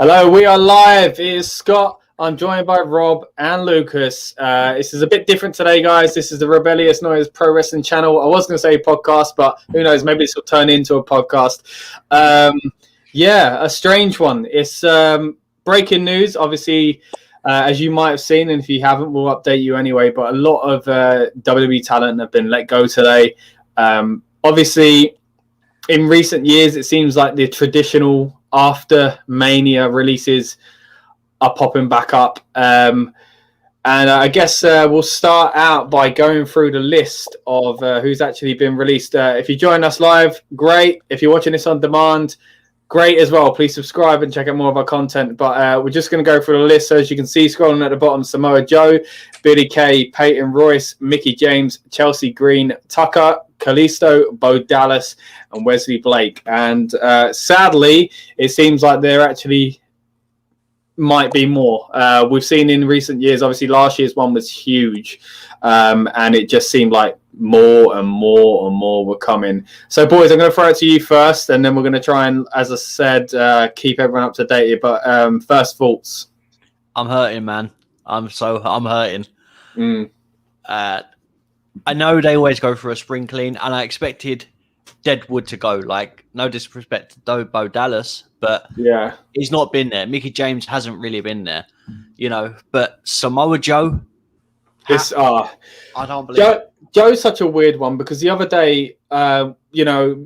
Hello, we are live. It is Scott. I'm joined by Rob and Lucas. This is a bit different today, guys. This is the Rebellious Noise Pro Wrestling channel. I was going to say podcast, but who knows? Maybe this will turn into a podcast. A strange one. It's breaking news. Obviously, as you might have seen, and if you haven't, we'll update you anyway. But a lot of WWE talent have been let go today. Obviously, in recent years, it seems like the traditional after Mania releases are popping back up. And I guess we'll start out by going through the list of who's actually been released. If you join us live, great. If you're watching this on demand, great as well. Please subscribe and check out more of our content. But we're just going to go through the list. So as you can see, scrolling at the bottom, Samoa Joe, Billie Kay, Peyton Royce, Mickie James, Chelsea Green, Tucker, Kalisto, Bo Dallas, and Wesley Blake. And sadly, it seems like there actually might be more. We've seen in recent years, obviously last year's one was huge. And it just seemed like more and more and more were coming. So, boys, I'm going to throw it to you first, and then we're going to try and, as I said, keep everyone up to date here. But first thoughts. I'm hurting, man. I'm hurting. I know they always go for a spring clean, and I expected Deadwood to go. Like, no disrespect to Bo Dallas, but yeah, he's not been there. Mickie James hasn't really been there, But Samoa Joe, I don't believe it. Joe's such a weird one because the other day,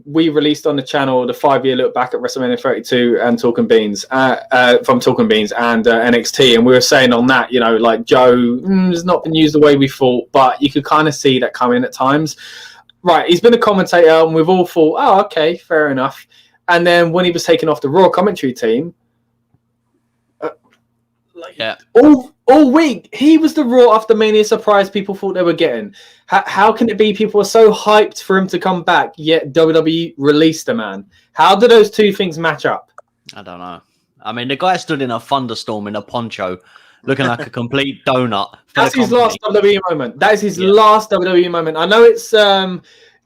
we released on the channel the 5-year look back at WrestleMania 32 and Talking Beans from Talking Beans and NXT, and we were saying on that, like Joe has not been used the way we thought, but you could kind of see that coming at times. Right, he's been a commentator, and we've all thought, oh, okay, fair enough. And then when he was taken off the Raw commentary team, all week he was the Raw after Mania surprise people thought they were getting. How can it be people are so hyped for him to come back, yet WWE released the man? How do those two things match up? I don't know. I mean, the guy stood in a thunderstorm in a poncho, looking like a complete donut. That's his last WWE moment. That is his last WWE moment. I know it's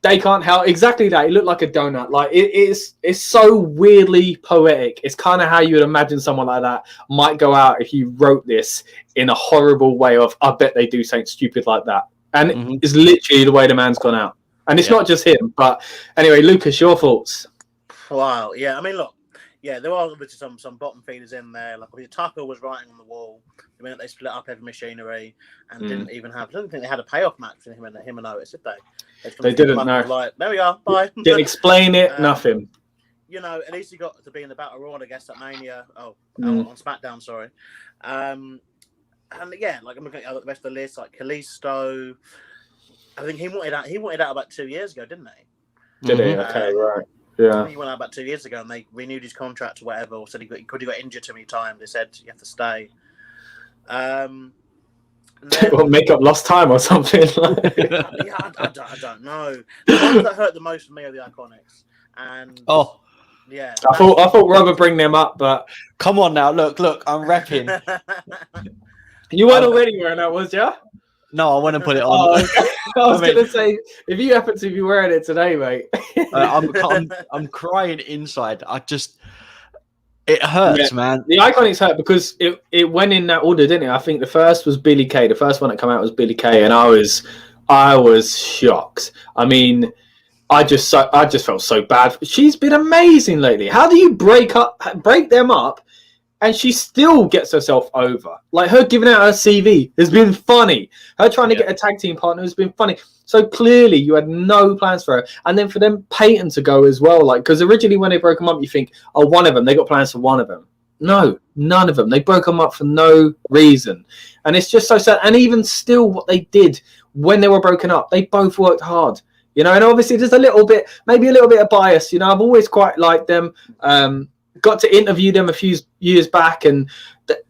they can't help exactly that. He looked like a donut. Like it's so weirdly poetic. It's kind of how you would imagine someone like that might go out if you wrote this in a horrible way of, I bet they do something stupid like that. And it's literally the way the man's gone out. And it's not just him. But anyway, Lucas, your thoughts? Wow. Yeah. I mean, look. Yeah, there are obviously some bottom feeders in there. Like Tucker was writing on the wall the minute they split up every machinery and didn't even have. I don't think they had a payoff match for him and Otis, did they? They didn't. No. Like, there we are. Bye. Didn't explain it. Nothing. At least he got to be in the Battle Royal, I guess, at Mania. On SmackDown. Sorry. And yeah, like I'm looking at the rest of the list, like Kalisto. I think he wanted out about 2 years ago, didn't he? Did he? Okay, right. Yeah. He went out about 2 years ago, and they renewed his contract or whatever, or said he got injured too many times. They said you have to stay. Make up lost time or something. I don't know. The ones that hurt the most for me are the IIconics, and yeah. I thought Rob would bring them up, but come on now, look, I'm repping. You weren't already wearing that, was you? No, I want to put it on. I was going to say, if you happen to be wearing it today, mate. I'm crying inside. It hurts, man. The IIconics hurt because it went in that order, didn't it? I think the first was Billie Kay. The first one that came out was Billie Kay, and I was shocked. I mean, I just felt so bad. She's been amazing lately. How do you break them up? And she still gets herself over. Like her giving out her CV has been funny. Her trying to get a tag team partner has been funny. So clearly you had no plans for her. And then for them Peyton to go as well. Like, because originally when they broke them up, you think, oh, one of them, they got plans for one of them. No, none of them. They broke them up for no reason. And it's just so sad. And even still what they did when they were broken up, they both worked hard. And obviously there's maybe a little bit of bias. I've always quite liked them. Got to interview them a few years back, and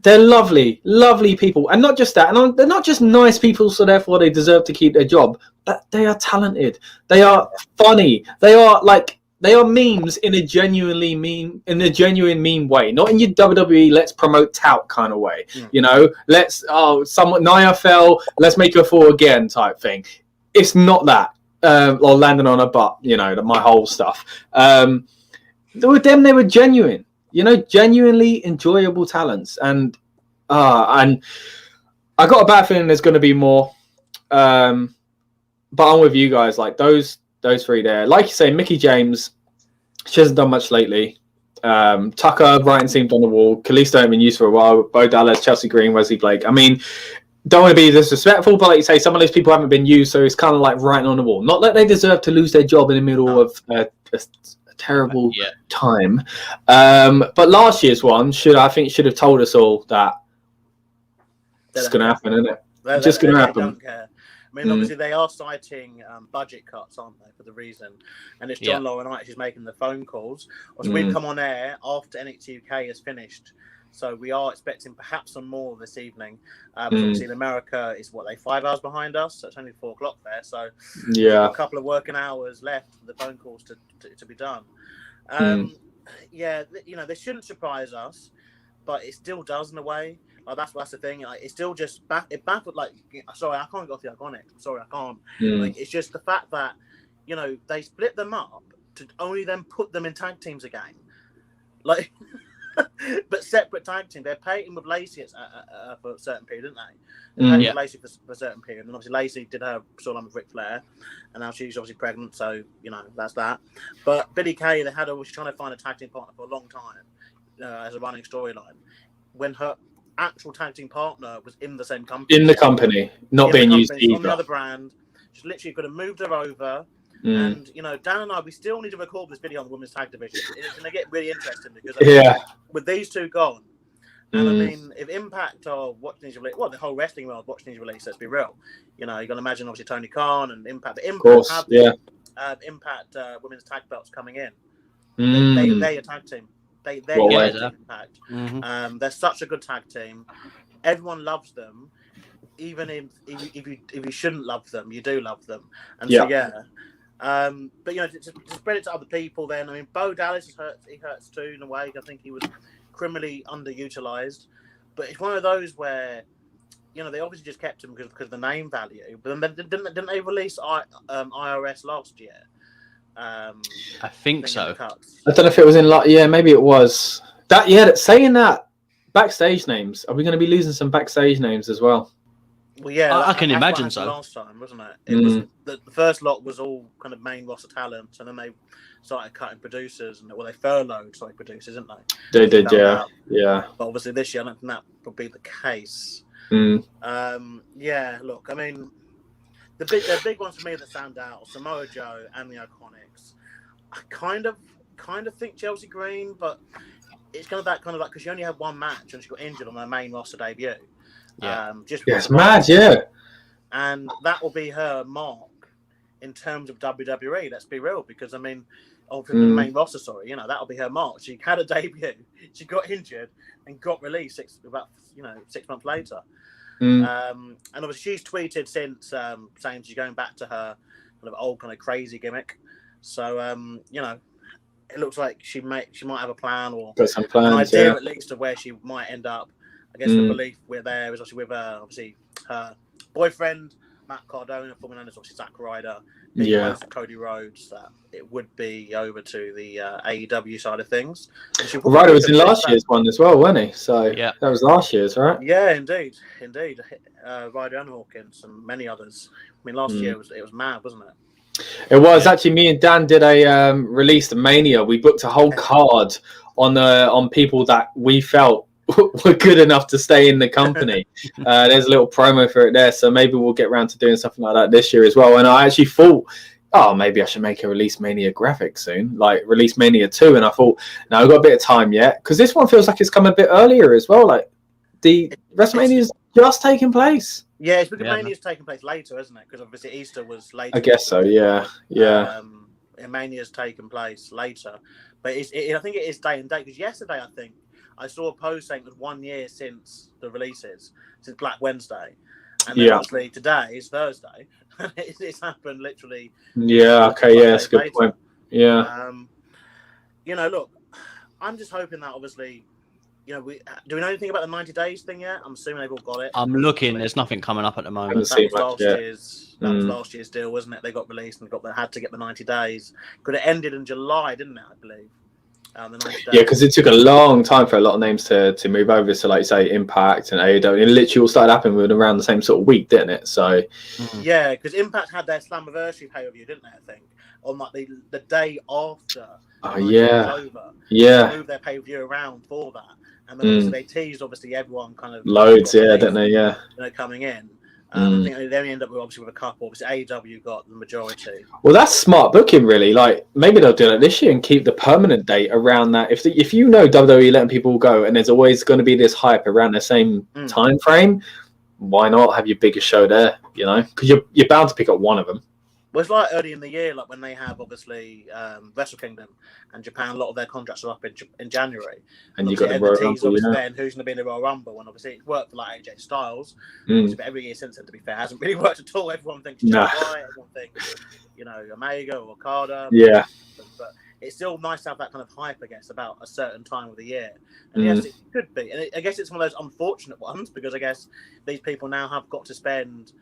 they're lovely, lovely people. And not just that, and they're not just nice people, so therefore they deserve to keep their job. But they are talented. They are funny. They are memes in a genuine meme way, not in your WWE let's promote tout kind of way. Let's Nia fell, let's make her fall again type thing. It's not that. Or landing on her butt, my whole stuff. With them, they were genuine. genuinely enjoyable talents. And I got a bad feeling there's going to be more. But I'm with you guys. Like those three there. Like you say, Mickie James, she hasn't done much lately. Tucker, Brighton seemed on the wall. Kalisto ain't been used for a while. Bo Dallas, Chelsea Green, Wesley Blake. I mean, don't want to be disrespectful, but like you say, some of those people haven't been used, so it's kind of like writing on the wall. Not that they deserve to lose their job in the middle of a terrible time. But last year's one should have told us all that it's going to happen, isn't it? It's just going to happen. Don't care. I mean, obviously they are citing budget cuts, aren't they, for the reason? And it's John Laurinaitis who's making the phone calls. Also, we've come on air after NXT UK has finished. So we are expecting perhaps some more this evening. Obviously in America is 5 hours behind us. So it's only 4 o'clock there. So a couple of working hours left for the phone calls to be done. They shouldn't surprise us, but it still does in a way. Like that's the thing. Like, it's still just it baffled. Like, sorry, I can't go off the IIconics. Sorry, I can't. Like, it's just the fact that they split them up to only then put them in tag teams again. Like. But separate tag team. They're Peyton with Lacey for a certain period, didn't they? Peyton with Lacey for a certain period, and obviously Lacey did her storyline with Ric Flair, and now she's obviously pregnant, so that's that. But Billie Kay, they had always trying to find a tag team partner for a long time as a running storyline. When her actual tag team partner was in the same company, not being used either on the other brand, she literally could have moved her over. And Dan and I, we still need to record this video on the women's tag division. It's going to get really interesting because with these two gone, and I mean, if Impact are watching these releases, the whole wrestling world watching these releases, let's be real. You got to imagine obviously Tony Khan and Impact. The Impact Impact women's tag belts coming in. They're a tag team. They're Impact. They're such a good tag team. Everyone loves them. Even if you shouldn't love them, you do love them. And but to spread it to other people, then I mean, Bo Dallas hurts too in a way. I think he was criminally underutilized, but it's one of those where they obviously just kept him because of the name value. But then didn't they release IRS last year? I think so. I don't know if it was in maybe it was that. Yeah, saying that backstage names. Are we going to be losing some backstage names as well? Well, yeah, I can imagine so. Last time, wasn't it? It was the first lot was all kind of main roster talent, and then they started cutting producers, and they furloughed producers, didn't they? They did, yeah. But obviously this year, I don't think that would be the case. Look, I mean, the big ones for me that stand out: Samoa Joe and the IIconics. I kind of think Chelsea Green, but it's kind of like because she only had one match and she got injured on her main roster debut. It's mad, and that will be her mark in terms of WWE. Let's be real, because I mean, the main roster, that'll be her mark. She had a debut, she got injured, and got released 6 months later. And obviously, she's tweeted since saying she's going back to her kind of old kind of crazy gimmick. So it looks like she might have a plan or got some plans, an idea at least of where she might end up. I guess the belief we're there is obviously with her boyfriend Matt Cardona, formerly known as obviously Zack Ryder, Cody Rhodes, that it would be over to the AEW side of things. Ryder was in last year's one as well, wasn't he? So that was last year's, right? Yeah, indeed. Ryder and Hawkins and many others. I mean, last year it was mad, wasn't it? It was actually. Me and Dan did a release the Mania. We booked a whole card on people that we felt were good enough to stay in the company. There's a little promo for it there, so maybe we'll get around to doing something like that this year as well. And I actually thought, maybe I should make a Release Mania graphic soon, like Release Mania 2. And I thought, no, I've got a bit of time yet, because this one feels like it's come a bit earlier as well. Like the WrestleMania is just taking place. Yeah, it's because Mania's taking place later, isn't it? Because obviously Easter was later. I guess so. Yeah. Mania's taken place later, but I think it is day and date, because yesterday I think I saw a post saying it was 1 year since the releases, since Black Wednesday. And then obviously today is Thursday. It's happened literally. Yeah, okay, that's a good point. Yeah. Look, I'm just hoping that obviously, do we know anything about the 90 days thing yet? I'm assuming they've all got it. I'm looking, there's nothing coming up at the moment. That was last year's deal, wasn't it? They got released and had to get the 90 days. Because it ended in July, didn't it, I believe? The 90 days. Yeah, because it took a long time for a lot of names to move over. So, like you say, Impact and AEW, it literally all started happening within around the same sort of week, didn't it? So, yeah, because Impact had their Slammiversary pay-per-view, didn't they? I think on like the day after. Oh yeah, was over. Yeah. They moved their pay-per-view around for that, and then obviously they teased everyone kind of loads, yeah, didn't they? Yeah, coming in. I think they only end up with a couple. Obviously, AEW got the majority. Well, that's smart booking, really. Like maybe they'll do it this year and keep the permanent date around that. If you know WWE letting people go, and there's always going to be this hype around the same time frame, why not have your biggest show there? You know, because you're bound to pick up one of them. Well, it's like early in the year, like when they have obviously Wrestle Kingdom and Japan, a lot of their contracts are up in January. And you got the Royal Rumble, then who's going to be in the Royal Rumble? And obviously it's worked for like AJ Styles, but every year since then, to be fair, hasn't really worked at all. Everyone thinks Jay White, everyone thinks Omega or Okada. Yeah. But it's still nice to have that kind of hype, I guess, about a certain time of the year. And yes, it could be. And I guess it's one of those unfortunate ones because I guess these people now have got to spend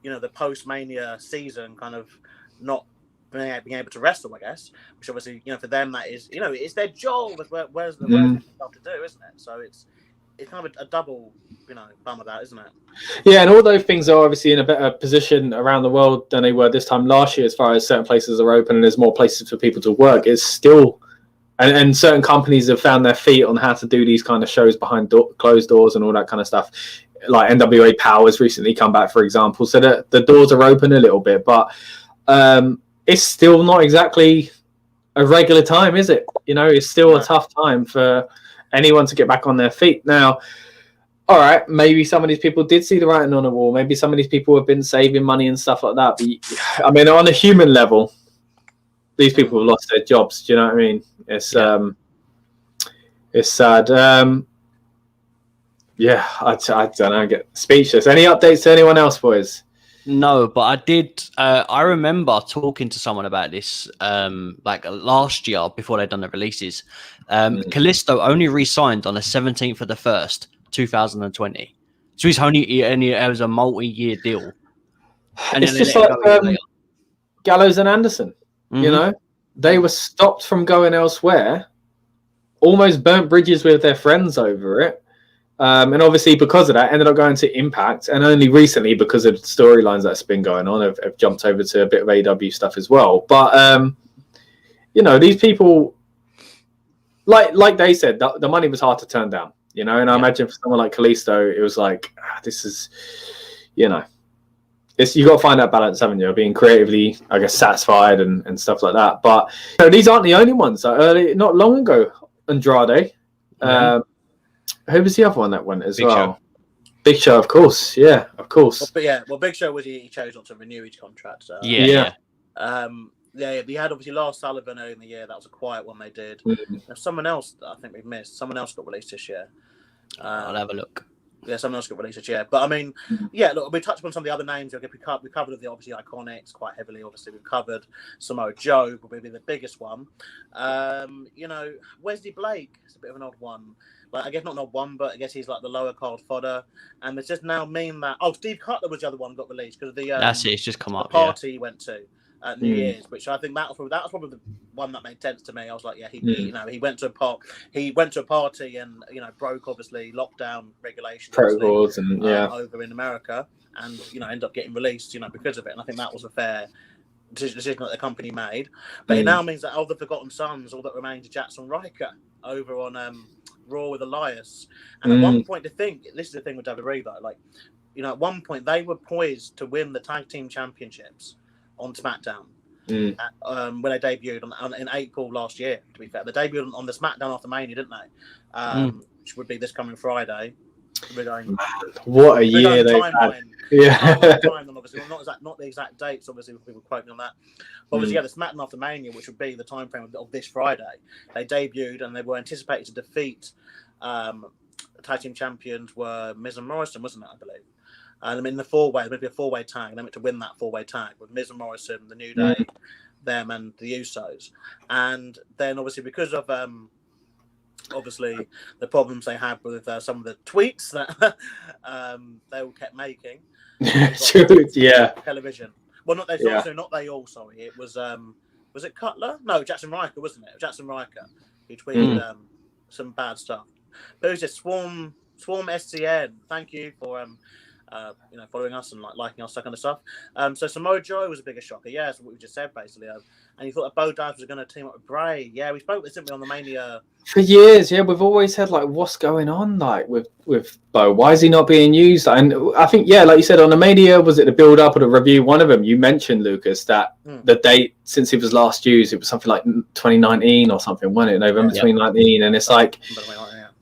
the post-Mania season kind of not being able to wrestle, I guess, which obviously, for them, that is, it's their job. Where's the stuff to do, isn't it? So it's kind of a double, bummer that, isn't it? Yeah, and although things are obviously in a better position around the world than they were this time last year, as far as certain places are open and there's more places for people to work, it's still, and certain companies have found their feet on how to do these kind of shows behind closed doors and all that kind of stuff. Like NWA Power's recently come back, for example, so that the doors are open a little bit, but it's still not exactly a regular time, is it? It's still a tough time for anyone to get back on their feet. Now, all right, maybe some of these people did see the writing on the wall. Maybe some of these people have been saving money and stuff like that. But I mean, on a human level, these people have lost their jobs. Do you know what I mean? It's sad. Yeah, I don't know. I get speechless. Any updates to anyone else, boys? No, but I did. I remember talking to someone about this like last year before they'd done the releases. Kalisto only re-signed on the 17th of the 1st, 2020. So he's only it was a multi-year deal. And it's just like Gallows and Anderson. They were stopped from going elsewhere, almost burnt bridges with their friends over it. And obviously, because of that, ended up going to Impact, and only recently, because of storylines that's been going on, have jumped over to a bit of AEW stuff as well. But these people, like they said, the money was hard to turn down. And I imagine for someone like Kalisto, it was like, this is, you got to find that balance, haven't you? Being creatively, I guess, satisfied and stuff like that. But these aren't the only ones. Not long ago, Andrade. Who was the other one that went as well? Big Show, of course. Yeah, of course. Well, Big Show was he chose not to renew his contract. So. Yeah. We had obviously Lars Sullivan earlier in the year. That was a quiet one they did. There's someone else that I think we've missed. Someone else got released this year. I'll have a look. Yeah, someone else got released this year. But I mean, look, we touched on some of the other names. We covered the obviously IIconics quite heavily. Obviously, we've covered Samoa Joe, probably the biggest one. Wesley Blake is a bit of an odd one. Like, I guess not an odd one, but I guess he's like the lower card fodder. And it's just now mean that Steve Cutler was the other one got released because of the that's it. It's just come up. Party he went to at New Year's, which I think that was probably the one that made sense to me. I was like, he went to a party and broke obviously lockdown regulations, protocols, and over in America, and ended up getting released, because of it. And I think that was a fair decision that the company made. But it now means that all the Forgotten Sons, all that remains is Jackson Riker over on Raw with Elias. And at one point, this is the thing with WWE though, like, at one point they were poised to win the tag team championships on SmackDown when they debuted in April last year. To be fair, they debuted on the SmackDown after Mania, didn't they? Which would be this coming Friday. What a year they've had! Obviously, not the exact dates. Obviously, people quote me on that. But obviously, the SmackDown after Mania, which would be the time frame of this Friday, they debuted and they were anticipated to defeat. Tag team champions were Miz and Morrison, wasn't it? I believe. And in the four-way, maybe a four-way tag. They meant to win that four-way tag with Miz and Morrison, the New Day, them, and the Usos. And then, obviously, because of obviously the problems they had with some of the tweets that they all kept making. Television. Well, not they. Sorry, it was Was it Cutler? No, Jackson Riker, wasn't it? Jackson Riker. He tweeted some bad stuff. But who's this? Swarm SCN. Thank you for following us and liking us, that kind of stuff. So Samoa Joe was a bigger shocker. Yeah, that's what we just said basically. And you thought that Bo Dallas was going to team up with Bray. Yeah, we spoke this, didn't we, on the Mania? For years, yeah, we've always had like, what's going on like with Bo? Why is he not being used? And I think, yeah, like you said on the Mania, was it the build up or the review? One of them, you mentioned, Lucas, that the date since he was last used, it was something like 2019 or something, wasn't it? November 2019, and it's like.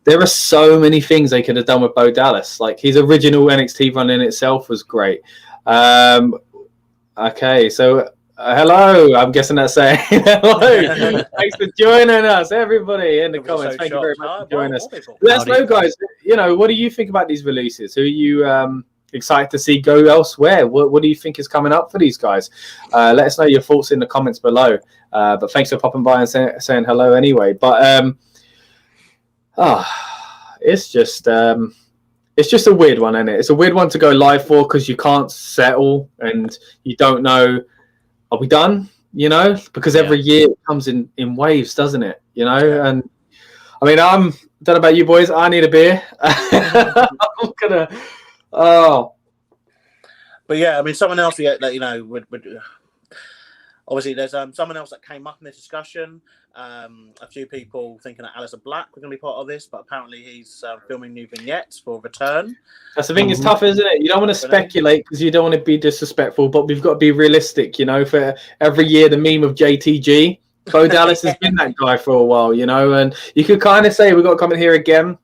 There are so many things they could have done with Bo Dallas. Like his original NXT run in itself was great. Okay, so hello. I'm guessing that's saying hello. Thanks for joining us, everybody, in the comments. Thank you very much for joining us. Let us know, guys. What do you think about these releases? Who are you excited to see go elsewhere? What do you think is coming up for these guys? Let us know your thoughts in the comments below. But thanks for popping by and saying hello anyway. But it's just a weird one, isn't it? It's a weird one to go live for because you can't settle and you don't know, are we done? Because every year it comes in waves, doesn't it? And I mean, don't know about you boys. I need a beer. I'm gonna. Oh, but yeah, I mean, someone else would obviously there's someone else that came up in this discussion. A few people thinking that Aleister Black was going to be part of this, but apparently he's filming new vignettes for Return. That's the thing. It's tough, isn't it? You don't want to speculate because you don't want to be disrespectful, but we've got to be realistic. For every year, the meme of JTG, Bo Dallas has been that guy for a while, and you could kind of say we've got to come in here again.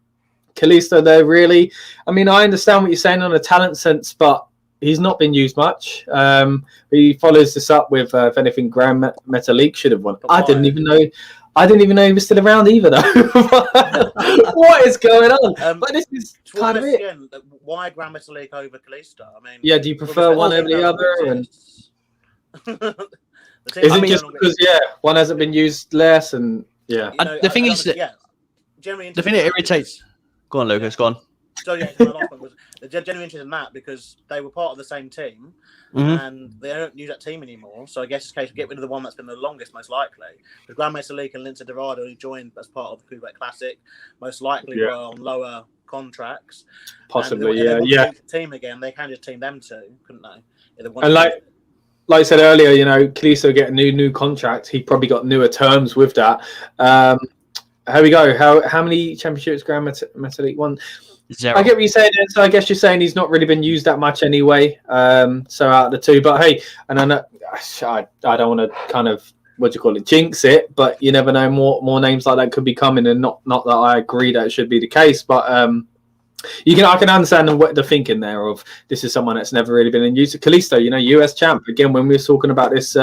Kalisto, there really. I mean, I understand what you're saying on a talent sense, but he's not been used much. He follows this up with, if anything, Grand Metalik should have won. I didn't even know he was still around either, though. What is going on? But this is kind of it. Again, why Grand Metalik over Kalisto? I mean, yeah. Do you prefer one over the other? And is it just because one hasn't been used less? And the thing is that the thing that irritates. Go on, Lucas. Go on. So yeah, my last one was genuinely interested in that because they were part of the same team and they don't use that team anymore. So I guess it's a case of get rid of the one that's been the longest, most likely. Because Grand Metalik and Lince Dorado, who joined as part of the Kuwait Classic, most likely were on lower contracts. Possibly, yeah. Team again, they can just team them two, couldn't they? And like I said earlier, Kalisto get a new contract. He probably got newer terms with that. Here we go. How many championships Grand Metalik won? 0. I get what you're saying. So I guess you're saying he's not really been used that much anyway. So out of the two, but hey, and I know I don't want to kind of jinx it, but you never know. More names like that could be coming, and not that I agree that it should be the case, but I can understand the thinking there of this is someone that's never really been in use. Kalisto, US champ again. When we were talking about this.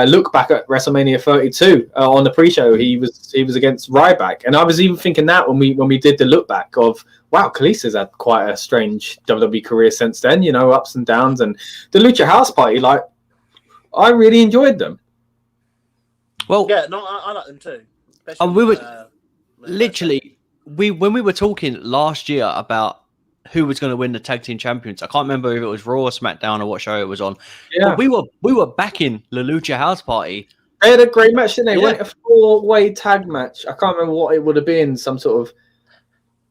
Look back at WrestleMania 32 on the pre-show, he was against Ryback, and I was even thinking that when we did the look back of wow, Kalisto's had quite a strange WWE career since then, ups and downs, and the Lucha House Party, like I really enjoyed them. Well, yeah, no, I like them too. We were literally when we were talking last year about who was going to win the tag team champions. I can't remember if it was Raw or SmackDown or what show it was on. Yeah, but we were backing the Lucha House Party. They had a great match, didn't they? Yeah. Went a 4-way tag match. I can't remember what it would have been.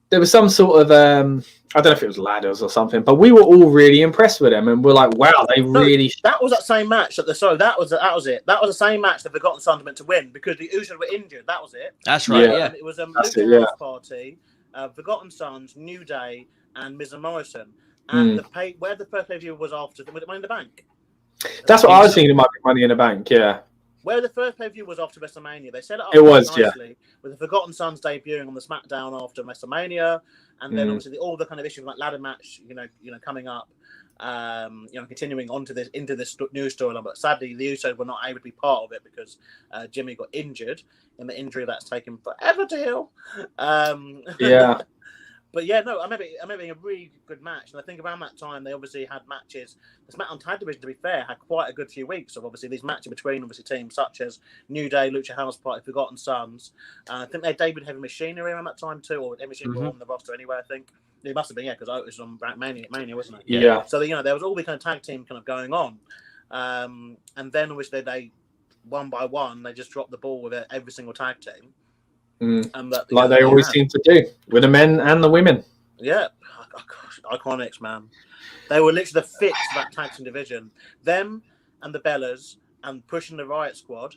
There was some sort of I don't know if it was ladders or something, but we were all really impressed with them, and we're like, wow, they really. That was that same match. That was it. That was the same match that Forgotten Sons meant to win because the Usos were injured. That was it. That's right. Yeah, it was Lucha House Party, Forgotten Sons, New Day, and Miz and Morrison. And where the first pay-per-view was after, was it Money in the Bank? That's what I was thinking. It might be Money in the Bank. Yeah. Where the first pay-per-view was after WrestleMania, they set it up nicely with the Forgotten Sons debuting on the SmackDown after WrestleMania, and then obviously all the kind of issues like ladder match, coming up, continuing into this new storyline. But sadly, the Usos were not able to be part of it because Jimmy got injured in the injury that's taken forever to heal. Yeah. But yeah, no, I'm having a really good match, and I think around that time they obviously had matches. The SmackDown Tag Division, to be fair, had quite a good few weeks of obviously these matches between obviously teams such as New Day, Lucha House Party, Forgotten Sons. I think they had David Heavy Machinery around that time too, or Heavy Machinery were on the roster anyway. I think it must have been because it was on Mania, wasn't it? Yeah. So there was all the kind of tag team kind of going on, and then obviously they one by one, they just dropped the ball with every single tag team. And that, like they always seem to do with the men and the women. Yeah, oh, gosh, IIconics, man. They were literally the fix of that tag team division. Them and the Bellas and pushing the Riot Squad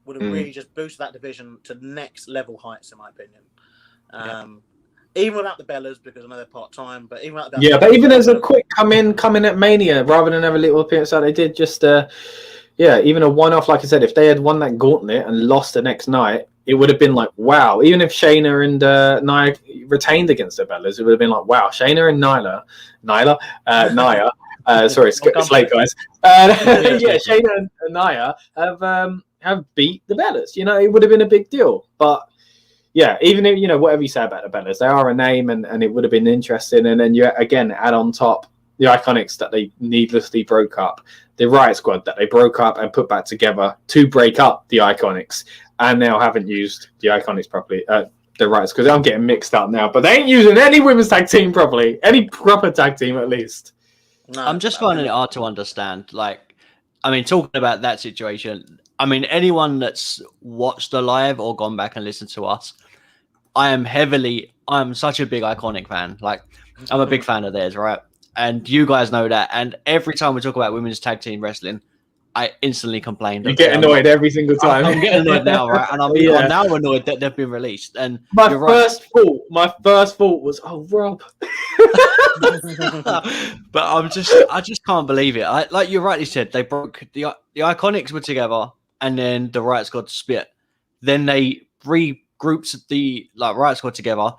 would have really just boosted that division to next level heights, in my opinion. Even without the Bellas, because I know they're part time, but even without but even as a quick come in at Mania, rather than have a little appearance that they did, just even a one-off. Like I said, if they had won that gauntlet and lost the next night, it would have been like, wow. Even if Shayna and Nia retained against the Bellas, it would have been like, wow. Shayna and Nia. Sorry, it's late, guys. Shayna and Nia have beat the Bellas. You know, it would have been a big deal. But yeah, even if, you know, whatever you say about the Bellas, they are a name, and it would have been interesting. And then you again add on top the IIconics that they needlessly broke up, the Riot Squad that they broke up and put back together to break up the IIconics, and now haven't used the IIconics properly. The Riot Squad, I'm getting mixed up now, but they ain't using any women's tag team properly, any proper tag team at least. No, I'm just finding it hard to understand. Like, I mean, talking about that situation, I mean, anyone that's watched the live or gone back and listened to us, I'm such a big IIconic fan. Like, I'm a big fan of theirs, right? And you guys know that. And every time we talk about women's tag team wrestling, I instantly complain. You get annoyed every single time. I'm getting annoyed now, right? And I'm now annoyed that they've been released. And my first thought was, oh, Rob. But I just can't believe it. Like you rightly said, they broke the IIconics were together, and then the Riot Squad split. Then they regrouped the Riot Squad together,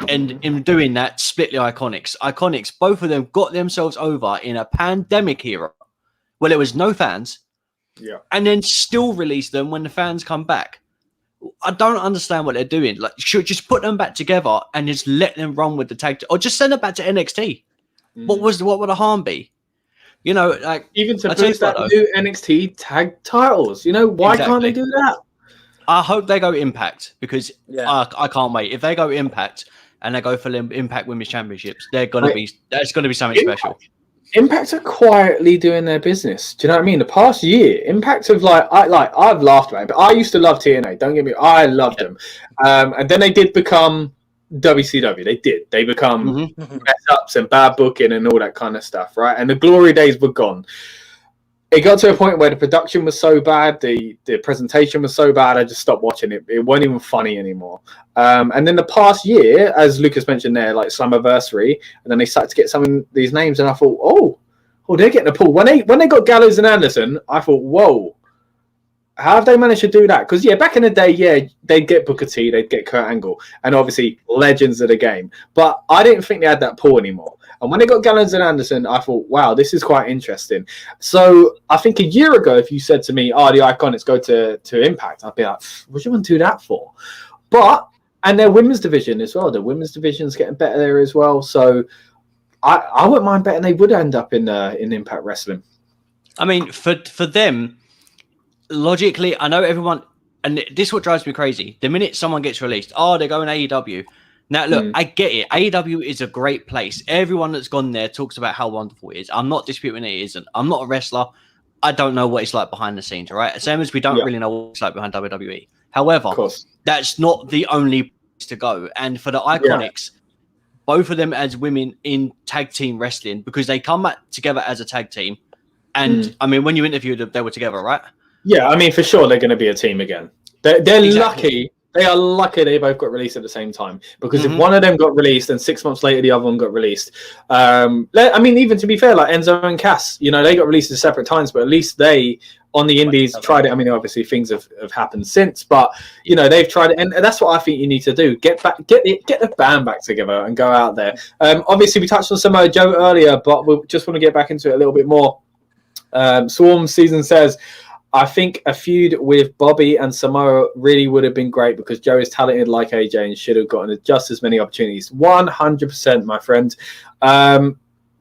and in doing that, split the IIconics. IIconics, both of them got themselves over in a pandemic era. Well, there was no fans, and then still release them when the fans come back. I don't understand what they're doing. Like, should just put them back together and just let them run with the tag, or just send them back to NXT. What would the harm be? You know, like even to boost that new NXT tag titles. You know, why can't they do that? I hope they go Impact, because I can't wait. If they go Impact and they go for Impact Women's Championships, that's gonna be something special. Impact are quietly doing their business. Do you know what I mean? The past year, Impact have I've laughed about it, but I used to love TNA. Don't get me, I loved them. And then they did become WCW. They become mess ups and bad booking and all that kind of stuff, right? And the glory days were gone. It got to a point where the production was so bad, the presentation was so bad, I just stopped watching it. It wasn't even funny anymore. And then the past year, as Lucas mentioned there, like Slammiversary, and then they started to get some of these names, and I thought, oh, they're getting a pull. When they got Gallows and Anderson, I thought, whoa, how have they managed to do that? Because back in the day, they'd get Booker T, they'd get Kurt Angle, and obviously legends of the game. But I didn't think they had that pull anymore. And when they got Gallows and Anderson, I thought, wow, this is quite interesting. So I think a year ago, if you said to me, the IIconics go to Impact, I'd be like, what do you want to do that for? And their women's division as well. The women's division's getting better there as well. So I wouldn't mind betting they would end up in Impact Wrestling. I mean, for them, logically, I know everyone, and this is what drives me crazy. The minute someone gets released, they're going AEW. Now, look, I get it. AEW is a great place. Everyone that's gone there talks about how wonderful it is. I'm not disputing it isn't. I'm not a wrestler. I don't know what it's like behind the scenes, right? Same as we don't really know what it's like behind WWE. However, that's not the only place to go. And for the IIconics, both of them as women in tag team wrestling, because they come back together as a tag team. And, I mean, when you interviewed them, they were together, right? Yeah, I mean, for sure, they're going to be a team again. They're lucky. They are lucky they both got released at the same time, because if one of them got released and 6 months later the other one got released, I mean, even to be fair, like Enzo and Cass, you know, they got released at separate times, but at least they on the indies tried it. I mean, obviously things have happened since, but you know, they've tried it, and that's what I think you need to do. Get the band back together and go out there. Obviously we touched on Samoa Joe earlier, but we just want to get back into it a little bit more. Swarm Season says, I think a feud with Bobby and Samoa really would have been great, because Joe is talented like AJ and should have gotten just as many opportunities. 100%, my friend.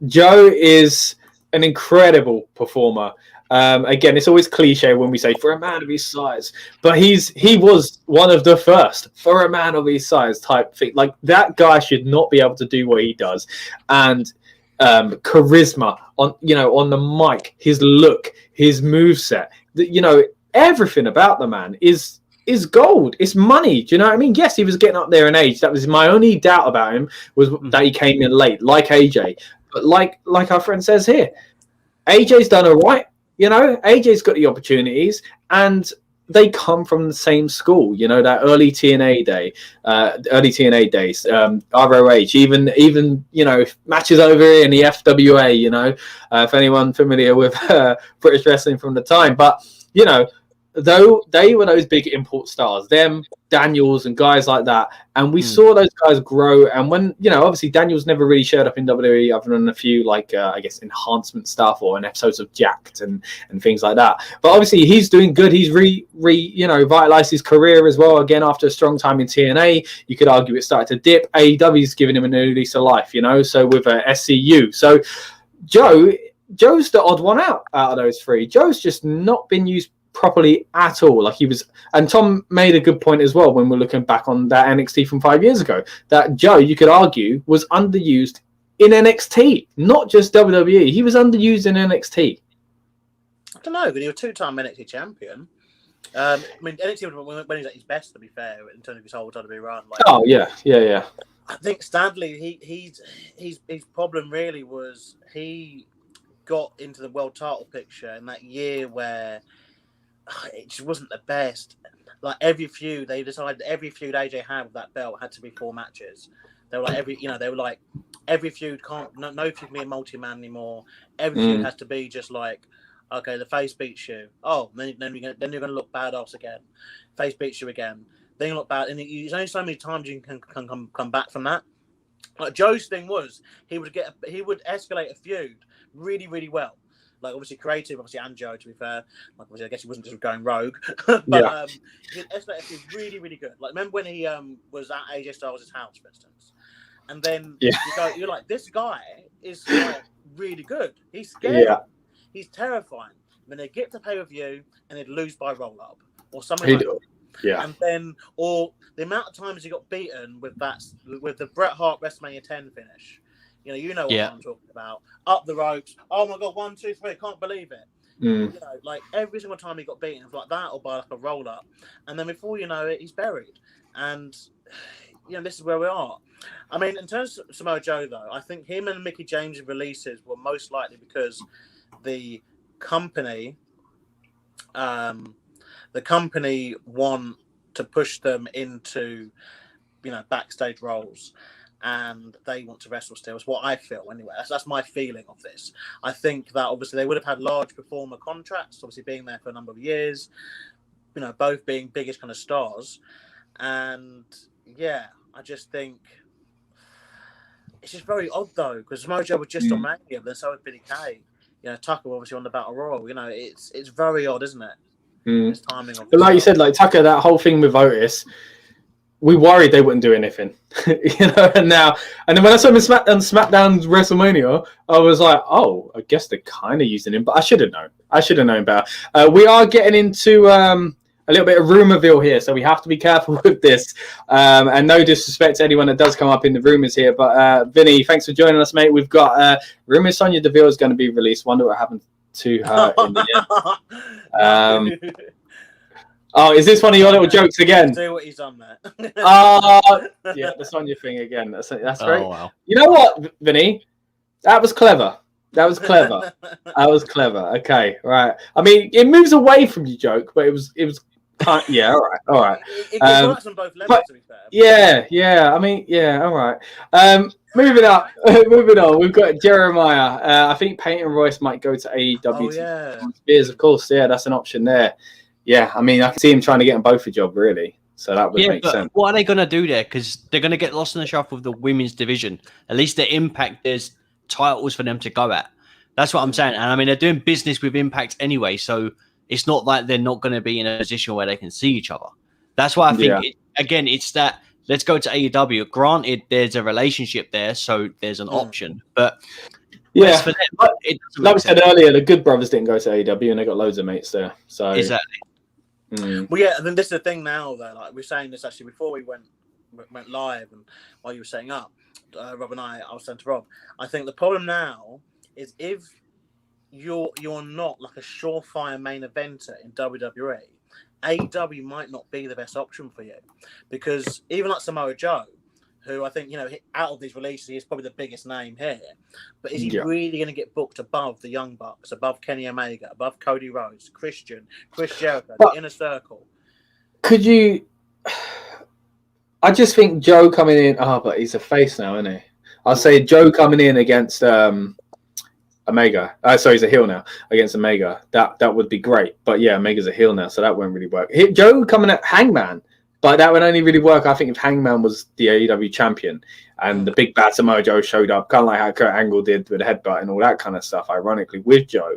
Joe is an incredible performer. Again, it's always cliche when we say for a man of his size, but he was one of the first for a man of his size type thing. Like, that guy should not be able to do what he does. And charisma on the mic, his look, his moveset. You know, everything about the man is gold. It's money. Do you know what I mean? Yes, he was getting up there in age. That was my only doubt about him, was that he came in late, like AJ. But like our friend says here, AJ's done all right. You know, AJ's got the opportunities, and they come from the same school. You know, that early TNA days, ROH, even you know, matches over here in the FWA. You know, if anyone familiar with British wrestling from the time, but you know, though they were those big import stars, them, Daniels and guys like that, and we saw those guys grow. And when, you know, obviously Daniels never really showed up in WWE other than a few, like I guess enhancement stuff or in episodes of Jacked and things like that. But obviously he's doing good. He's you know, vitalized his career as well. Again, after a strong time in TNA, you could argue it started to dip. AEW's giving him a new lease of life, you know, so with SCU. So Joe's the odd one out of those three. Joe's just not been used properly at all. Like he was, and Tom made a good point as well when we're looking back on that NXT from 5 years ago, that Joe, you could argue, was underused in NXT, not just WWE. He was underused in NXT. I don't know, but he was a two-time NXT champion. I mean, NXT when he's at his best, to be fair, in terms of his whole WWE run. Like, oh yeah. I think Stanley, his problem really was he got into the world title picture in that year where it just wasn't the best. Like every feud, they decided every feud AJ had with that belt had to be 4 matches. They were like every feud can't, no feud can be a multi-man anymore. Every feud has to be just like, okay, the face beats you. Oh, then you're gonna look badass again. Face beats you again. Then you look bad, and there's only so many times you can come back from that. Like Joe's thing was, he would escalate a feud really, really well. Like obviously creative, obviously, and Joe, to be fair. Like obviously, I guess he wasn't just going rogue, but he'd escalate a feud really, really good. Like remember when he was at AJ Styles' house, for instance, and then you're like, this guy is like really good. He's scary. Yeah. He's terrifying. When they get to pay-per-view and they'd lose by roll-up or something like that. Yeah. And then, or the amount of times he got beaten with the Bret Hart WrestleMania 10 finish. You know what I'm talking about. Up the ropes. Oh my God, 1, 2, 3. Can't believe it. You know, like every single time he got beaten, it was like that or by like a roll-up. And then before you know it, he's buried. And, this is where we are. I mean, in terms of Samoa Joe, though, I think him and Mickie James' releases were most likely because the company want to push them into, backstage roles, and they want to wrestle still. Is what I feel anyway. That's my feeling of this. I think that obviously they would have had large performer contracts, obviously being there for a number of years, both being biggish kind of stars, and I just think it's just very odd though, because Mojo was just on Mania, then so was Billie Kay. Tucker obviously on the Battle Royal. It's very odd, isn't it? This timing of but like you said, like Tucker, that whole thing with Otis, we worried they wouldn't do anything, and then when I saw him on SmackDown's WrestleMania, I was like, oh, I guess they're kind of using him, but I should have known better. We are getting into a little bit of rumorville here, so we have to be careful with this. And no disrespect to anyone that does come up in the rumors here, but Vinny, thanks for joining us, mate. We've got rumors Sonya Deville is going to be released. Wonder what happened to her in the end. Oh, is this one of your little jokes again? See what he's done there. Yeah, the Sonya thing again. That's great. Wow. You know what, Vinny? That was clever. Okay, right. I mean, it moves away from your joke, but it was. All right. It works on both levels, to be fair. Yeah. I mean, all right. Moving on. We've got Jeremiah. I think Peyton Royce might go to AEW. Oh, yeah. Spears, of course. Yeah, that's an option there. Yeah, I mean, I can see him trying to get them both a job, really. So that would make sense. What are they going to do there? Because they're going to get lost in the shuffle with the women's division. At least the Impact, there's titles for them to go at. That's what I'm saying. And I mean, they're doing business with Impact anyway, so it's not like they're not going to be in a position where they can see each other. That's why I think, it's that let's go to AEW. Granted, there's a relationship there, so there's an option. But for them, like we said earlier, the Good Brothers didn't go to AEW, and they got loads of mates there. So exactly. Well, and then this is the thing now, though. Like we were saying this actually before we went live, and while you were setting up, Rob and I was saying to Rob, I think the problem now is if you're not like a surefire main eventer in WWE, AEW might not be the best option for you, because even like Samoa Joe, who I think, out of these releases, he's probably the biggest name here, but is he really going to get booked above the Young Bucks, above Kenny Omega, above Cody Rhodes, Chris Jericho, the Inner Circle? Could you? I just think Joe coming in. But he's a face now, isn't he? I'll say Joe coming in against Omega. Sorry, he's a heel now against Omega. That would be great. But yeah, Omega's a heel now, so that won't really work. Joe coming at Hangman, but that would only really work, I think, if Hangman was the AEW champion and the big bad Samoa Joe showed up, kind of like how Kurt Angle did with the headbutt and all that kind of stuff, ironically, with Joe.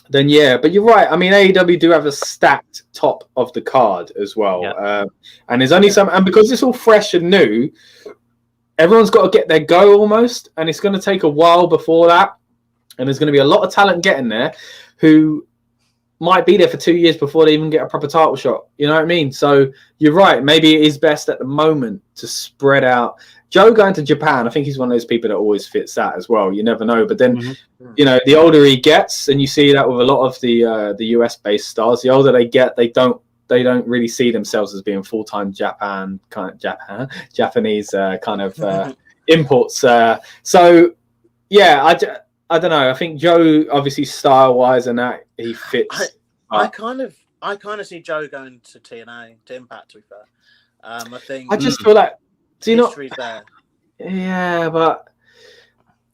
Then yeah, but you're right. I mean, AEW do have a stacked top of the card as well. Yeah. And there's only some, and because it's all fresh and new, everyone's got to get their go almost, and it's going to take a while before that. And there's going to be a lot of talent getting there who might be there for 2 years before they even get a proper title shot. You know what I mean? So you're right. Maybe it is best at the moment to spread out. Joe going to Japan, I think he's one of those people that always fits that as well. You never know. But then, the older he gets, and you see that with a lot of the US-based stars, the older they get, they don't really see themselves as being full-time Japanese kind of imports. So yeah, I don't know. I think Joe, obviously style-wise and that, he fits. I kind of see Joe going to TNA, to Impact, to be fair. I think. I just feel like, history's there. Yeah, but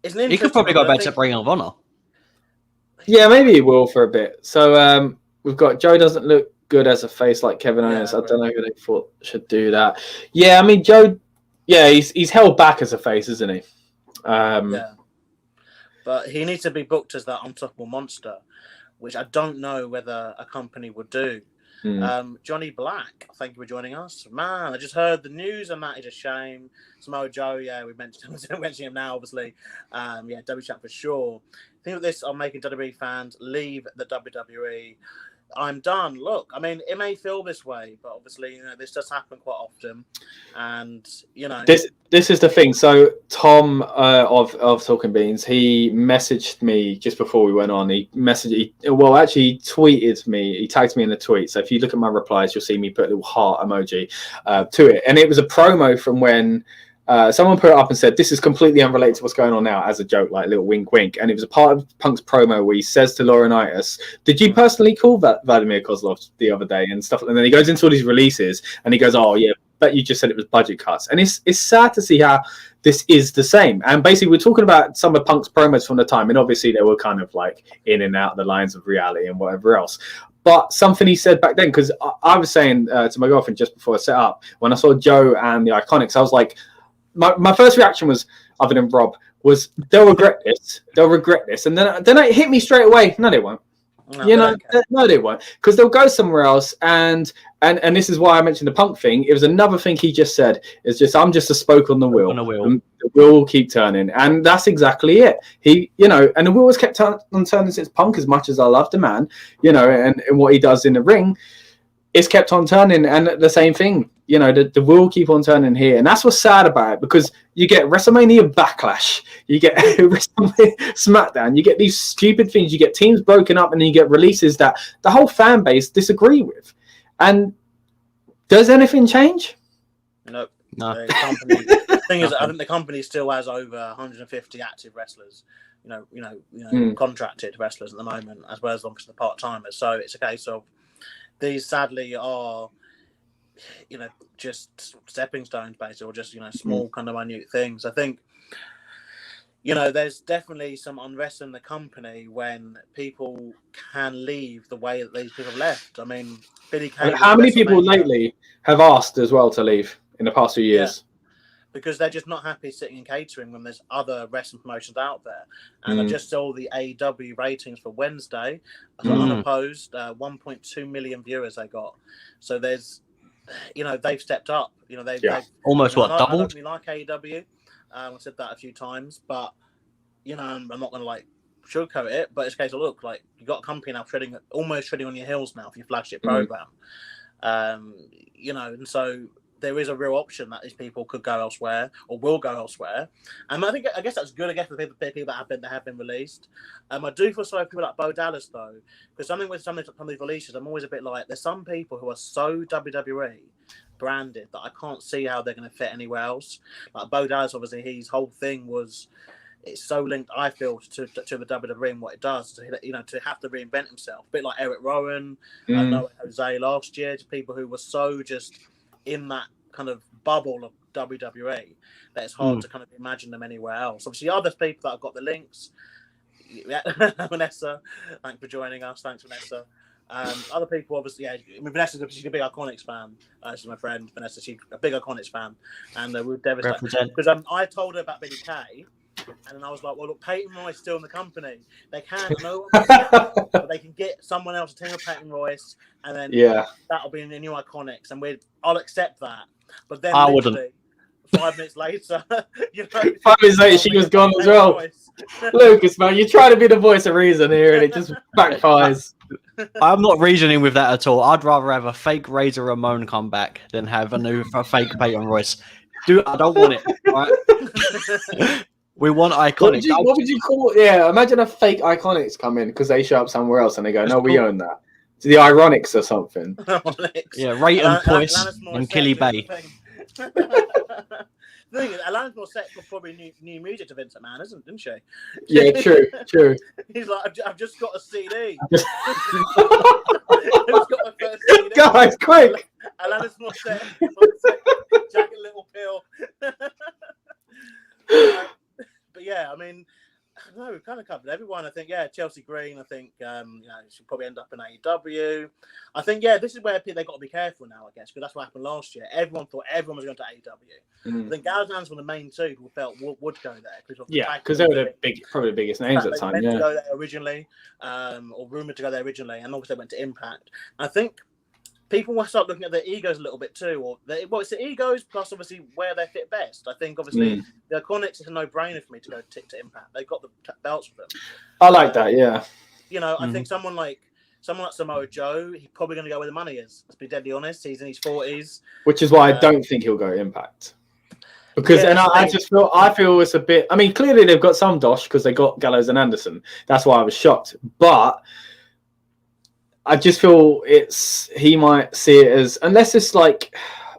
he could probably go back to Ring of Honor. Yeah, maybe he will for a bit. So we've got Joe doesn't look good as a face like Kevin Owens. I don't know who they thought should do that. Yeah, I mean Joe. Yeah, he's held back as a face, isn't he? Yeah, but he needs to be booked as that unstoppable monster, which I don't know whether a company would do. Johnny Black, thank you for joining us. Man, I just heard the news, and that is a shame. Samoa Joe, yeah, we mentioned him now, obviously. W Champ for sure. I think of this, I'm making WWE fans leave the WWE. I'm done. Look, I mean, it may feel this way, but obviously, this does happen quite often. And, This is the thing. So Tom of Talking Beans, he messaged me just before we went on. He tweeted me. He tagged me in a tweet. So if you look at my replies, you'll see me put a little heart emoji to it. And it was a promo from when someone put it up and said, this is completely unrelated to what's going on now, as a joke, like a little wink wink. And it was a part of Punk's promo where he says to Laurinaitis, did you personally call Vladimir Kozlov the other day and stuff? And then he goes into all these releases and he goes, oh yeah, but you just said it was budget cuts. And it's sad to see how this is the same. And basically we're talking about some of Punk's promos from the time, and obviously they were kind of like in and out of the lines of reality and whatever else. But something he said back then, because I was saying to my girlfriend just before I set up, when I saw Joe and the IIconics, I was like, my first reaction was, other than Rob, was they'll regret this. And then it hit me straight away. No, they won't. No, they won't, because they'll go somewhere else. And this is why I mentioned the Punk thing. It was another thing he just said. It's just, I'm just a spoke on the wheel. The wheel will keep turning, and that's exactly it. He, and the wheel has kept on turning since Punk. As much as I love the man, and what he does in the ring, it's kept on turning. And the same thing, the wheel keep on turning here, and that's what's sad about it, because you get WrestleMania Backlash, you get WrestleMania SmackDown, you get these stupid things, you get teams broken up, and then you get releases that the whole fan base disagree with. And does anything change? No. The thing is, I think the company still has over 150 active wrestlers, contracted wrestlers at the moment, as well as the part-timers. So it's a case of these sadly are, just stepping stones, basically, or just, small kind of minute things. I think, there's definitely some unrest in the company when people can leave the way that these people have left. I mean, Billie Kay. How many people lately have asked as well to leave in the past few years? Yeah, because they're just not happy sitting in catering when there's other wrestling promotions out there. And I just saw the AEW ratings for Wednesday, unopposed, 1.2 million viewers they got. So there's, they've stepped up. They've almost doubled. I don't really like AEW. I said that a few times, but I'm not going to sugarcoat it. But it's a case of, look, you got a company now almost treading on your heels now for your flagship program. And so there is a real option that these people could go elsewhere or will go elsewhere. And I guess that's good, for the people that have been released. I do feel sorry for people like Bo Dallas, though, because some of these releases, I'm always a bit like, there's some people who are so WWE branded that I can't see how they're going to fit anywhere else. Like Bo Dallas, obviously, his whole thing was, it's so linked, I feel, to the WWE and what it does, to have to reinvent himself. A bit like Eric Rowan, I know Jose last year, to people who were so just in that kind of bubble of WWE that it's hard to kind of imagine them anywhere else. Obviously, other people that have got the links, Vanessa, thanks for joining us. Thanks, Vanessa. Other people, obviously, Vanessa's a big IIconics fan. She's my friend, Vanessa. She's a big IIconics fan, and we're devastated because I told her about Billie Kay. And then I was like, well, look, Peyton Royce still in the company. They can't, but they can get someone else to team with Peyton Royce, and then that'll be in the new IIconics, and I'll accept that. But then I wouldn't. 5 minutes later, 5 minutes later, she was gone as well. Lucas, man, you're trying to be the voice of reason here, and it just backfires. I'm not reasoning with that at all. I'd rather have a fake Razor Ramon come back than have a fake Peyton Royce. I don't want it. Right? We want IIconics. What would you call it? Yeah, imagine a fake IIconics come in because they show up somewhere else and they go, no, we own that. To the Ironics or something. Yeah, Rayton Poyce and Killy Bay. The thing is, Alanis Morissette got probably new music to Vince McMahon, didn't she? Yeah, true. He's like, I've just got a CD. Who's got my first CD? Guys, quick! Alanis Morissette, Jagged Little Pill. But yeah, I mean, no, we've kind of covered everyone. I think, Chelsea Green. I think, she'll probably end up in AEW. I think, this is where they've got to be careful now, I guess, because that's what happened last year. Everyone thought everyone was going to AEW. I think Gallows were the main two who felt would go there. Because they were probably the biggest names at the time. They meant to go there originally, or rumoured to go there originally, and obviously they went to Impact. I think people will start looking at their egos a little bit too, it's the egos plus obviously where they fit best. I think obviously the IIconics is a no-brainer for me to go to Impact. They've got the belts for them. I like that, yeah. I think someone like Samoa Joe, he's probably going to go where the money is. Let's be deadly honest. He's in his 40s, which is why I don't think he'll go Impact. Because I feel it's a bit. I mean, clearly they've got some dosh because they got Gallows and Anderson. That's why I was shocked, but I just feel he might see it as, unless it's like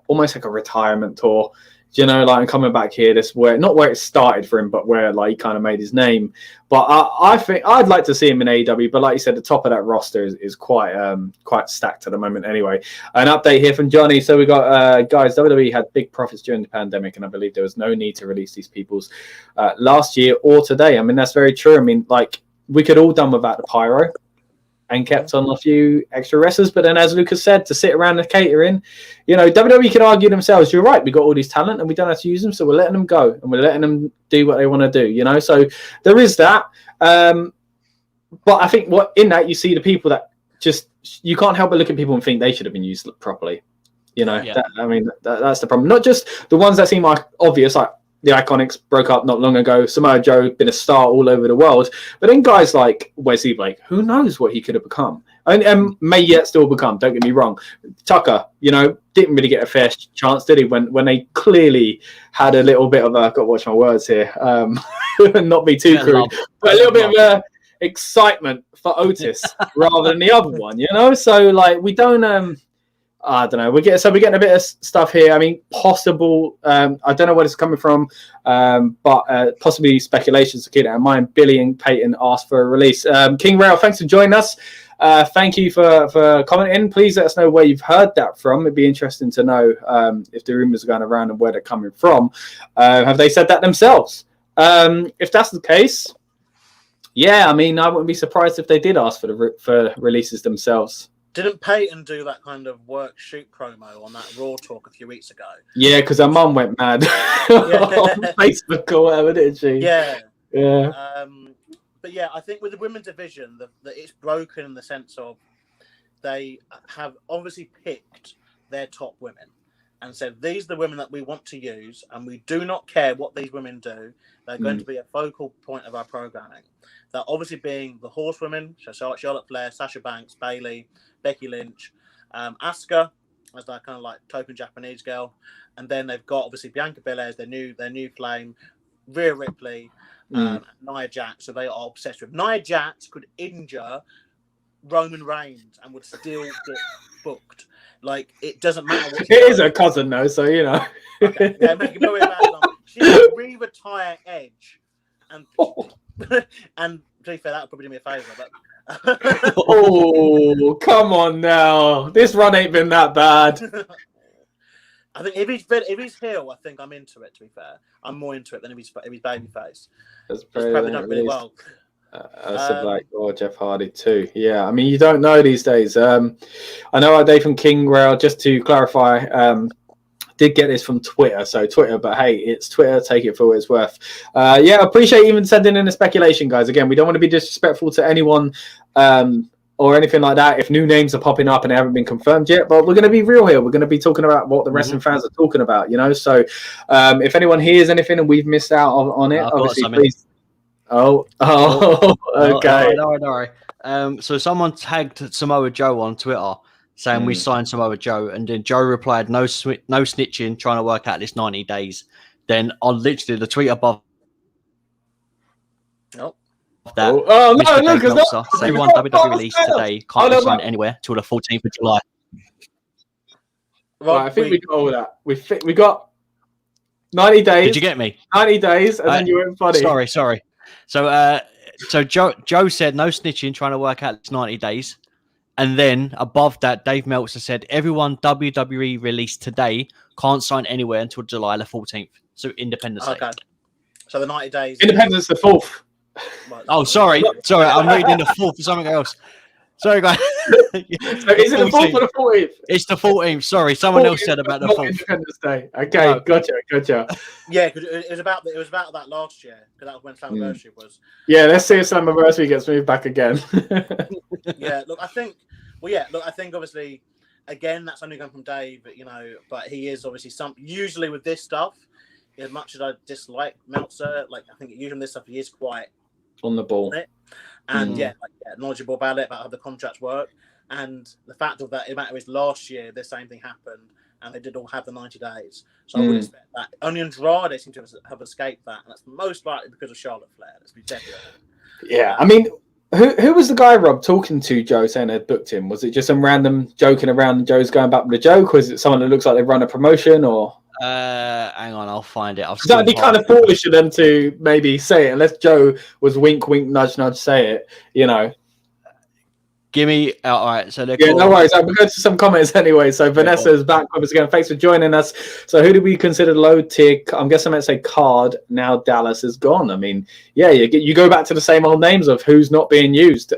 almost like a retirement tour, like I'm coming back here. This not where it started for him, but where like he kind of made his name. But I think I'd like to see him in AEW. But like you said, the top of that roster is quite stacked at the moment. Anyway, an update here from Johnny. So we got guys. WWE had big profits during the pandemic, and I believe there was no need to release these people's last year or today. I mean, that's very true. I mean, like we could all done without the pyro and kept on a few extra wrestlers. But then, as Lucas said, to sit around the catering, WWE can argue themselves, you're right, we got all these talent and we don't have to use them, so we're letting them go and we're letting them do what they want to do, So there is that. But I think in that you see the people that just, you can't help but look at people and think they should have been used properly. That's the problem. Not just the ones that seem like obvious, like the IIconics broke up not long ago. Samoa Joe been a star all over the world, but then guys like Wesley Blake, who knows what he could have become, and may yet still become. Don't get me wrong. Tucker, didn't really get a fair chance, did he? When they clearly had a little bit of I've got to watch my words here, not be too crude, but a little bit of excitement for Otis rather than the other one, So like we don't. I don't know. We're getting a bit of stuff here. I mean, possible. I don't know where it's coming from, but possibly speculations to keep that in mind. Billy and Peyton asked for a release. King Rail, thanks for joining us. Thank you for commenting. Please let us know where you've heard that from. It'd be interesting to know if the rumors are going around and where they're coming from. Have they said that themselves? If that's the case, I mean, I wouldn't be surprised if they did ask for releases themselves. Didn't Peyton do that kind of work shoot promo on that Raw talk a few weeks ago? Yeah, because her mum went mad on Facebook or whatever, didn't she? Yeah. But I think with the women's division, that it's broken in the sense of they have obviously picked their top women and said, these are the women that we want to use, and we do not care what these women do. They're going to be a focal point of our programming. That obviously being the horsewomen, so Charlotte Flair, Sasha Banks, Bayley, Becky Lynch, Asuka, as that kind of like token Japanese girl, and then they've got obviously Bianca Belair as their new flame, Rhea Ripley, Nia Jax. So they are obsessed with Nia Jax. Could injure Roman Reigns and would still get booked. Like, it doesn't matter what. It is her cousin though, so you know. Okay. Yeah, make it no about it. She would re-retire Edge, and and to be fair, that would probably do me a favour. But oh, come on now! This run ain't been that bad. I think if he's heel, I think I'm into it. To be fair, I'm more into it than if he's babyface. That's probably done really well. Black or Jeff Hardy too. Yeah, I mean, you don't know these days. I know our day from King Rail, just to clarify, did get this from Twitter. So Twitter, but hey, it's Twitter. Take it for what it's worth. Yeah, appreciate even sending in the speculation, guys. Again, we don't want to be disrespectful to anyone or anything like that if new names are popping up and they haven't been confirmed yet. But we're going to be real here. We're going to be talking about what the wrestling fans are talking about, you know. So if anyone hears anything and we've missed out on it, obviously, please. Oh, okay. Don't worry. So someone tagged Samoa Joe on Twitter saying we signed Samoa Joe, and then Joe replied, no snitching, trying to work out this 90 days. Then on literally the tweet above that. Oh no, look, because everyone WWE released today can't be signed anywhere till the 14th of July. Right, I think we got all that. We got 90 days. Did you get me? 90 days, and then you went funny. Sorry. So Joe said no snitching, trying to work out this 90 days. And then above that, Dave Meltzer said everyone WWE released today can't sign anywhere until July the 14th. So Independence Day. Okay. So the 90 days. Independence the 4th. Oh, sorry. I'm reading the 4th for something else. Sorry, guys. So is it the 4th or the 14th? It's the 14th. Sorry, someone else said about the 4th. Independence Day. Okay, no. Gotcha. Yeah, because it was about that last year, because that was when Slammiversary was. Yeah, let's see if Slammiversary gets moved back again. Yeah, I think obviously, again, that's only going from Dave, you know, but he is obviously usually with this stuff, as much as I dislike Meltzer, like I think usually this stuff he is quite on the ball. And knowledgeable about it, about how the contracts work, and the fact of that, it matter is last year the same thing happened, and they did all have the 90 days. So I would expect that. Only Andrade seem to have escaped that, and that's most likely because of Charlotte Flair. Let's be definite. Yeah, I mean, who was the guy, Rob, talking to Joe saying they'd booked him? Was it just some random joking around and Joe's going back with a joke, or is it someone that looks like they've run a promotion, or? Hang on, I'll find it. That'd be kind of foolish of them to maybe say it, unless Joe was wink, wink, nudge, nudge, say it, you know. Give me, all right. So yeah, no worries. I'll go to some comments anyway. So Vanessa's back with us again. Thanks for joining us. So who do we consider low tier? I'm guessing I might say Card. Now Dallas is gone. I mean, yeah, you go back to the same old names of who's not being used.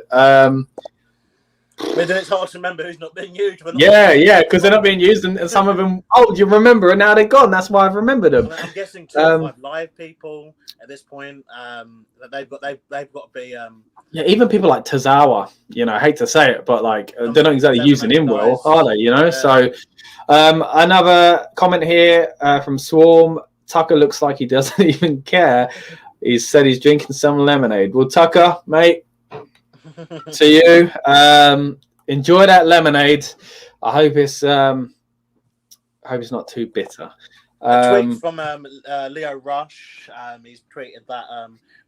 It's hard to remember who's not being used. Yeah, because they're not being used, and some of them. Oh, you remember, and now they're gone. That's why I've remembered them. I'm guessing 205 Live people at this point. They've got to be. Yeah, even people like Tozawa. You know, I hate to say it, but like they're not exactly using him well, are they? You know. Yeah. So, another comment here from Swarm. Tucker looks like he doesn't even care. He said he's drinking some lemonade. Well, Tucker, mate. To you, enjoy that lemonade. I hope it's not too bitter. A tweet from Leo Rush. He's tweeted that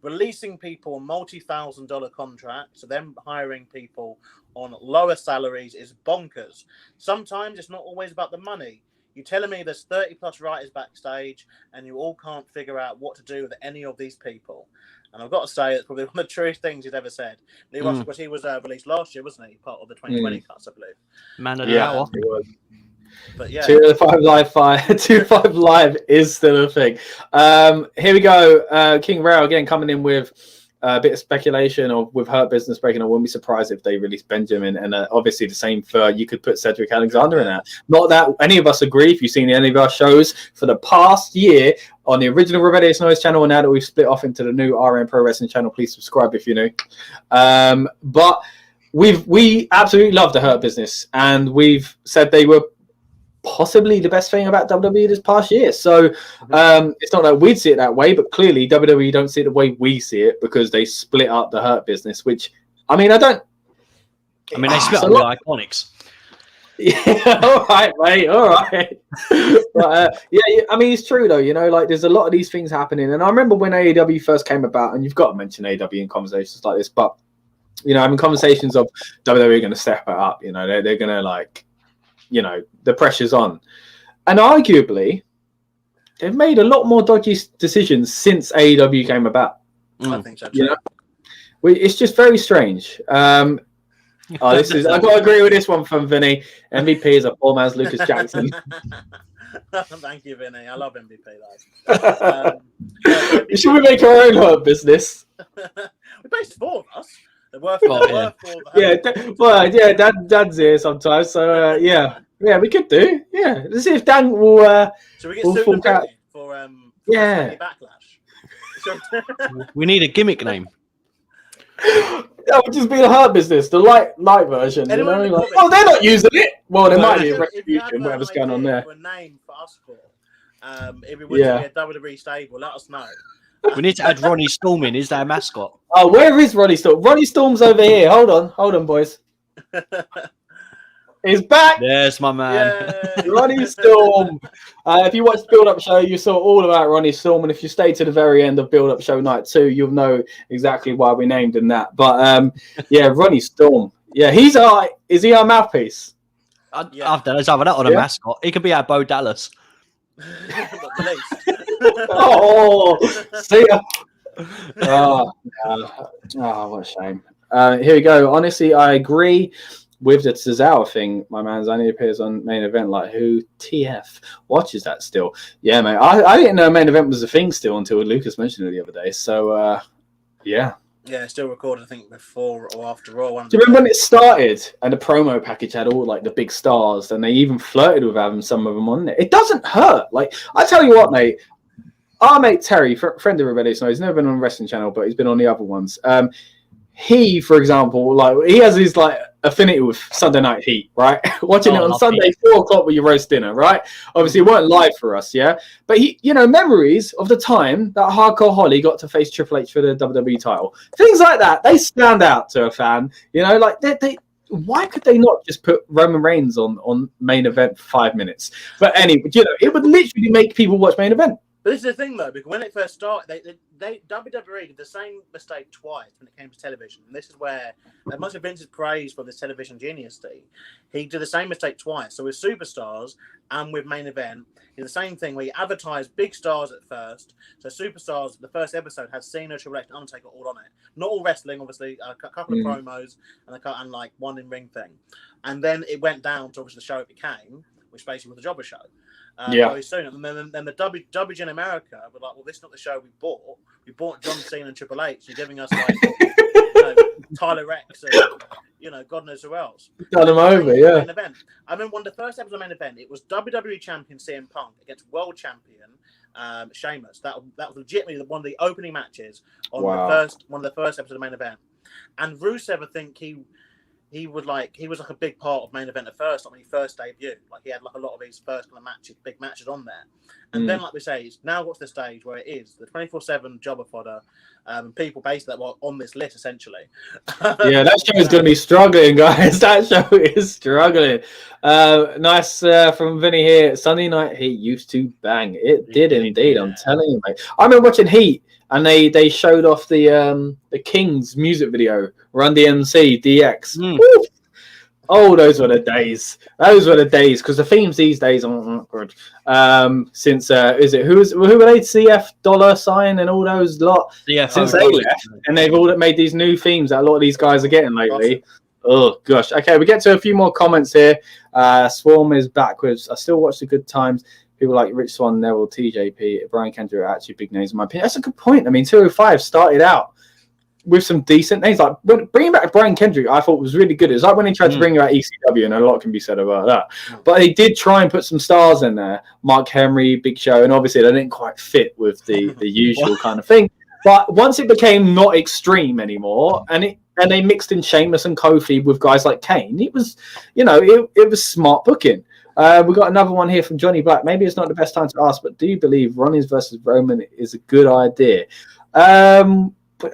releasing people on multi-$1,000 contracts, so them hiring people on lower salaries is bonkers. Sometimes it's not always about the money. You're telling me there's 30 plus writers backstage, and you all can't figure out what to do with any of these people. And I've got to say, it's probably one of the truest things he's ever said. He was released last year, wasn't he? Part of the 2020 cuts, I believe. Man of the hour. He was. But yeah, 205 live is still a thing. Here we go. King Rail again coming in with a bit of speculation of with Hurt Business breaking. I wouldn't be surprised if they release Benjamin, and obviously the same for you could put Cedric Alexander in that. Not that any of us agree. If you've seen any of our shows for the past year on the original Rebellious Noise channel, and now that we've split off into the new RN Pro Wrestling channel, please subscribe if you're new. But we absolutely love the Hurt Business, and we've said they were possibly the best thing about WWE this past year. So it's not that we'd see it that way, but clearly WWE don't see it the way we see it because they split up the Hurt Business, which, I mean, they split up the IIconics. Yeah, all right, mate. All right. But yeah, I mean, it's true though. You know, like there's a lot of these things happening, and I remember when AEW first came about, and you've got to mention AEW in conversations like this. But you know, having conversations of WWE going to step it up. You know, they're going to like, you know, the pressure's on, and arguably, they've made a lot more dodgy decisions since AEW came about. I think so too. You know? It's just very strange. This is I got to agree with this one from Vinny. MVP is a poor man's Lucas Jackson. Thank you, Vinny. I love MVP. Should we make our own hurt business? We based 4 of us. There were 4. Yeah, Dan's here sometimes, so yeah, we could do. Yeah, let's see if Dan will. So we get sued for backlash. We need a gimmick name. That would just be the hard business, the light version. You know? Like, oh, they're not using it. Well, there might be a retribution, whatever's going on there. A name for us if it would be a WWE stable, let us know. We need to add Ronnie Storm in. Is that a mascot? Oh, where is Ronnie Storm? Ronnie Storm's over here. Hold on, boys. He's back. Yes, my man. Ronnie Storm. If you watched Build Up Show, you saw all about Ronnie Storm, and if you stay to the very end of Build Up Show Night 2, you'll know exactly why we named him that. But yeah, Ronnie Storm. Yeah, is he our mouthpiece? I've done it. I've on a mascot. He could be our Bo Dallas. Oh, see ya. Oh, what a shame. Here we go. Honestly, I agree with the Tozawa thing. My man's only appears on main event. Like, who TF watches that still? Yeah, mate. I didn't know main event was a thing still until Lucas mentioned it the other day. So, yeah. Yeah, still recorded, I think, before or after Raw. Do you remember when it started and the promo package had all like the big stars, and they even flirted with having some of them on it? It doesn't hurt. Like, I tell you what, mate. Our mate Terry, friend of Rebellious Noise, he's never been on the wrestling channel, but he's been on the other ones. He, for example, like he has his like affinity with Sunday Night Heat, right? Watching it on Sunday, 4:00 with your roast dinner, right? Obviously, it weren't live for us, yeah. But he, you know, memories of the time that Hardcore Holly got to face Triple H for the WWE title, things like that, they stand out to a fan. You know, like they why could they not just put Roman Reigns on main event for 5 minutes? But anyway, you know, it would literally make people watch main event. But this is the thing, though, because when it first started, WWE did the same mistake twice when it came to television. And this is where, as much of Vince's praise for this television genius, he did the same mistake twice. So with Superstars and with Main Event, he did the same thing where he advertised big stars at first. So Superstars, the first episode, had Cena, Triple H, and Undertaker all on it. Not all wrestling, obviously, a couple of promos and like one in-ring thing. And then it went down to obviously the show it became, which basically was the Jobber Show. Very soon. And then the WG in America were like, well, this is not the show we bought. We bought John Cena and Triple H. You're giving us like Tyler Rex and God knows who else. Got him over, yeah. Main event. I remember one of the first episodes of Main Event, it was WWE champion CM Punk against world champion Sheamus. That was legitimately one of the opening matches on one of the first episodes of Main Event. And Rusev, I think he was like a big part of Main Event at first, like when he first debuted. Like he had like a lot of his first kind of big matches on there. And then, like we say, it's now got to the stage where it is the 24/7 jobber fodder, people basically that were on this list essentially. Yeah, that show is going to be struggling, guys. That show is struggling. Nice from Vinny here. Sunday Night Heat used to bang. It did indeed. Yeah. I'm telling you, mate. I remember watching Heat. And they showed off the Kings music video, Run DMC, DX. Oh, those were the days. Because the themes these days aren't good. Since who were they? CF $sign and all those lot. Yeah, since they left, and they've all made these new themes that a lot of these guys are getting lately. Oh gosh. Okay, we get to a few more comments here. Swarm is backwards. I still watch the good times. People like Rich Swann, Neville, TJP, Brian Kendrick are actually big names in my opinion. That's a good point. I mean, 205 started out with some decent names. Like bringing back Brian Kendrick, I thought was really good. It was like when he tried to bring back ECW, and a lot can be said about that. But he did try and put some stars in there. Mark Henry, Big Show, and obviously they didn't quite fit with the usual kind of thing. But once it became not extreme anymore, and they mixed in Sheamus and Kofi with guys like Kane, it was, it was smart booking. We got another one here from Johnny Black. Maybe it's not the best time to ask, but do you believe Rollins versus Roman is a good idea? They're both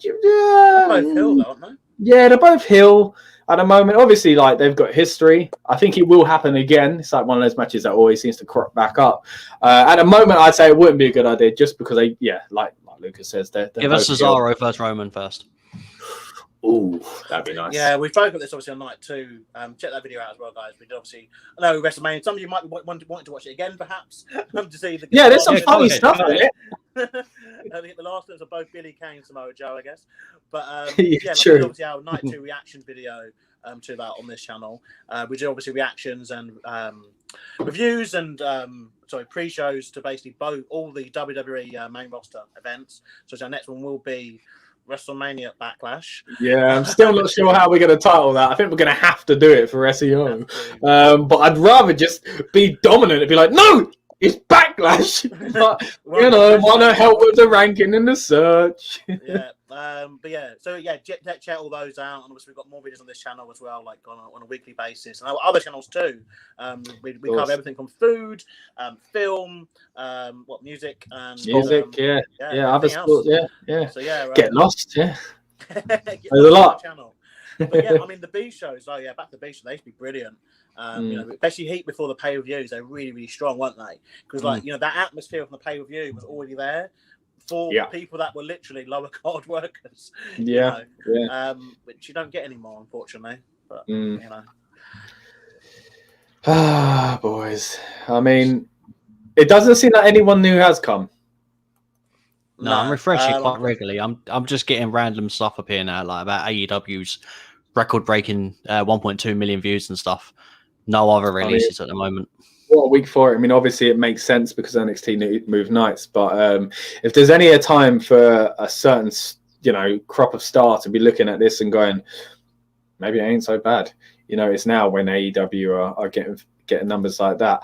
heel, aren't they? Yeah, they're both heel. at the moment, obviously, like they've got history. I think it will happen again. It's like one of those matches that always seems to crop back up. At the moment, I'd say it wouldn't be a good idea just because like Lucas says, they're give us Cesaro first, Roman first. Ooh, that'd be nice. Yeah, we spoke about this obviously on night 2. Check that video out as well, guys. We did obviously, I know WrestleMania. Some of you might be wanting to watch it again, perhaps, to see the. Yeah, there's some funny stuff in it. I think the last ones are both Billie Kay and Samoa Joe, I guess. But yeah, like, true. Obviously, our night 2 reaction video to that on this channel. We do obviously reactions and reviews and pre-shows to basically all the WWE main roster events. So our next one will be WrestleMania Backlash. Yeah, I'm still not sure how we're going to title that. I think we're going to have to do it for SEO. But I'd rather just be dominant and be like, no, it's Backlash. But, want to help with the ranking and the search. Yeah. But yeah, so yeah, check all those out, and obviously we've got more videos on this channel as well, like on a weekly basis, and our other channels too. We cover everything from food, film, music, and other sports, yeah. So yeah, get lost, yeah. There's a lot. But yeah, I mean the B shows. Oh yeah, back to the B shows. They used to be brilliant. Especially Heat before the pay-per-views, they're really, really strong, weren't they? Because that atmosphere from the pay-per-view was already there for people that were literally lower card workers. Which you don't get anymore, unfortunately. But boys. I mean, it doesn't seem like anyone new has come. No, I'm refreshing quite regularly. I'm just getting random stuff up here now, like about AEW's record-breaking 1.2 million views and stuff. No other releases at the moment. What a week for it. I mean, obviously it makes sense because NXT moved nights, but if there's any time for a certain, crop of star to be looking at this and going, maybe it ain't so bad. It's now when AEW are getting numbers like that.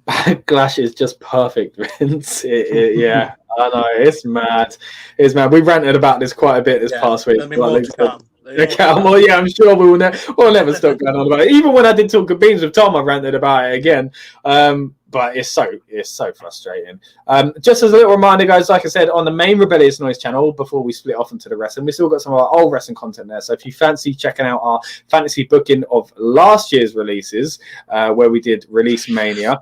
Backlash is just perfect, Vince. Yeah, I know. It's mad. We ranted about this quite a bit this past week. I'm sure we'll never stop going on about it. Even when I did talk of beans with Tom, I ranted about it again. But it's so frustrating. Just as a little reminder, guys, like I said, on the main Rebellious Noise channel, before we split off into the wrestling, we still got some of our old wrestling content there. So if you fancy checking out our fantasy booking of last year's releases, where we did Release Mania,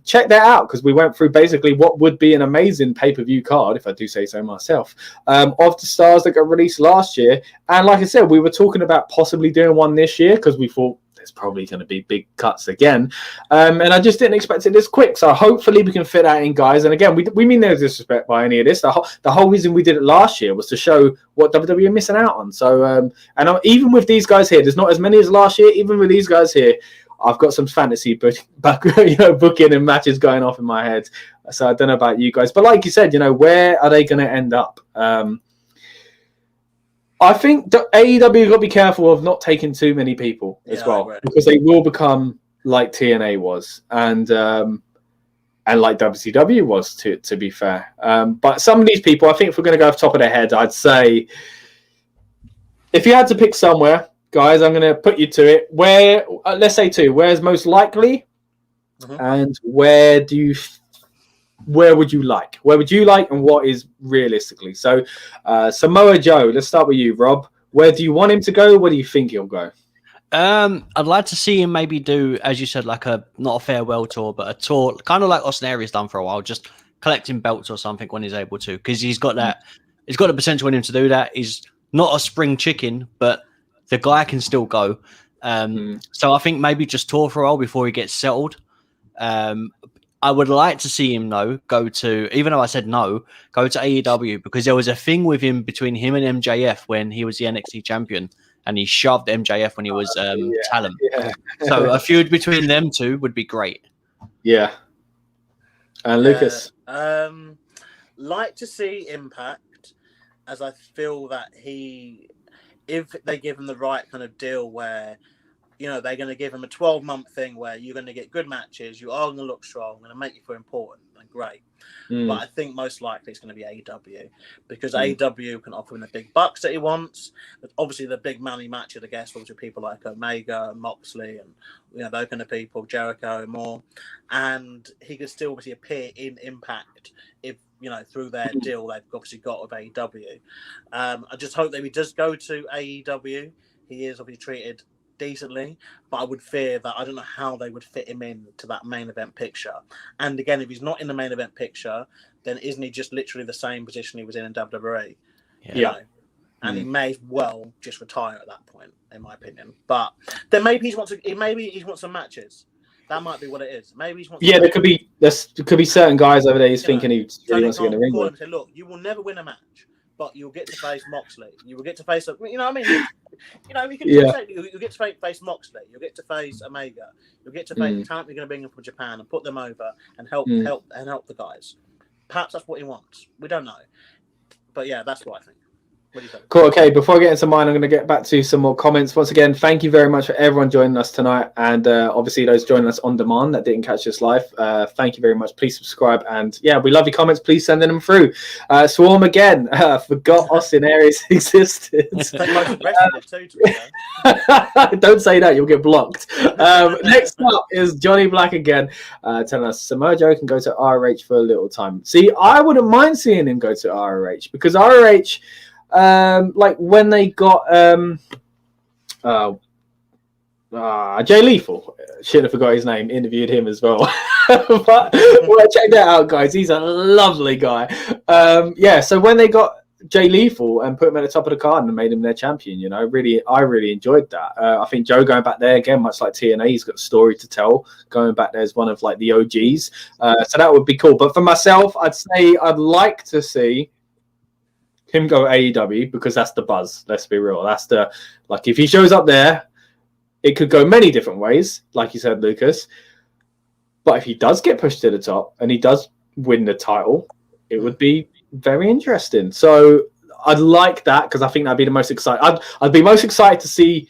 check that out, because we went through basically what would be an amazing pay-per-view card, if I do say so myself, of the stars that got released last year. And like I said, we were talking about possibly doing one this year because we thought there's probably going to be big cuts again, and I just didn't expect it this quick. So hopefully we can fit that in, guys. And again, we mean no disrespect by any of this. The whole reason we did it last year was to show what WWE are missing out on. So and even with these guys here, there's not as many as last year. Even with these guys here, I've got some fantasy booking and matches going off in my head. So I don't know about you guys, but like you said, where are they going to end up? I think AEW got to be careful of not taking too many people as well, because they will become like TNA was and like WCW was, to be fair. But some of these people, I think if we're going to go off top of their head, I'd say if you had to pick somewhere, guys, I'm going to put you to it. Where, let's say 2. Where's most likely, and where would you like? Where would you like, and what is realistically? So, Samoa Joe. Let's start with you, Rob. Where do you want him to go? Where do you think he'll go? I'd like to see him maybe do, as you said, like not a farewell tour, but a tour, kind of like Austin Aries done for a while, just collecting belts or something when he's able to, because he's got that. He's got the potential in him to do that. He's not a spring chicken, but the guy can still go. So I think maybe just tour for a while before he gets settled. I would like to see him, go to, even though I said no, go to AEW, because there was a thing with him between him and MJF when he was the NXT champion, and he shoved MJF when he was talent. Yeah. So a feud between them two would be great. Yeah. And Lucas? Like to see Impact, as I feel that if they give him the right kind of deal where you know, they're going to give him a 12-month thing where you're going to get good matches, you are going to look strong, going to make you feel important, and great. But I think most likely it's going to be AEW, because AEW can offer him the big bucks that he wants. But obviously, the big money matches, I guess, obviously people like Omega and Moxley and, you know, those kind of people, Jericho and more. And he could still obviously appear in Impact if, you know, through their deal they've obviously got with AEW. I just hope that he does go to AEW. He is obviously treated decently, but I would fear that I don't know how they would fit him into that main event picture. And again, if he's not in the main event picture, then isn't he just literally the same position he was in WWE? Yeah. And he may well just retire at that point, in my opinion. But then maybe he wants some matches. That might be what it is. Maybe he wants. Yeah, there could be certain guys over there. He's thinking he really wants to get in the ring. And say, look, you will never win a match, but you'll get to face Moxley. You will get to face, you know what I mean? You know, we can say you'll get to face Moxley. You'll get to face Omega. You'll get to face the talent you're going to bring in from Japan and put them over and help the guys. Perhaps that's what he wants. We don't know, but yeah, that's what I think. What do you think? Cool. Okay, before I get into mine, I'm going to get back to some more comments. Once again, thank you very much for everyone joining us tonight, and obviously those joining us on demand that didn't catch this live. Thank you very much. Please subscribe, and yeah, we love your comments. Please send them through. Swarm again. Forgot Austin Aries' existence. Don't say that, you'll get blocked. Next up is Johnny Black again, telling us Samoa Joe can go to ROH for a little time. See, I wouldn't mind seeing him go to ROH, because ROH, like when they got Jay Lethal, should have forgot his name, interviewed him as well. But check that out, guys. He's a lovely guy. So when they got Jay Lethal and put him at the top of the card and made him their champion, you know, I really enjoyed that. I think Joe going back there again, much like TNA, he's got a story to tell. Going back there as one of like the OGs, so that would be cool. But for myself, I'd say I'd like to see him go AEW, because that's the buzz. Let's be real. That's the, like, if he shows up there, it could go many different ways, like you said, Lucas. But if he does get pushed to the top and he does win the title, it would be very interesting. So I'd like that, because I think that'd be the most exciting. I'd be most excited to see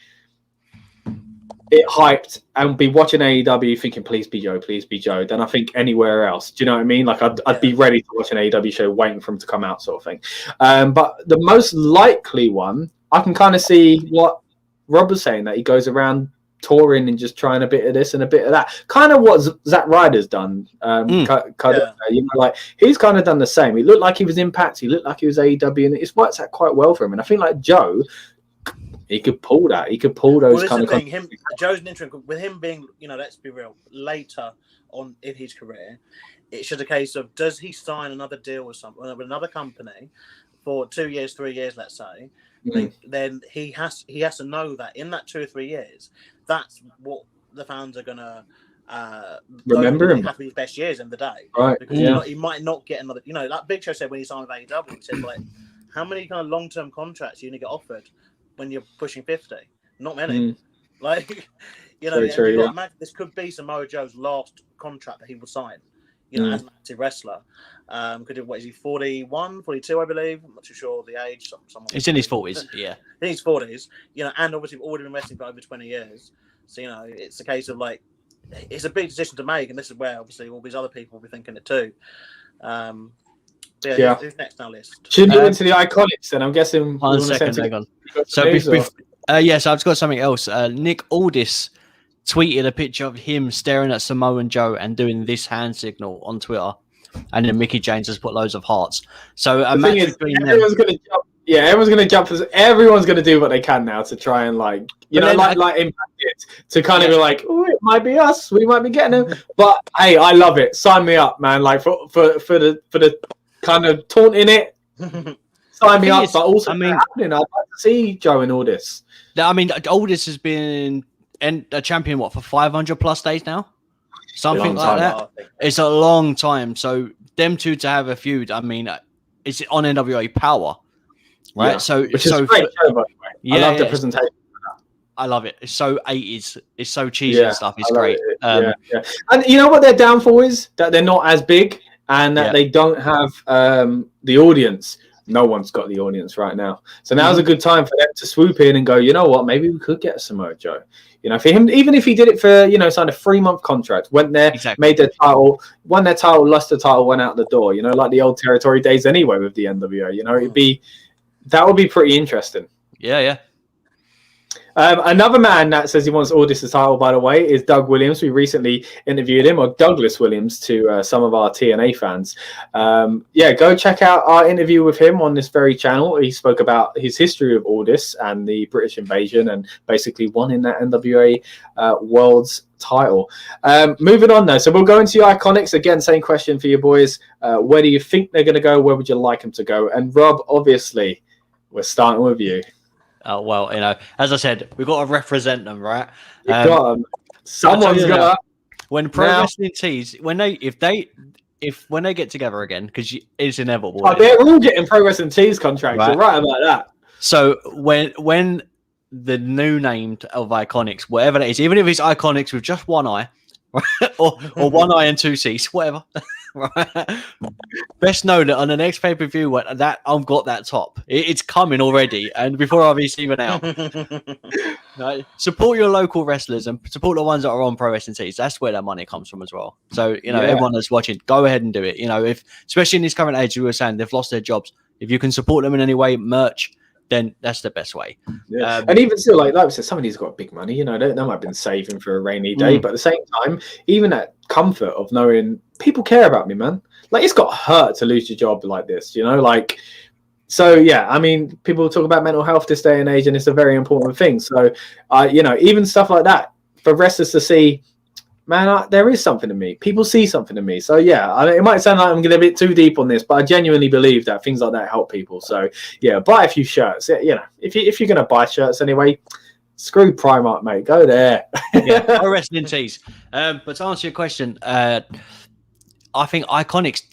it hyped and be watching AEW thinking, please be Joe, than I think anywhere else. Do you know what I mean? Like I'd be ready to watch an AEW show waiting for him to come out, sort of thing. But the most likely one, I can kind of see what Rob was saying, that he goes around touring and just trying a bit of this and a bit of that. Kind of what Zack Ryder's done. You know, like he's kind of done the same. He looked like he was Impact. He looked like he was AEW, and it's worked out quite well for him. And I think like Joe, he could pull that. He could pull those kind of thing. Joe's an interim with him being, you know, let's be real, later on in his career. It's just a case of, does he sign another deal with another company for 2 years, 3 years, let's say? Then he has to know that in that 2 or 3 years, that's what the fans are gonna remember him. Have to be his best years in the day, right? Because he might not get another. You know, like Big Show said when he signed with AEW, he said, like, how many kind of long-term contracts are you gonna get offered when you're pushing 50? Not many. Like, you know, imagine this could be Samoa Joe's last contract that he will sign, you know, as an active wrestler. What is he, 41, 42, I believe? I'm not too sure the age. It's in his 40s, yeah. In his 40s, you know, and obviously already been wrestling for over 20 years. So, you know, it's a case of like, it's a big decision to make, and this is where obviously all these other people will be thinking it too. Who's next on our list? Should we go into the IIconics then? I'm guessing. 1 second, hang on. So, yes, I've got something else. Nick Aldis tweeted a picture of him staring at Samoa Joe and doing this hand signal on Twitter, and then Mickie James has put loads of hearts. So everyone's going to jump. Yeah, everyone's going to jump. Everyone's going to do what they can now to try and like Impact it, to kind of be like, oh, it might be us. We might be getting them. But hey, I love it. Sign me up, man. Like for the kind of taunting it. Sign me up. But also, I'd like to see Joe and Aldis. I mean, Aldis has been a champion for 500 plus days now, something like that. It's a long time. So them two to have a feud, I mean, it's on NWA Power, right? Yeah. So which is a great show, by the way. I love the presentation. I love it. It's so 80s. It's so cheesy and stuff. It's great. And you know what their downfall is? That they're not as big and that they don't have the audience. No one's got the audience right now. So now's a good time for them to swoop in and go, you know what, maybe we could get a Samoa Joe. You know, for him, even if he did it for, you know, signed a 3-month contract, went there, made their title, won their title, lost the title, went out the door, you know, like the old territory days anyway with the NWA, you know, that would be pretty interesting. Yeah. Another man that says he wants Aldis' title, by the way, is Doug Williams. We recently interviewed him, or Douglas Williams, to some of our TNA fans. Go check out our interview with him on this very channel. He spoke about his history of Aldis and the British invasion and basically won in that NWA World's title. Moving on, though. So we'll go into your IIconics. Again, same question for you boys. Where do you think they're going to go? Where would you like them to go? And Rob, obviously, we're starting with you. Oh, well, you know, as I said, we've got to represent them, right? Got them. Someone's got. When Pro Wrestling Tees, when they get together again, because it's inevitable. Oh, they're all getting Pro Wrestling Tees contracts. Right? You're right about that. So when the new name of IIconics, whatever that is, even if it's IIconics with just one eye, or one eye and 2 C's, whatever. Right. Best know that on the next pay-per-view that I've got that top. It's coming already, and before I've even out. Right? Support your local wrestlers and support the ones that are on Pro Wrestling Tees. That's where that money comes from as well. So everyone that's watching, go ahead and do it. You know, if especially in this current age, we were saying they've lost their jobs. If you can support them in any way, merch, then that's the best way. Yeah. And even still, like I said, somebody's got big money, you know, they might have been saving for a rainy day, but at the same time, even that comfort of knowing people care about me, man. Like, it's got hurt to lose your job like this, you know, like, so yeah, I mean, people talk about mental health this day and age, and it's a very important thing. So, you know, even stuff like that, for wrestlers to see, man, there is something in me. People see something in me. So, yeah, it might sound like I'm getting a bit too deep on this, but I genuinely believe that things like that help people. So, yeah, buy a few shirts. You know, if you're going to buy shirts anyway, screw Primark, mate. Go there. Pro Wrestling Tees. But to answer your question, I think IIconics,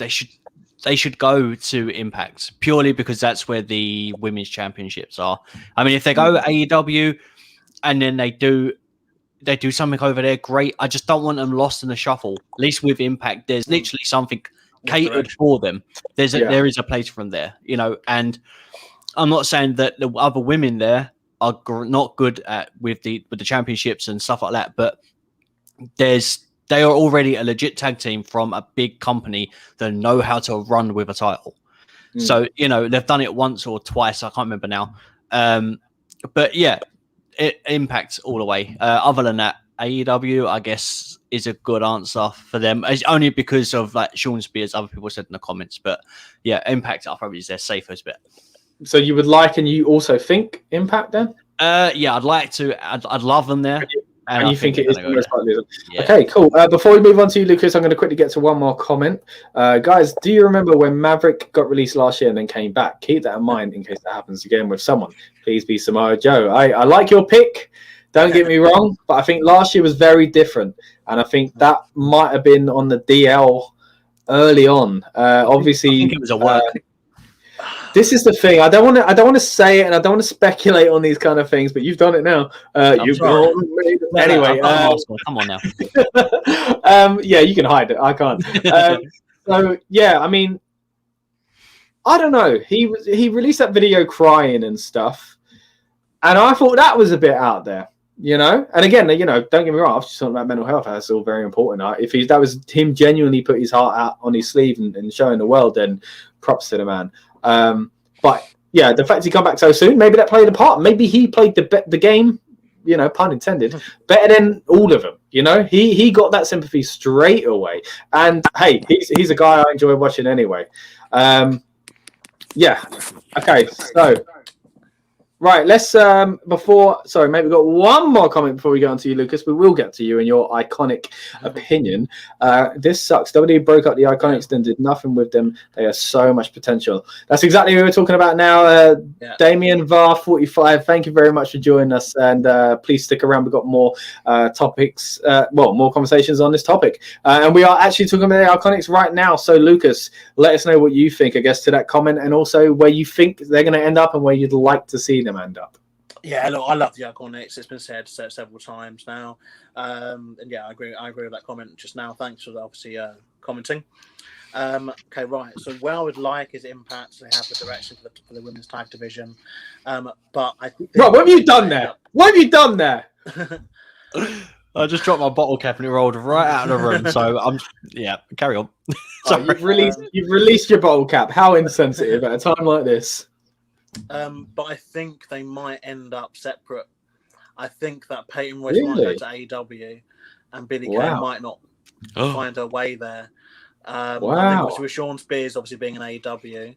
they should go to Impact purely because that's where the women's championships are. I mean, if they go AEW and then they do something over there, great. I just don't want them lost in the shuffle. At least with Impact, there's literally something catered for them. There is a place for them there, you know. And I'm not saying that the other women there are not good with the championships and stuff like that, but they are already a legit tag team from a big company that know how to run with a title. So, you know, they've done it once or twice. I can't remember now. But yeah, it impacts all the way. Other than that, AEW, I guess, is a good answer for them. It's only because of like Sean Spears, other people said in the comments. But yeah, Impact, I probably is their safest bet. So you would like, and you also think Impact then? Yeah, I'd like to. I'd love them there. And you think it is the most likely? Yeah. Okay, cool. Before we move on to you, Lucas, I'm going to quickly get to one more comment. Guys, do you remember when Maverick got released last year and then came back? Keep that in mind in case that happens again with someone. Please be Samoa Joe. I like your pick. Don't get me wrong, but I think last year was very different. And I think that might have been on the DL early on. Obviously, I think it was a work. This is the thing. I don't want to say it, and I don't want to speculate on these kind of things. But you've done it now. You've gone anyway. Come on now. Yeah, you can hide it. I can't. So yeah, I mean, I don't know. He released that video crying and stuff, and I thought that was a bit out there, you know. And again, you know, don't get me wrong. I was just talking about mental health. That's all very important. If that was him genuinely put his heart out on his sleeve and showing the world, then props to the man. But yeah, the fact he come back so soon, maybe that played a part. Maybe he played the game, you know, pun intended, better than all of them. You know, he got that sympathy straight away. And hey, he's a guy I enjoy watching anyway. Yeah. Okay. So right, let's maybe we've got one more comment before we go on to you, Lucas. We will get to you and your iconic opinion. This sucks. WWE broke up the IIconics, then did nothing with them. They have so much potential. That's exactly what we're talking about now. Damien VAR 45, thank you very much for joining us, and please stick around. We've got more topics, more conversations on this topic, and we are actually talking about the IIconics right now. So Lucas, let us know what you think, I guess, to that comment, and also where you think they're going to end up and where you'd like to see them end up. Yeah, look, I love the IIconics. It's been said several times now, and yeah, I agree with that comment just now. Thanks for obviously commenting. Okay, right. So what I would like is Impact to have the direction for the women's tag division. But I think Rob, what have you done there? What have you done there? I just dropped my bottle cap and it rolled right out of the room. So carry on. You've released your bottle cap. How insensitive at a time like this. But I think they might end up separate. I think that Peyton Royce might go to AEW, and Billie Kay might not find her way there. I think obviously with Sean Spears obviously being an AEW.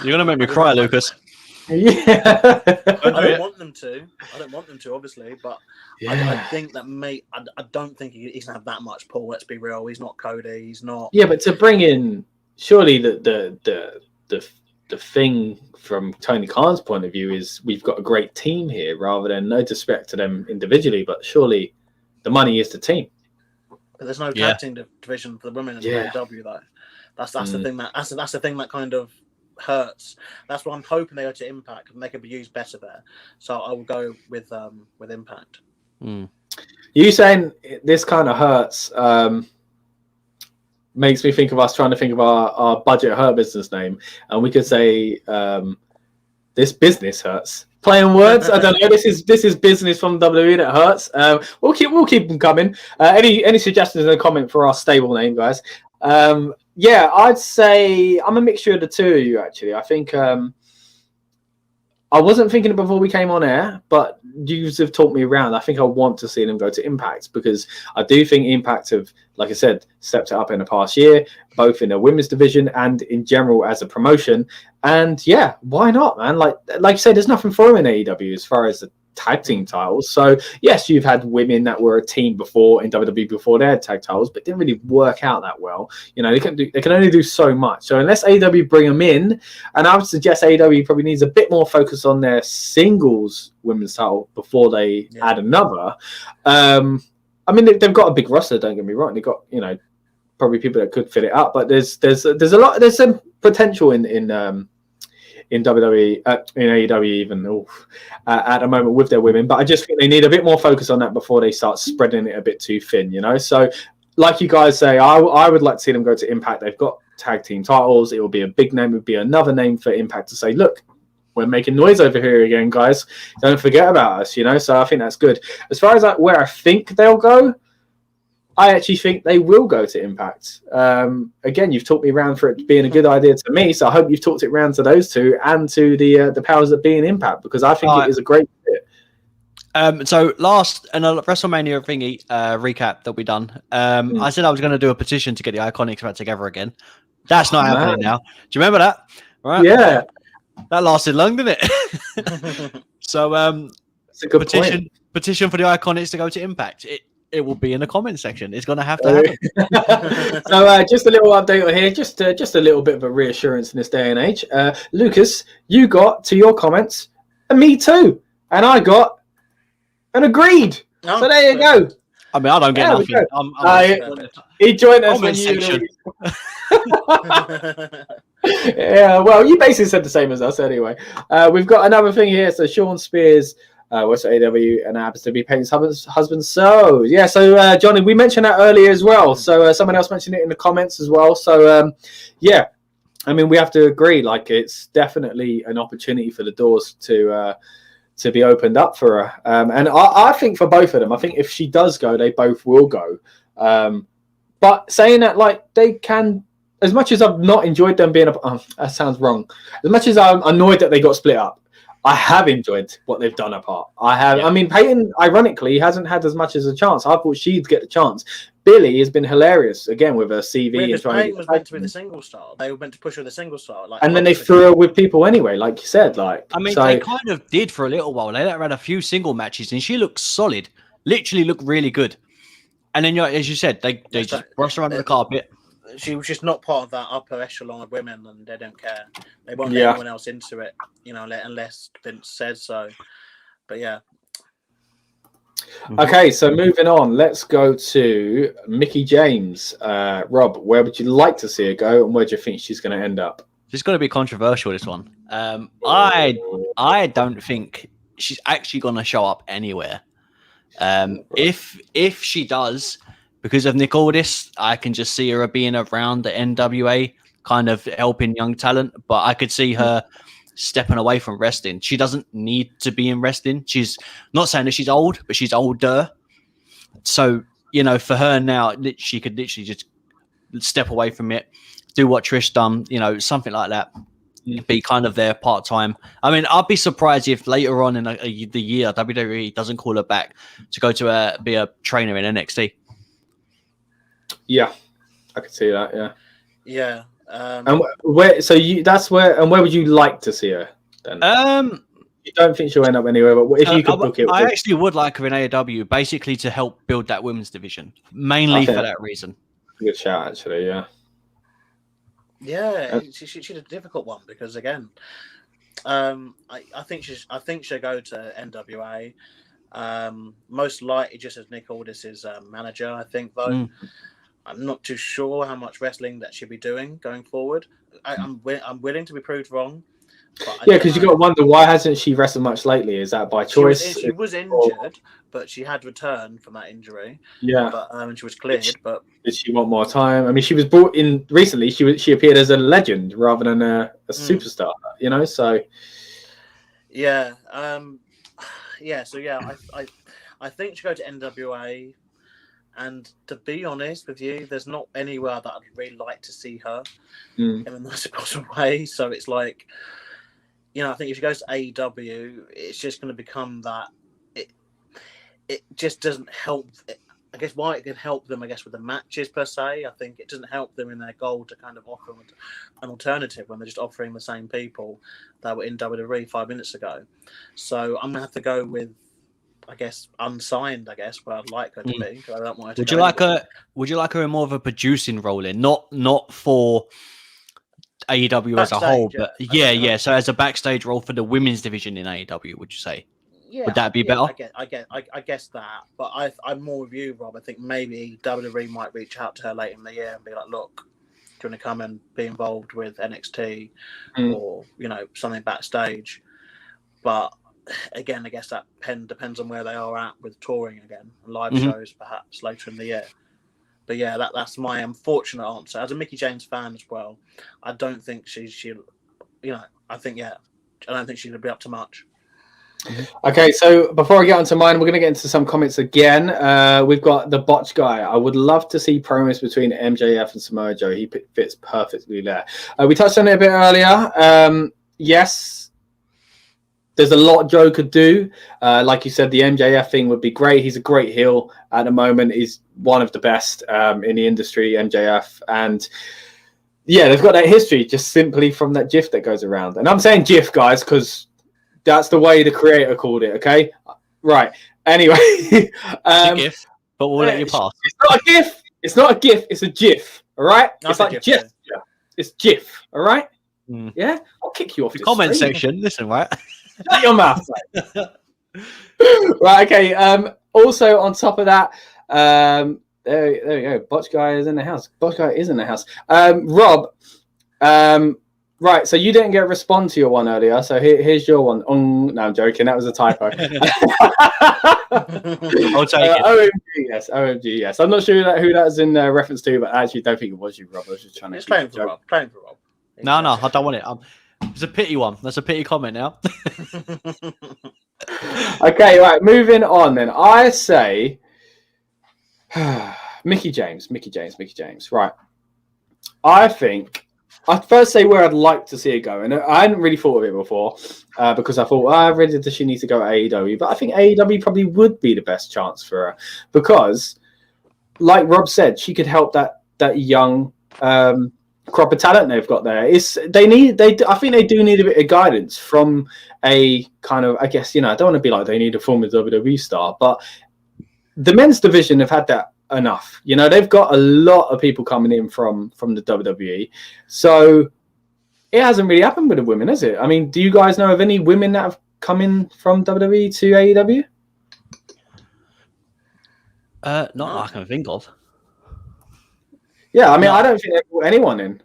You're gonna make me cry, Lucas. Yeah. I don't want them to, obviously, but I think that I don't think he's gonna have that much pull. Let's be real. He's not Cody. He's not. Yeah, but to bring in, surely the thing from Tony Khan's point of view is we've got a great team here, rather than no disrespect to them individually, but surely the money is the team. But there's no tag team division for the women in AEW though. That's the thing that's the thing that kind of hurts. That's what I'm hoping they go to Impact and they can be used better there. So I will go with Impact. You saying this kind of hurts makes me think of us trying to think of our budget hurt business name, and we could say this business hurts. Playing words, I don't know. This is business from WWE that hurts. We'll keep them coming. Any suggestions in the comment for our stable name, guys? I'd say I'm a mixture of the two of you. Actually, I think I wasn't thinking it before we came on air, but you have talked me around. I think I want to see them go to Impact, because I do think Impact have, like I said, stepped it up in the past year, both in the women's division and in general as a promotion. And yeah, why not, man? Like you said, there's nothing for them in AEW as far as the tag team titles. So yes, you've had women that were a team before in WWE before they had tag titles, but didn't really work out that well. You know, they can only do so much. So unless AEW bring them in, and I would suggest AEW probably needs a bit more focus on their singles women's title before they add another. I mean, they've got a big roster. Don't get me wrong. They've got, you know, probably people that could fit it up, but there's some potential in WWE, in AEW even at the moment with their women. But I just think they need a bit more focus on that before they start spreading it a bit too thin, you know? So like you guys say, I would like to see them go to Impact. They've got tag team titles. It will be a big name. It would be another name for Impact to say, look, we're making noise over here again, guys. Don't forget about us, you know? So I think that's good. As far as where I think they'll go, I actually think they will go to Impact. Again, you've talked me around for it being a good idea to me, so I hope you've talked it around to those two and to the powers that be in Impact, because I think it is a great fit. So last and a WrestleMania thingy recap that we done. I said I was going to do a petition to get the IIconics back together again. That's not happening now. Do you remember that? Right? Yeah, that lasted long, didn't it? So it's a good petition for the IIconics to go to Impact. It will be in the comment section. It's going to have to happen. So just a little update on here, just a little bit of a reassurance in this day and age. Lucas, you got to your comments, and me too, and I got an agreed. So there you go. I mean, I don't get nothing. He joined us when you. Yeah, well, you basically said the same as us anyway. We've got another thing here. So Sean Spears. What's AEW, and happens to be Peyton's husband. So yeah, so Johnny, we mentioned that earlier as well. So someone else mentioned it in the comments as well. So yeah, I mean, we have to agree. Like, it's definitely an opportunity for the doors to be opened up for her. And I think for both of them, I think if she does go, they both will go. But saying that, like, they can. As much as I've not enjoyed them being that sounds wrong. As much as I'm annoyed that they got split up, I have enjoyed what they've done apart. I have. Yeah. I mean, Peyton, ironically, hasn't had as much as a chance. I thought she'd get the chance. Billie has been hilarious again with her CV. And Peyton was meant to be the single star. They were meant to push her the single star. Like, and then they threw her with people anyway, like you said. Like, I mean, they kind of did for a little while. They let her had a few single matches, and she looked solid. Literally looked really good. And then, as you said, they just brushed her under the carpet. She was just not part of that upper echelon of women, and they don't care. They won't let anyone else into it, you know, unless Vince says so. But yeah. Okay, so moving on, let's go to Mickie James. Rob, where would you like to see her go, and where do you think she's going to end up? She's going to be controversial, this one. I don't think she's actually going to show up anywhere. If she does, because of Nick Aldis, I can just see her being around the NWA, kind of helping young talent. But I could see her stepping away from wrestling. She doesn't need to be in wrestling. She's not saying that she's old, but she's older. So, you know, for her now, she could literally just step away from it, do what Trish done, you know, something like that. Be kind of there part-time. I mean, I'd be surprised if later on in the year WWE doesn't call her back to go to be a trainer in NXT. Yeah, I could see that. Yeah. And where? So where would you like to see her then? You don't think she'll end up anywhere, but if you could book it, I actually would like her in AEW, basically to help build that women's division, mainly for that reason. Good shout, actually. Yeah. Yeah, she's a difficult one because again, I think she'll go to NWA, most likely just as Nick Aldis's manager. I think though, I'm not too sure how much wrestling that she'll be doing going forward. I'm willing to be proved wrong. Yeah, because you got to wonder, why hasn't she wrestled much lately? Is that by choice? She was injured, but she had returned from that injury. Yeah, but she was cleared. But did she want more time? I mean, she was brought in recently. She appeared as a legend rather than a superstar. You know, so yeah, yeah. So yeah, I think she'll go to NWA. And to be honest with you, there's not anywhere that I'd really like to see her in the nicest possible way. So it's like, you know, I think if she goes to AEW, it's just going to become that. It just doesn't help. I guess why it can help them, I guess, with the matches per se. I think it doesn't help them in their goal to kind of offer an alternative when they're just offering the same people that were in WWE 5 minutes ago. So I'm going to have to go with, I guess, unsigned, I guess, where I'd like her to be. I don't want her to Would you like her in more of a producing role in? Not for AEW backstage, as a whole, but yeah. So as a backstage role for the women's division in AEW, would you say? Yeah, would that be better? I guess that. But I'm more with you, Rob. I think maybe WWE might reach out to her late in the year and be like, look, do you want to come and be involved with NXT or, you know, something backstage? But again, I guess that depends on where they are at with touring again, live shows perhaps later in the year. But yeah, that's my unfortunate answer. As a Mickie James fan as well, I don't think she'll, you know, I don't think she'll be up to much. Okay, so before I get onto mine, we're going to get into some comments again. We've got the botch guy. I would love to see promos between MJF and Samoa Joe. He fits perfectly there. We touched on it a bit earlier. Yes, there's a lot Joe could do. Like you said, the MJF thing would be great. He's a great heel at the moment. He's one of the best in the industry, MJF. And yeah, they've got that history just simply from that GIF that goes around. And I'm saying GIF, guys, because that's the way the creator called it, okay? Right. Anyway. It's a GIF, but we'll let you pass. It's not a GIF. It's not a GIF. It's a GIF, all right? It's like GIF. Yeah. It's GIF, all right? Yeah? I'll kick you off the comment section. Listen, right? Shut your mouth. Right, okay. Also, on top of that, there you go. Botch guy is in the house. Botch guy is in the house. Rob, right, so you didn't get a respond to your one earlier, so here's your one. No, I'm joking. That was a typo. I'll take it. OMG, yes. I'm not sure who that is in reference to, but I actually don't think it was you, Rob. I was just trying to... It's playing for Rob. No, I don't want it. It's a pity one. That's a pity comment now. Okay, right, moving on then. I say Mickie James. Right. I think I'd first say where I'd like to see it go. And I hadn't really thought of it before because I thought, really, does she need to go to AEW? But I think AEW probably would be the best chance for her because, like Rob said, she could help that young crop of talent they've got there. I think they do need a bit of guidance from a kind of, I guess, you know, I don't want to be like they need a former WWE star, but the men's division have had that enough. You know, they've got a lot of people coming in from the WWE. So it hasn't really happened with the women, has it? I mean, do you guys know of any women that have come in from WWE to AEW? Not I can think of. Yeah, I mean, I don't think they brought anyone in.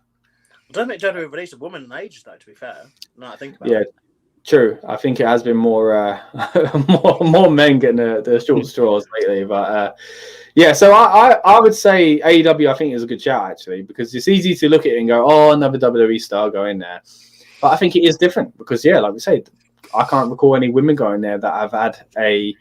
I don't think WWE released a woman in ages, though, to be fair. No, I think about it. True. I think it has been more more men getting the short straws lately. But yeah, so I would say AEW, I think, is a good shout, actually, because it's easy to look at it and go, oh, another WWE star going there. But I think it is different because, yeah, like we said, I can't recall any women going there that have had a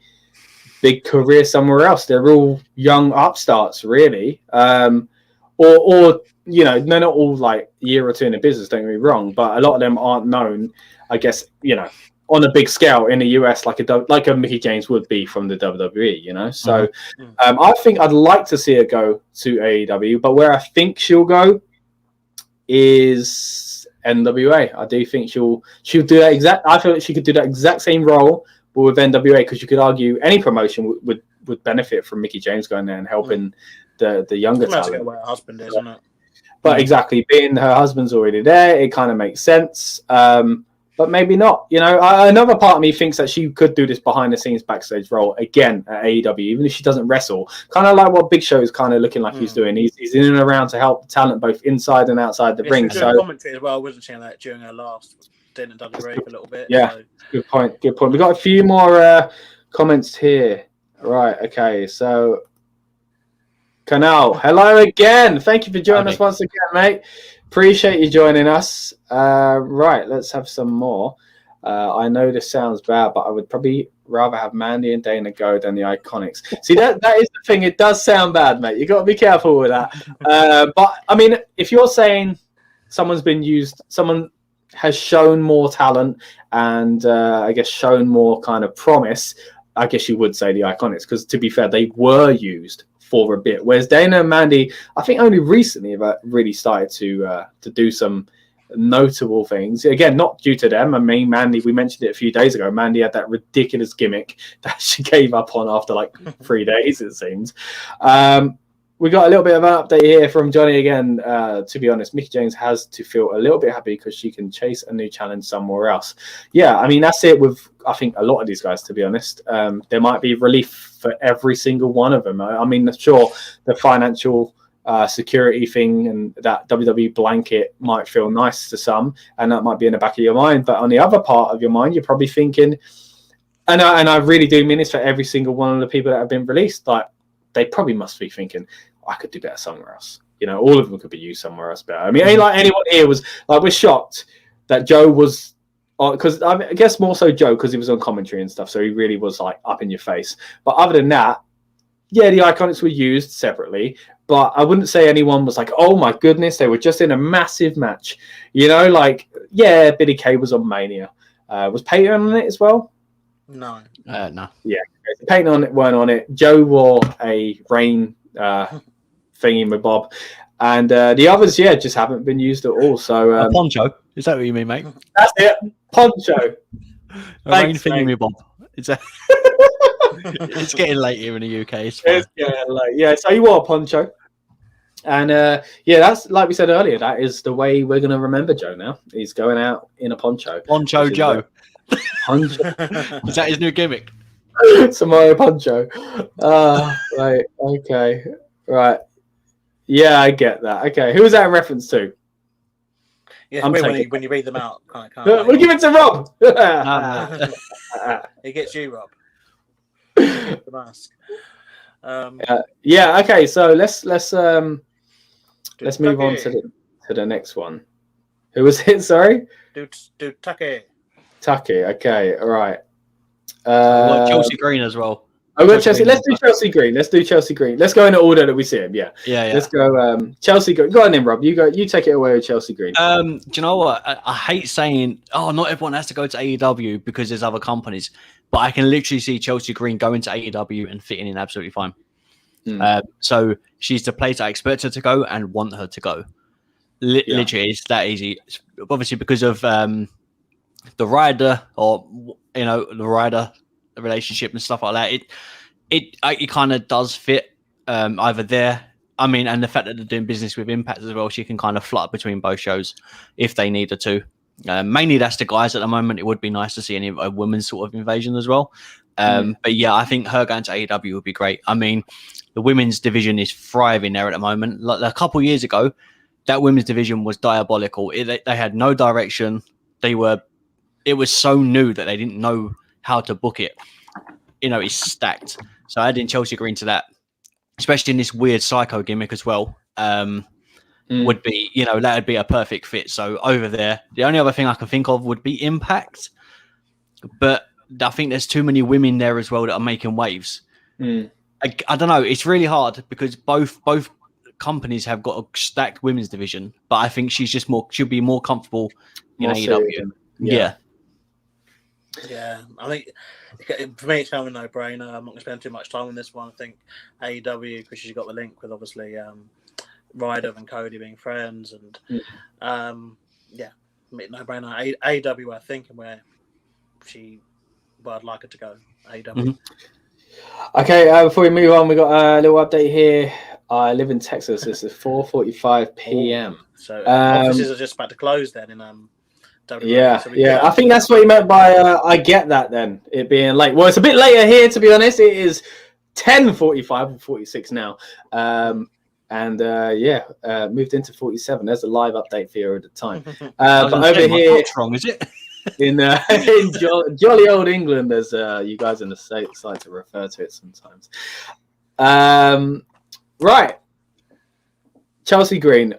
big career somewhere else. They're all young upstarts, really. Or you know, they're not all like a year or two in the business, don't get me wrong, but a lot of them aren't known, I guess, you know, on a big scale in the US like a Mickie James would be from the WWE, you know. So I think I'd like to see her go to AEW, but where I think she'll go is NWA. I do think she'll do that I feel like she could do that exact same role, but with NWA, because you could argue any promotion would benefit from Mickie James going there and helping the younger talent. Where her husband is, isn't it? But exactly, being her husband's already there, it kind of makes sense. But maybe not. You know, another part of me thinks that she could do this behind the scenes backstage role again at AEW, even if she doesn't wrestle. Kind of like what Big Show is kind of looking like he's doing. He's in and around to help the talent both inside and outside the ring. So commentary as well, wasn't she, that during her last stint in WWE for a little bit? Yeah, so. Good point. Good point. We got a few more comments here. Right. Okay. So. Canal, hello again. Thank you for joining us once again, mate. Appreciate you joining us. Right, let's have some more. I know this sounds bad, but I would probably rather have Mandy and Dana go than the IIconics. See, that is the thing. It does sound bad, mate. You got to be careful with that. But I mean, if you're saying someone has shown more talent and I guess shown more kind of promise, I guess you would say the IIconics, because to be fair, they were used for a bit, whereas Dana and Mandy, I think only recently have really started to do some notable things. Again, not due to them. I mean, Mandy, we mentioned it a few days ago. Mandy had that ridiculous gimmick that she gave up on after like 3 days, it seems. We got a little bit of an update here from Johnny again. To be honest, Mickie James has to feel a little bit happy because she can chase a new challenge somewhere else. Yeah, I mean, that's it with, I think, a lot of these guys, to be honest. There might be relief for every single one of them. I mean, sure, the financial security thing and that WWE blanket might feel nice to some, and that might be in the back of your mind. But on the other part of your mind, you're probably thinking, and I really do mean this for every single one of the people that have been released, like, they probably must be thinking, I could do better somewhere else. You know, all of them could be used somewhere else better. I mean, ain't like anyone here was like, we're shocked that Joe was, because I guess more so Joe, because he was on commentary and stuff, so he really was like up in your face. But other than that, yeah, the IIconics were used separately, but I wouldn't say anyone was like, oh my goodness, they were just in a massive match. You know, like, yeah, Billie Kay was on Mania. Was Peyton on it as well? No. No. Yeah, Peyton weren't on it. Joe wore a rain thingy with Bob, and the others, yeah, just haven't been used at all. So a poncho, is that what you mean, mate? That's it, poncho. Rain thingy with Bob. It's getting late here in the UK. It's getting late. Yeah, so he wore a poncho, and yeah, that's like we said earlier. That is the way we're going to remember Joe now. He's going out in a poncho. Poncho Joe. Poncho. Is that his new gimmick? Samoa Poncho. Right. Okay. Right. Yeah, I get that. Okay. Who was that in reference to? Yeah, when you read them out, can't we'll give it to Rob. It gets you, Rob. The mask. Yeah. Okay. So let's move on to the next one. Who was it? Sorry. Dude, Tucky. Okay. All right. Chelsea Green as well. I got Chelsea. Let's do Chelsea Green. Let's go in the order that we see him. Yeah. Let's go. Chelsea Green. Go on then, Rob. You take it away with Chelsea Green. Do you know what? I hate saying, not everyone has to go to AEW because there's other companies, but I can literally see Chelsea Green going to AEW and fitting in absolutely fine. So she's the place I expect her to go and want her to go. Literally, it's that easy. Obviously, because of the rider, or the rider relationship and stuff like that, it kind of does fit either there. I mean, and the fact that they're doing business with Impact as well, she can kind of flutter between both shows if they need her to. Mainly that's the guys at the moment. It would be nice to see a women's sort of invasion as well. But yeah, I think her going to AEW would be great. I mean, the women's division is thriving there at the moment. Like a couple of years ago, that women's division was diabolical. They had no direction. They were it was so new that they didn't know how to book it. You know, it's stacked. So adding Chelsea Green to that, especially in this weird psycho gimmick as well, would be, you know, that would be a perfect fit. So over there, the only other thing I can think of would be Impact, but I think there's too many women there as well that are making waves. I don't know. It's really hard because both companies have got a stacked women's division, but I think she'll be more comfortable in AEW. Yeah. I think for me it's kind of a no-brainer. I'm not going to spend too much time on this one. I think AEW, because she's got the link with obviously Ryder and Cody being friends, and no-brainer. AEW, I think, and where I'd like her to go. AEW. Okay, before we move on, we got a little update here. I live in Texas. This is 4:45 p.m. So offices are just about to close then in WWE. Yeah. I think that's what he meant by I get that then, it being late. Well, it's a bit later here, to be honest. It is 10:45 or 46 now. Moved into 47. There's a live update for you at the time. But over here, what's wrong, is it? in jolly old England, as you guys in the States like to refer to it sometimes. Right. Chelsea Green.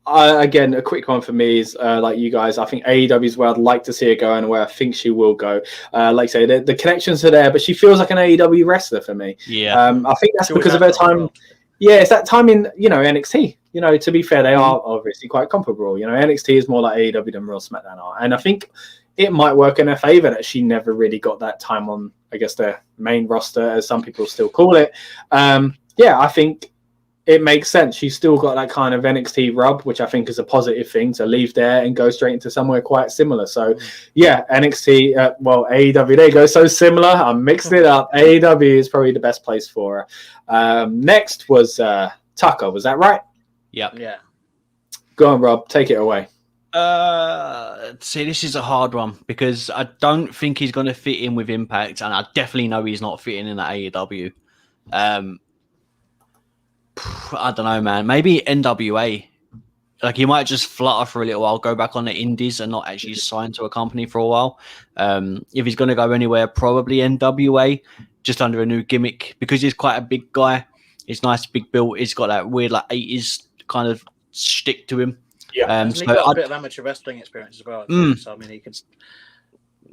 Again, a quick one for me is like you guys. I think AEW is where I'd like to see her go and where I think she will go. Like I say, the connections are there, but she feels like an AEW wrestler for me. Yeah. I think that's because of her time. Yeah, it's that time in, NXT. To be fair, they are obviously quite comparable. NXT is more like AEW than Raw, SmackDown are. And I think it might work in her favor that she never really got that time on, I guess, the main roster, as some people still call it. I think it makes sense. She's still got that kind of NXT rub, which I think is a positive thing, to leave there and go straight into somewhere quite similar. So, NXT, AEW, there you go. So similar. I mixed it up. AEW is probably the best place for her. Next was Tucker. Was that right? Yep. Yeah. Go on, Rob. Take it away. See, this is a hard one because I don't think he's going to fit in with Impact, and I definitely know he's not fitting in at AEW. I don't know, man. Maybe NWA. Like, he might just flutter for a little while, go back on the indies and not actually sign to a company for a while. If he's going to go anywhere, probably NWA, just under a new gimmick, because he's quite a big guy. He's nice, big built. He's got that weird, like, 80s kind of shtick to him. Yeah, he's got a bit of amateur wrestling experience as well. So, I mean, he could...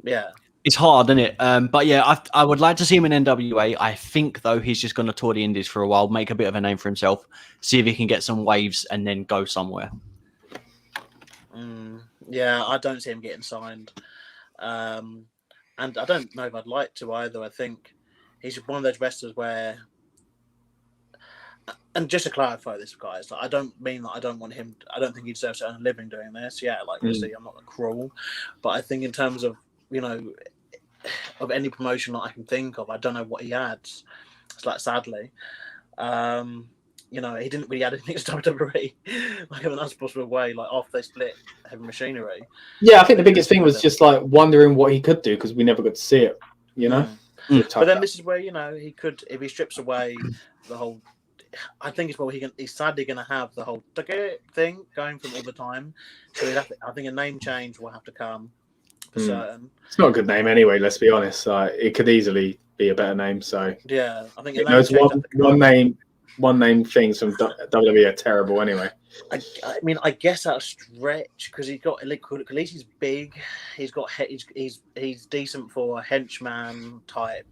Yeah. It's hard, isn't it? But yeah, I would like to see him in NWA. I think, though, he's just going to tour the indies for a while, make a bit of a name for himself, see if he can get some waves, and then go somewhere. Yeah, I don't see him getting signed. And I don't know if I'd like to either. I think he's one of those wrestlers where... And just to clarify this, guys, I don't mean that I don't want him... I don't think he deserves to earn a living doing this. Yeah, obviously, I'm not cruel. But I think in terms of, of any promotion that I can think of, I don't know what he adds. It's like, sadly, he didn't really add anything to WWE, like in an unpossible way, like after they split Heavy Machinery. Yeah, I think the biggest thing was just like wondering what he could do, because we never got to see it, But then this is where, he could, if he strips away the whole, I think it's what he's sadly going to have the whole thing going from all the time. So I think a name change will have to come. Certain. It's not a good name anyway, let's be honest. It could easily be a better name. So yeah, I think one name things from WWE are terrible anyway. I mean, I guess that's a stretch, because at least he's big. He's got he's decent for a henchman type,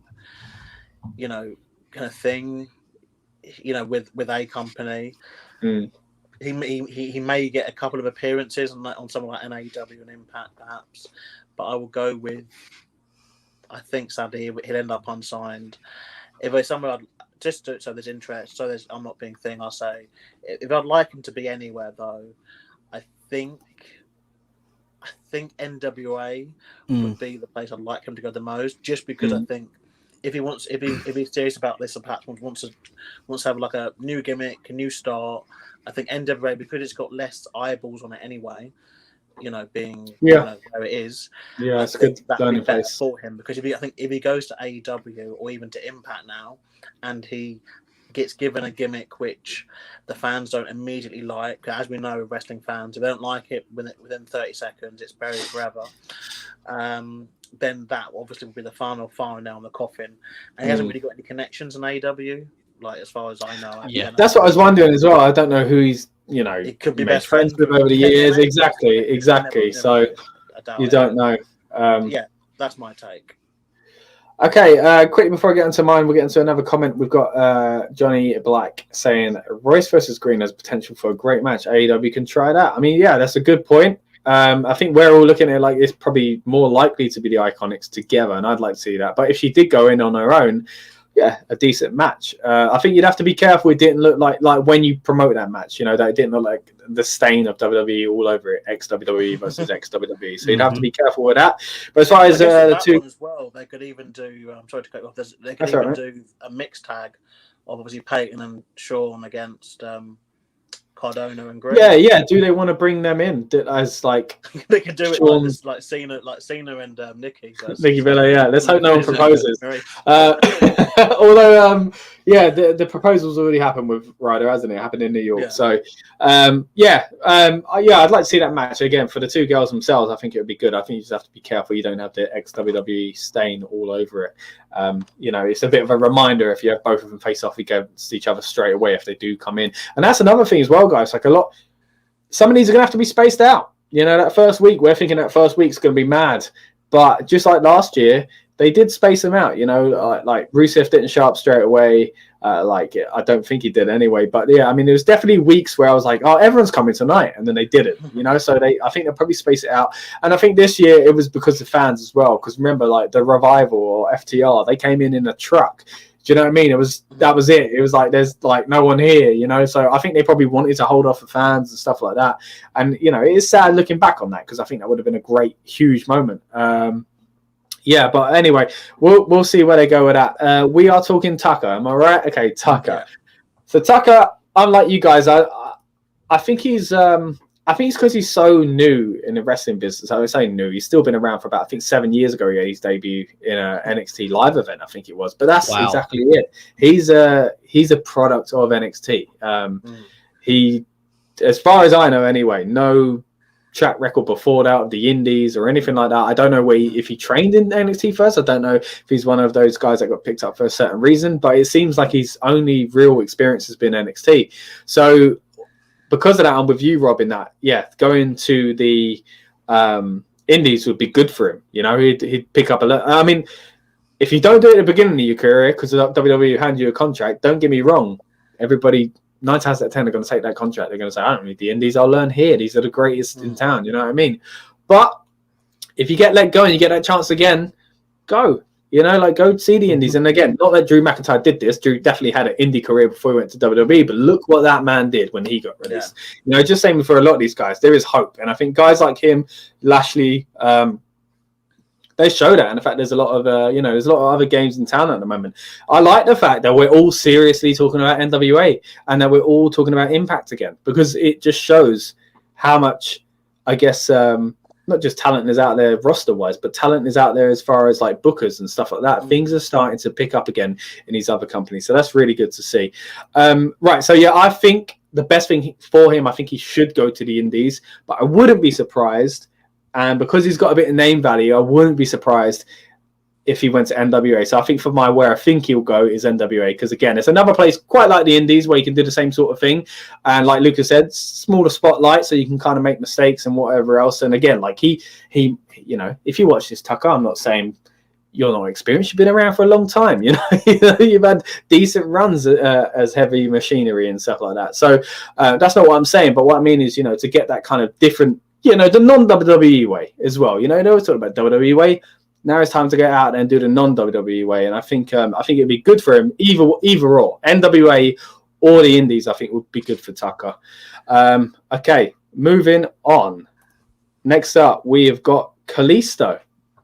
kind of thing. With a company. He may get a couple of appearances on something like an AEW and Impact, perhaps. But I will go with, I think, sadly, he'll end up unsigned. If there's somewhere, so there's interest, I'm not being thing, I'll say, if I'd like him to be anywhere, though, I think NWA would be the place I'd like him to go the most, just because I think if he's serious about this and perhaps wants to have like a new gimmick, a new start, I think NWA, because it's got less eyeballs on it anyway, being where it is. Yeah, it's good. That would be better for him, because if he goes to AEW or even to Impact now, and he gets given a gimmick which the fans don't immediately like. As we know, with wrestling fans, if they don't like it within 30 seconds, it's buried forever. Then that obviously will be the final nail in the coffin. And he hasn't really got any connections in AEW, like as far as I know. Yeah, that's what I was wondering as well. I don't know who he's, it could be made best friends with over the years. Exactly. So you don't know. Yeah, that's my take. Okay, quickly before I get into mine, we'll get into another comment. We've got Johnny Black saying Royce versus Green has potential for a great match. AEW can try that. I mean, yeah, that's a good point. I think we're all looking at it like it's probably more likely to be the IIconics together, and I'd like to see that. But if she did go in on her own, yeah, a decent match. I think you'd have to be careful. It didn't look like when you promote that match, that it didn't look like the stain of WWE all over it. Ex-WWE versus ex-WWE. So you'd have to be careful with that. But as far as the two, as well, they could even do. I'm sorry to cut you off. They could even do a mixed tag of obviously Peyton and Sean against Cardona and Green. Yeah. Do they want to bring them in as like they could do Sean... it like Cena and Nikki. Nikki Bella, yeah. Let's hope no one proposes. Although, the proposal's already happened with Ryder, hasn't it? It happened in New York. Yeah. So, I'd like to see that match again for the two girls themselves. I think it would be good. I think you just have to be careful you don't have the ex-WWE stain all over it. It's a bit of a reminder if you have both of them face off against each other straight away if they do come in. And that's another thing as well, guys. Like some of these are going to have to be spaced out. That first week, we're thinking that first week's going to be mad. But just like last year, they did space them out, like Rusev didn't show up straight away. I don't think he did anyway. But yeah, I mean, there was definitely weeks where I was like, oh, everyone's coming tonight. And then they didn't, so I think they'll probably space it out. And I think this year it was because of fans as well. Because remember, like the Revival or FTR, they came in a truck. Do you know what I mean? That was it. It was like, there's like no one here, So I think they probably wanted to hold off the fans and stuff like that. And, it is sad looking back on that because I think that would have been a great, huge moment. Yeah, but anyway, we'll see where they go with that. We are talking Tucker. Am I right? Okay, Tucker. Yeah. So Tucker, unlike you guys, I think he's because he's so new in the wrestling business. I would say new. He's still been around for about 7 years ago. He had his debut in a NXT live event, I think it was. But that's exactly it. He's a product of NXT. He, as far as I know, anyway, no track record before that of the indies or anything like that. I don't know if he trained in NXT first. I don't know if he's one of those guys that got picked up for a certain reason, but it seems like his only real experience has been NXT. So because of that, I'm with you, Rob, in that, going to the indies would be good for him. He'd pick up a lot. I mean, if you don't do it at the beginning of your career because WWE hand you a contract, don't get me wrong, everybody 9 times out of 10 are going to take that contract. They're going to say, I don't need the indies. I'll learn here. These are the greatest in town. You know what I mean? But if you get let go and you get that chance again, go. Go see the indies. And again, not that Drew McIntyre did this. Drew definitely had an indie career before he went to WWE. But look what that man did when he got released. Yeah. Just saying for a lot of these guys, there is hope. And I think guys like him, Lashley, they show that. And in fact, there's a lot of there's a lot of other games in town at the moment. I like the fact that we're all seriously talking about NWA and that we're all talking about Impact again, because it just shows how much, I guess, not just talent is out there roster wise, but talent is out there as far as like bookers and stuff like that. Things are starting to pick up again in these other companies. So that's really good to see. Right. So I think the best thing for him, I think he should go to the indies, but I wouldn't be surprised. And because he's got a bit of name value, I wouldn't be surprised if he went to NWA. So I think for where I think he'll go is NWA. Because again, it's another place quite like the indies where you can do the same sort of thing. And like Lucas said, smaller spotlight, so you can kind of make mistakes and whatever else. And again, like he if you watch this, Tucker, I'm not saying you're not experienced. You've been around for a long time. You've had decent runs as heavy machinery and stuff like that. So that's not what I'm saying. But what I mean is, to get that kind of different, the non-WWE way as well. We're talking about WWE way. Now it's time to get out and do the non-WWE way. And I think it'd be good for him either or. NWA or the indies, I think would be good for Tucker. Okay, moving on. Next up, we have got Kalisto.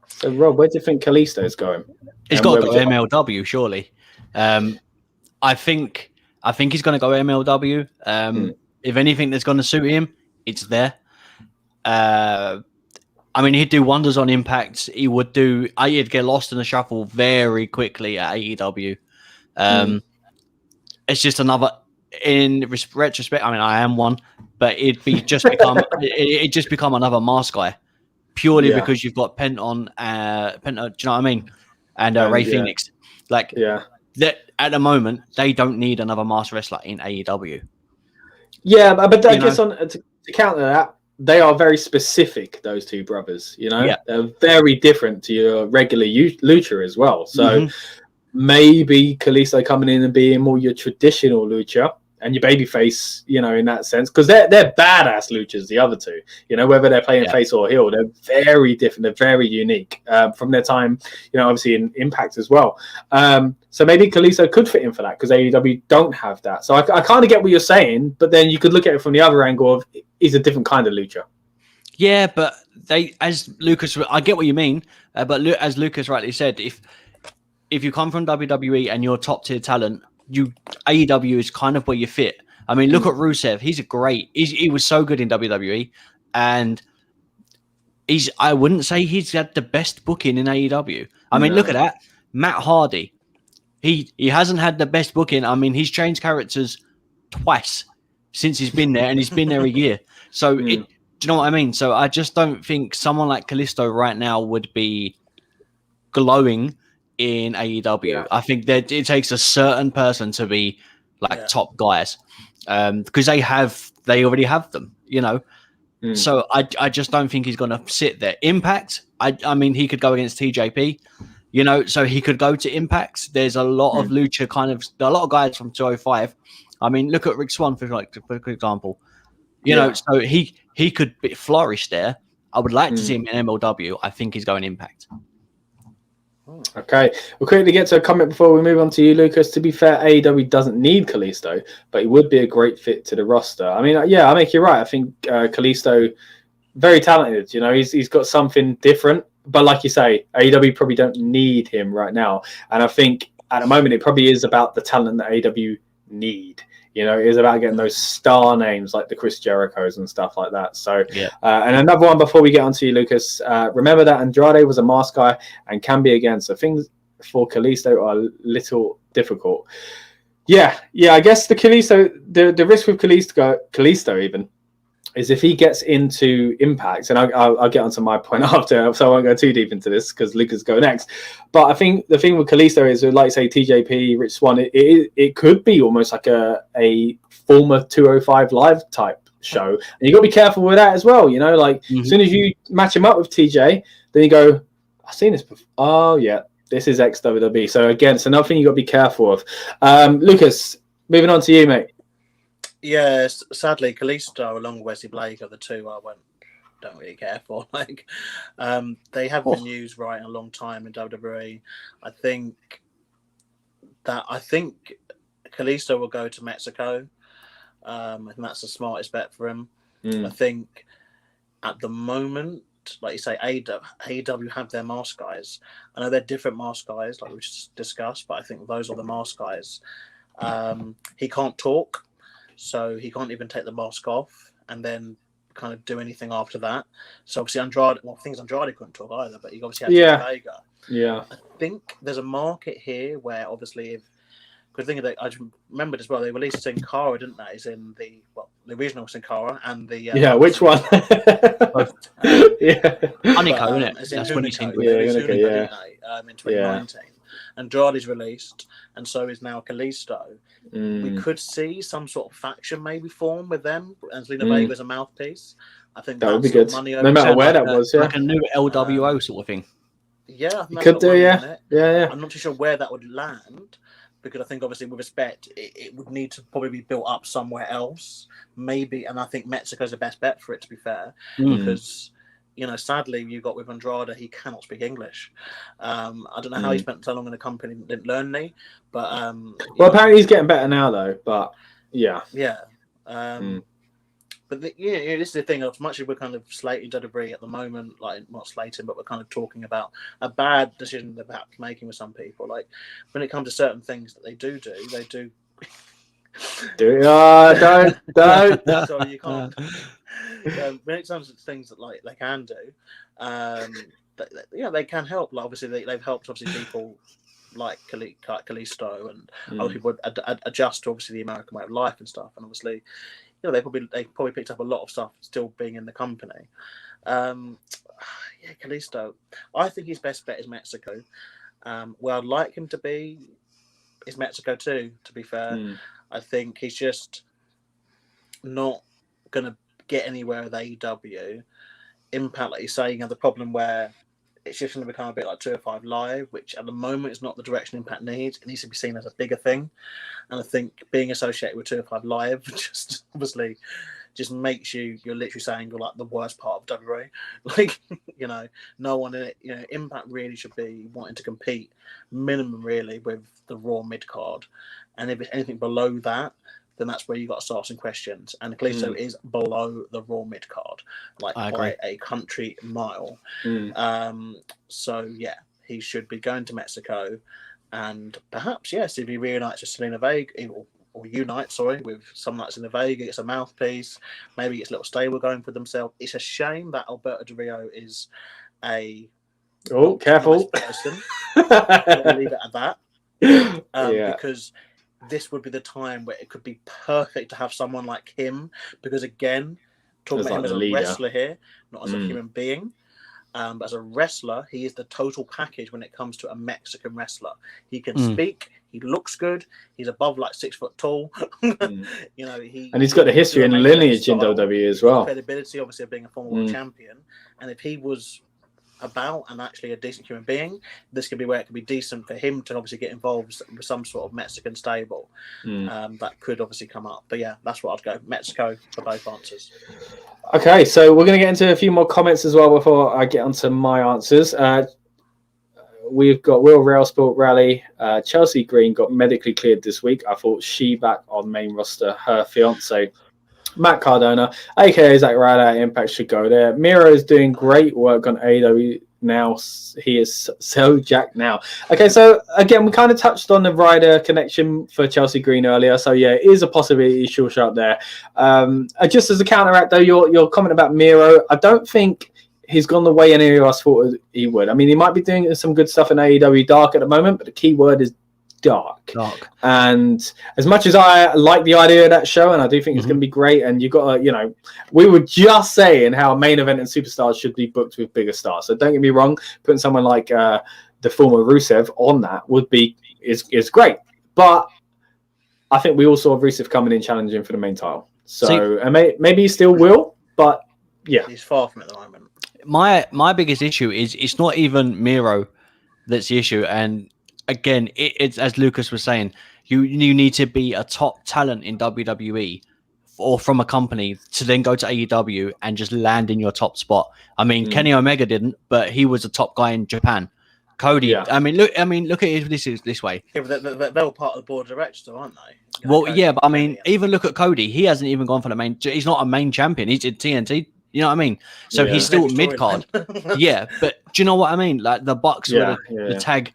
So, Rob, where do you think Kalisto is going? He's got to go MLW, surely. I think he's going to go MLW. If anything that's going to suit him, it's there. I mean, he'd do wonders on Impact. He'd get lost in the shuffle very quickly at AEW. it's just another. In retrospect, I mean, I am one, but it just become another mask guy, purely because you've got Penta. Do you know what I mean? And Ray Phoenix, like that at the moment, they don't need another masked wrestler in AEW. Yeah, but I guess to counter that, they are very specific. Those two brothers, they're very different to your regular lucha as well. So maybe Kalisto coming in and being more your traditional lucha. And your babyface, in that sense, because they're badass luchas. The other two, whether they're playing face or heel, they're very different. They're very unique from their time, obviously in Impact as well. So maybe Kalisto could fit in for that because AEW don't have that. So I kind of get what you're saying, but then you could look at it from the other angle of he's a different kind of lucha. Yeah, but as Lucas, I get what you mean, but as Lucas rightly said, if you come from WWE and you're top tier talent. AEW is kind of where you fit. I mean, look at Rusev. He was so good in WWE, and I wouldn't say he's had the best booking in AEW. I mean, look at that. Matt Hardy. He hasn't had the best booking. I mean, he's changed characters twice since he's been there, and he's been there a year. So, do you know what I mean? So I just don't think someone like Kalisto right now would be glowing in AEW. I think that it takes a certain person to be top guys, because they already have them, So I just don't think he's going to sit there. Impact, I mean, he could go against TJP, so he could go to Impact. There's a lot of lucha a lot of guys from 205. I mean, look at Rick Swan for example, so he could flourish there. I would like to see him in MLW. I think he's going Impact. Okay, we'll quickly get to a comment before we move on to you, Lucas. To be fair, AEW doesn't need Kalisto, but he would be a great fit to the roster. I mean, I think you're right. I think Kalisto, very talented. He's got something different. But like you say, AEW probably don't need him right now. And I think at the moment it probably is about the talent that AEW need. It is about getting those star names like the Chris Jerichos and stuff like that. So, and another one before we get on to you, Lucas. Remember that Andrade was a mask guy and can be again. So things for Kalisto are a little difficult. Yeah. I guess the Kalisto, the risk with Kalisto even is if he gets into Impact, and I'll get onto my point after, so I won't go too deep into this because Lucas go next. But I think the thing with Kalisto is, like say TJP, Rich Swan, it could be almost like a former 205 Live type show, and you got to be careful with that as well. As soon as you match him up with TJ, then you go, I've seen this before. Oh yeah, this is ex-WWE. So again, it's another thing you got to be careful of. Lucas, moving on to you, mate. Yes, sadly, Kalisto along with Wesley Blake are the two I don't really care for. They haven't been used right in a long time in WWE. I think Kalisto will go to Mexico. And that's the smartest bet for him. I think at the moment, like you say, AEW have their mask guys. I know they're different mask guys, like we just discussed, but I think those are the mask guys. He can't talk. So he can't even take the mask off and then kind of do anything after that. So obviously Andrade couldn't talk either, but he obviously had Vega. Yeah. I think there's a market here where obviously I just remembered as well, they released Sin Cara, didn't they? Is in the original Sin Cara and the which one? Hunico, isn't it? That's when he's in in 2019. Andrade's released, and so is now Kalisto. We could see some sort of faction maybe form with them, and Zelina Vega as a mouthpiece. I think that would be good. No matter where that was, like a new LWO sort of thing. Yeah, you could do, yeah. I'm not too sure where that would land, because I think obviously with respect, it would need to probably be built up somewhere else, maybe. And I think Mexico's the best bet for it, to be fair, because. Sadly, you got with Andrade, he cannot speak English. I don't know how he spent so long in the company and didn't learn any. But apparently he's getting better now, though. But yeah. But this is the thing. As much as we're kind of slating WWE at the moment, like not slating, but we're kind of talking about a bad decision they're perhaps making with some people. Like when it comes to certain things that they do. Don't. Sorry, you can't. When it comes to things that like they can do, they can help. Like obviously they've helped obviously people like Kalisto and other people adjust to obviously the American way of life and stuff. And obviously, they probably picked up a lot of stuff still being in the company. Kalisto, I think his best bet is Mexico. Where I'd like him to be is Mexico too, to be fair. I think he's just not going to get anywhere with AEW. Impact, like you say, the problem where it's just going to become a bit like 205 Live, which at the moment is not the direction Impact needs. It needs to be seen as a bigger thing. And I think being associated with 205 Live just obviously just makes you're literally saying you're like the worst part of WWE. Like, no one in it, Impact really should be wanting to compete minimum really with the Raw mid card. And if it's anything below that, then that's where you got to start some questions. And Kalisto is below the Raw mid card, like by a country mile. So yeah, he should be going to Mexico, and perhaps if he reunites with Selena Vega or unites, with someone like Selena Vega, gets a mouthpiece, maybe gets a little stable going for themselves. It's a shame that Alberto Del Rio is a careful person. Leave it at that, because this would be the time where it could be perfect to have someone like him, because again, talking about him as a wrestler here, not as a human being, but as a wrestler, he is the total package when it comes to a Mexican wrestler. He can speak, he looks good, he's above like 6 foot tall, and he's got the history and lineage in WWE as well. Credibility, obviously, of being a former world champion, and if he was about and actually a decent human being, this could be where it could be decent for him to obviously get involved with some sort of Mexican stable. That could obviously come up. But yeah, that's what I'd go. Mexico for both answers. Okay, so we're going to get into a few more comments as well before I get onto my answers. We've got Will Rail Sport Rally. Chelsea Green got medically cleared this week. I thought she back on main roster. Her fiance Matt Cardona, aka Zack Ryder at Impact, should go there. Miro is doing great work on AEW now. He is so jacked now. Okay, so again, we kind of touched on the Ryder connection for Chelsea Green earlier. So yeah, it is a possibility she'll show up there. Just as a counteract, though, your comment about Miro, I don't think he's gone the way any of us thought he would. I mean, he might be doing some good stuff in AEW Dark at the moment, but the key word is dark. And as much as I like the idea of that show, and I do think it's going to be great, and you got to, we were just saying how main event and superstars should be booked with bigger stars. So don't get me wrong, putting someone like the former Rusev on that is great. But I think we all saw Rusev coming in challenging for the main title. So and maybe he still will, but yeah, he's far from it at the moment. My biggest issue is it's not even Miro that's the issue, and again, it's as Lucas was saying, you need to be a top talent in WWE or from a company to then go to AEW and just land in your top spot. I mean, Kenny Omega didn't, but he was a top guy in Japan. Cody, I mean, look at it this way. Yeah, but they're all part of the board of directors, aren't they? Well, yeah, but I mean, even look at Cody. He hasn't even gone for the main. He's not a main champion. He's in TNT. You know what I mean? So he's still mid card. Yeah, but do you know what I mean? Like the Bucks were the tag.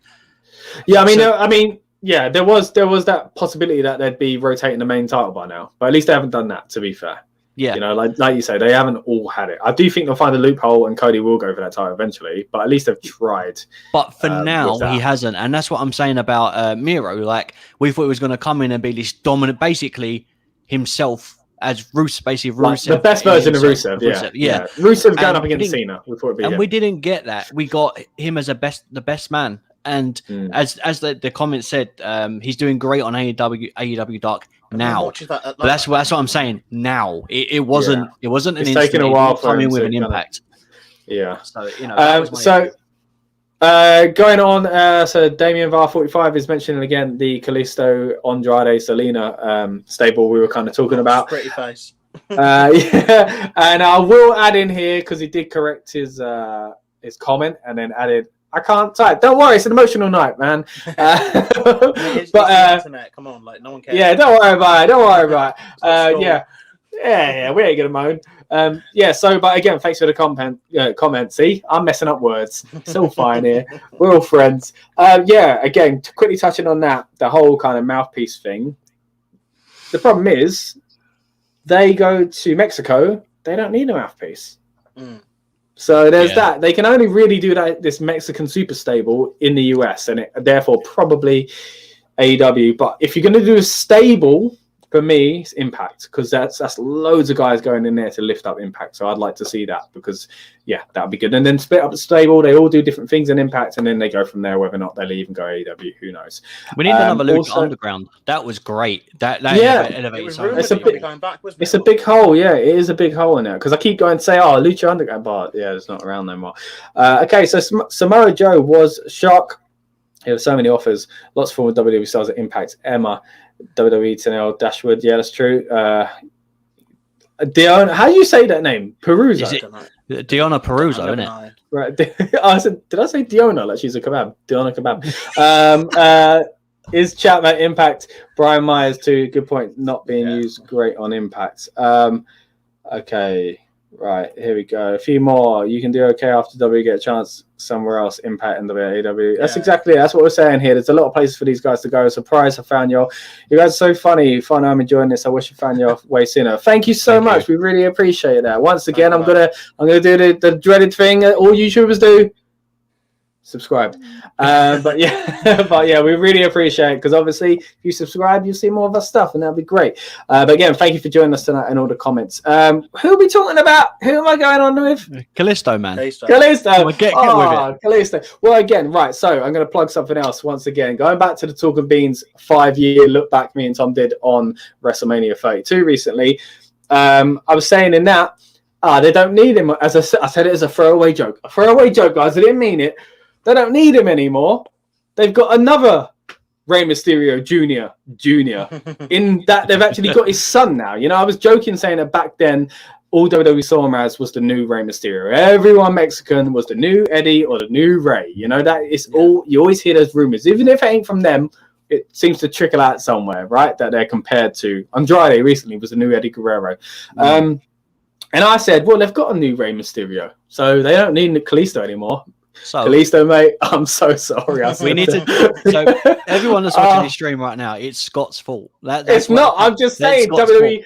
Yeah, I mean, there was that possibility that they'd be rotating the main title by now, but at least they haven't done that. To be fair, like you say, they haven't all had it. I do think they'll find a loophole, and Cody will go for that title eventually. But at least they've tried. But for now, he hasn't, and that's what I'm saying about Miro. Like we thought he was going to come in and be this dominant, basically himself. As Rusev, basically Rusev, the best version of Rusev, yeah. Rusev going up against Cena. We didn't get that. We got him as the best man. And as the comment said, he's doing great on AEW Dark now. But that's what I'm saying. Now it wasn't an it's taken a while for him with an impact. Yeah. So going on, so Damien VAR 45 is mentioning again the Kalisto Andrade Selena stable we were kind of talking about. Pretty face. Yeah, and I will add in here because he did correct his comment and then added, I can't type. Don't worry, it's an emotional night, man. It's the internet. Come on, like no one cares. Yeah, don't worry about it. Yeah, we ain't gonna moan. So, but again, thanks for the comment. See, I'm messing up words. It's all fine here. We're all friends. Again, quickly touching on that, the whole kind of mouthpiece thing. The problem is, they go to Mexico. They don't need a mouthpiece. So there's that. They can only really do that this Mexican super stable in the US, and therefore probably AEW. But if you're going to do a stable, for me, it's Impact, because that's loads of guys going in there to lift up Impact. So I'd like to see that, because that'd be good. And then split up the stable. They all do different things in Impact, and then they go from there. Whether or not they'll even go AEW, who knows? We need another Lucha Underground. That was great. That elevated. It's a big hole. Yeah, it is a big hole in there, because I keep going to say, Lucha Underground, but it's not around no more. Okay, so Samoa Joe was shocked. There were so many offers. Lots of former WWE stars at Impact. Emma, WWE Tenel, Dashwood. Yeah, that's true. Diona, how do you say that name? Peruso. Diona Peruso, isn't it? Right. Did I say Diona? Like she's a kebab. Diona kebab. Is Chapman Impact? Brian Myers too. Good point. Not being used great on Impact. Okay. Right, here we go. A few more. You can do okay after W get a chance somewhere else. Impact and AEW. That's exactly it. That's what we're saying here. There's a lot of places for these guys to go. Surprise, I found you. You guys are so funny. Fun, I'm enjoying this. I wish I found you way sooner. Thank you so much. We really appreciate that. Once again, I'm gonna do the dreaded thing that all YouTubers do. Subscribe. But we really appreciate it, because obviously if you subscribe you'll see more of our stuff, and that'll be great. But again, thank you for joining us tonight and all the comments. Who are we talking about? Who am I going on with? Kalisto, man. Kalisto. Get with it. Kalisto. Well, again, right, so I'm going to plug something else once again, going back to the Talking Beans 5-year look back me and Tom did on WrestleMania 32 recently. I was saying in that they don't need him. As I said it as a throwaway joke, guys. I didn't mean it. They don't need him anymore. They've got another Rey Mysterio Jr. in that they've actually got his son now. You know, I was joking saying that back then all WWE saw him as was the new Rey Mysterio. Everyone Mexican was the new Eddie or the new Rey. You know, that is all. You always hear those rumors. Even if it ain't from them, it seems to trickle out somewhere, right? That they're compared to. Andrade recently was the new Eddie Guerrero. And I said, well, they've got a new Rey Mysterio, so they don't need Kalisto anymore. So, Kalisto, mate, I'm so sorry. We need to. So everyone that's watching this stream right now, it's Scott's fault. It's not. I'm just saying, WWE.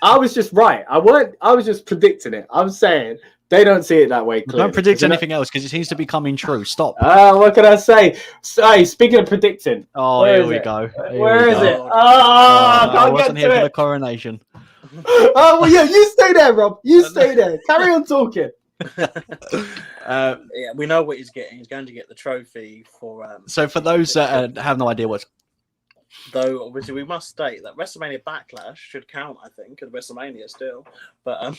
I was just right. I was just predicting it. I'm saying they don't see it that way. Clearly. Don't predict anything else, because it seems to be coming true. Stop. What can I say? Hey, speaking of predicting. Here we go. Where is it? I wasn't here for the coronation. Well, yeah. You stay there, Rob. You stay there. Carry on talking. We know what he's getting. He's going to get the trophy for. So for those that have no idea what, though, obviously we must state that WrestleMania Backlash should count. I think at WrestleMania still, but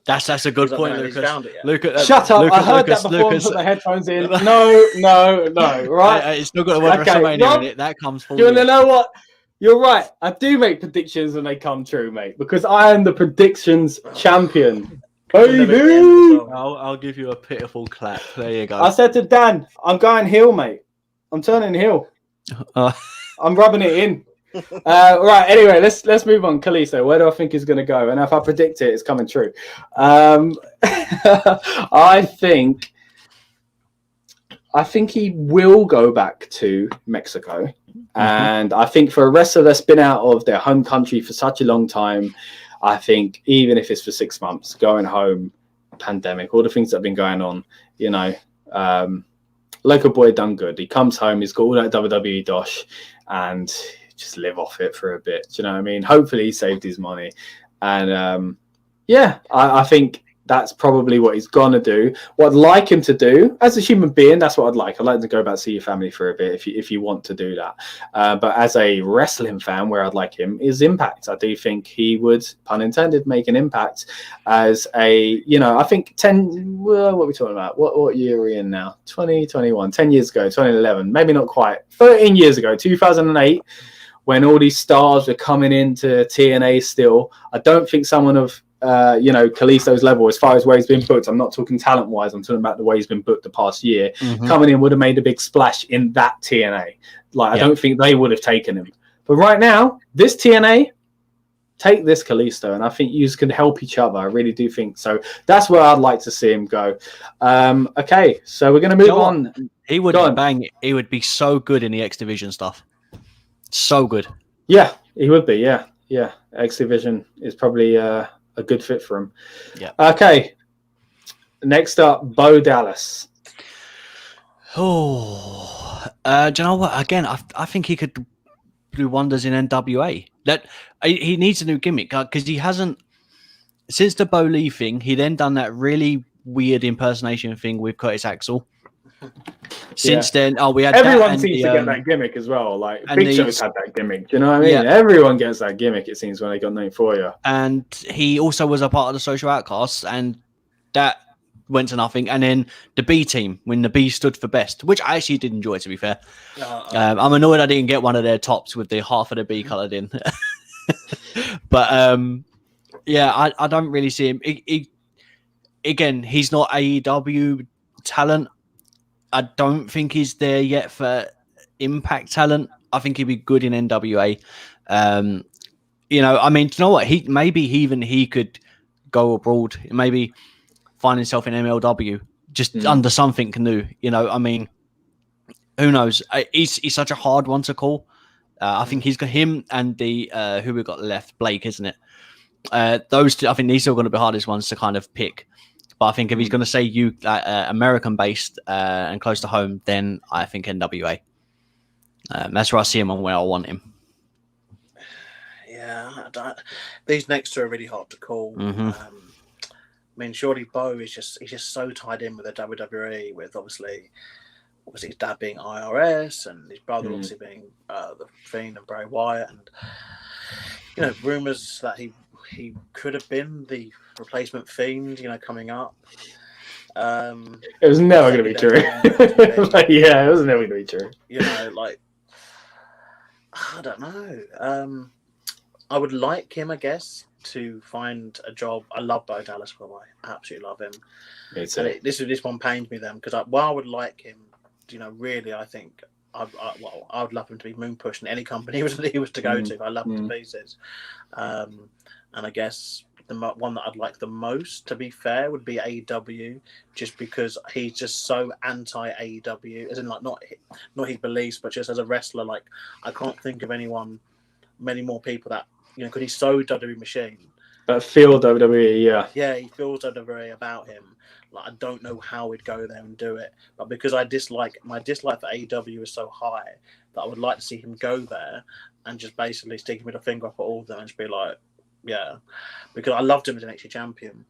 that's a good point, Lucas. Shut up! I heard that before. Put the headphones in. No. Right? It's still got the word WrestleMania in it. That comes from. Do you want to know what? You're right. I do make predictions when they come true, mate, because I am the predictions champion. I'll give you a pitiful clap. There you go. I said to Dan, I'm going heel, mate. I'm turning heel. I'm rubbing it in. Right. Anyway, let's move on. Kalisto, where do I think he's going to go? And if I predict it, it's coming true. I think he will go back to Mexico, and I think for a wrestler that's been out of their home country for such a long time, I think even if it's for 6 months, going home, pandemic, all the things that have been going on, you know, local boy done good. He comes home, he's got all that WWE dosh, and just live off it for a bit. Do you know what I mean? Hopefully he saved his money. And I think that's probably what he's going to do. What I'd like him to do, as a human being, that's what I'd like. I'd like to go back to see your family for a bit if you want to do that. But as a wrestling fan, where I'd like him is Impact. I do think he would, pun intended, make an impact as a, I think 10, what are we talking about? What year are we in now? 2021, 10 years ago, 2011, maybe not quite, 13 years ago, 2008, when all these stars were coming into TNA still. I don't think someone of Kalisto's level, as far as where he's been booked, I'm not talking talent wise, I'm talking about the way he's been booked the past year, coming in would have made a big splash in that TNA. I don't think they would have taken him. But right now, this TNA, take this Kalisto, and I think you can help each other. I really do think so. That's where I'd like to see him go. Okay, so we're going to move on. He would bang. He would be so good in the X Division stuff. So good. Yeah, he would be. Yeah. X Division is probably a good fit for him. Yeah. Okay. Next up, Bo Dallas. Oh, do you know what? Again, I think he could do wonders in NWA. That he needs a new gimmick because he hasn't since the Bo Lee thing. He then done that really weird impersonation thing with Curtis Axel. Since then, we had everyone seems to get that gimmick as well. Like Big Show's had that gimmick. Do you know what I mean? Yeah. Everyone gets that gimmick. It seems when they got named for you. And he also was a part of the Social Outcasts, and that went to nothing. And then the B team, when the B stood for best, which I actually did enjoy, to be fair. I'm annoyed I didn't get one of their tops with the half of the B coloured in. But yeah, I don't really see him. Again, he's not AEW talent. I don't think he's there yet for Impact talent. I think he'd be good in NWA. You know, I mean, do you know what? He could go abroad. Maybe find himself in MLW, just under something new. You know, I mean, who knows? He's such a hard one to call. I think he's got him and the who we got left, Blake, isn't it? Those two, I think these are going to be the hardest ones to kind of pick. But I think if he's going to say American based and close to home, then I think NWA. That's where I see him and where I want him. Yeah, these next two are really hard to call. Mm-hmm. I mean, surely Bo is he's just so tied in with the WWE, with obviously his dad being IRS and his brother obviously being the Fiend and Bray Wyatt, and you know, rumors that he could have been the replacement Fiend, you know, coming up. It was never going to be true. Yeah, it was never going to be true. You know, like, I don't know. I would like him, I guess, to find a job. I love Bo Dallas, by the way. I absolutely love him. Me too. This one pains me then, because while I would like him, you know, really, I think I would love him to be moon pushed in any company he was to go to. I love him to pieces. And I guess the one that I'd like the most, to be fair, would be AEW, just because he's just so anti AEW, as in like not his beliefs, but just as a wrestler. Like, I can't think of many more people that, you know, because he's so WWE machine. But feel WWE, yeah. Yeah, he feels WWE about him. Like, I don't know how he'd go there and do it, but because my dislike for AEW is so high that I would like to see him go there and just basically stick him with a finger up at all of them and just be like, yeah, because I loved him as an NXT champion.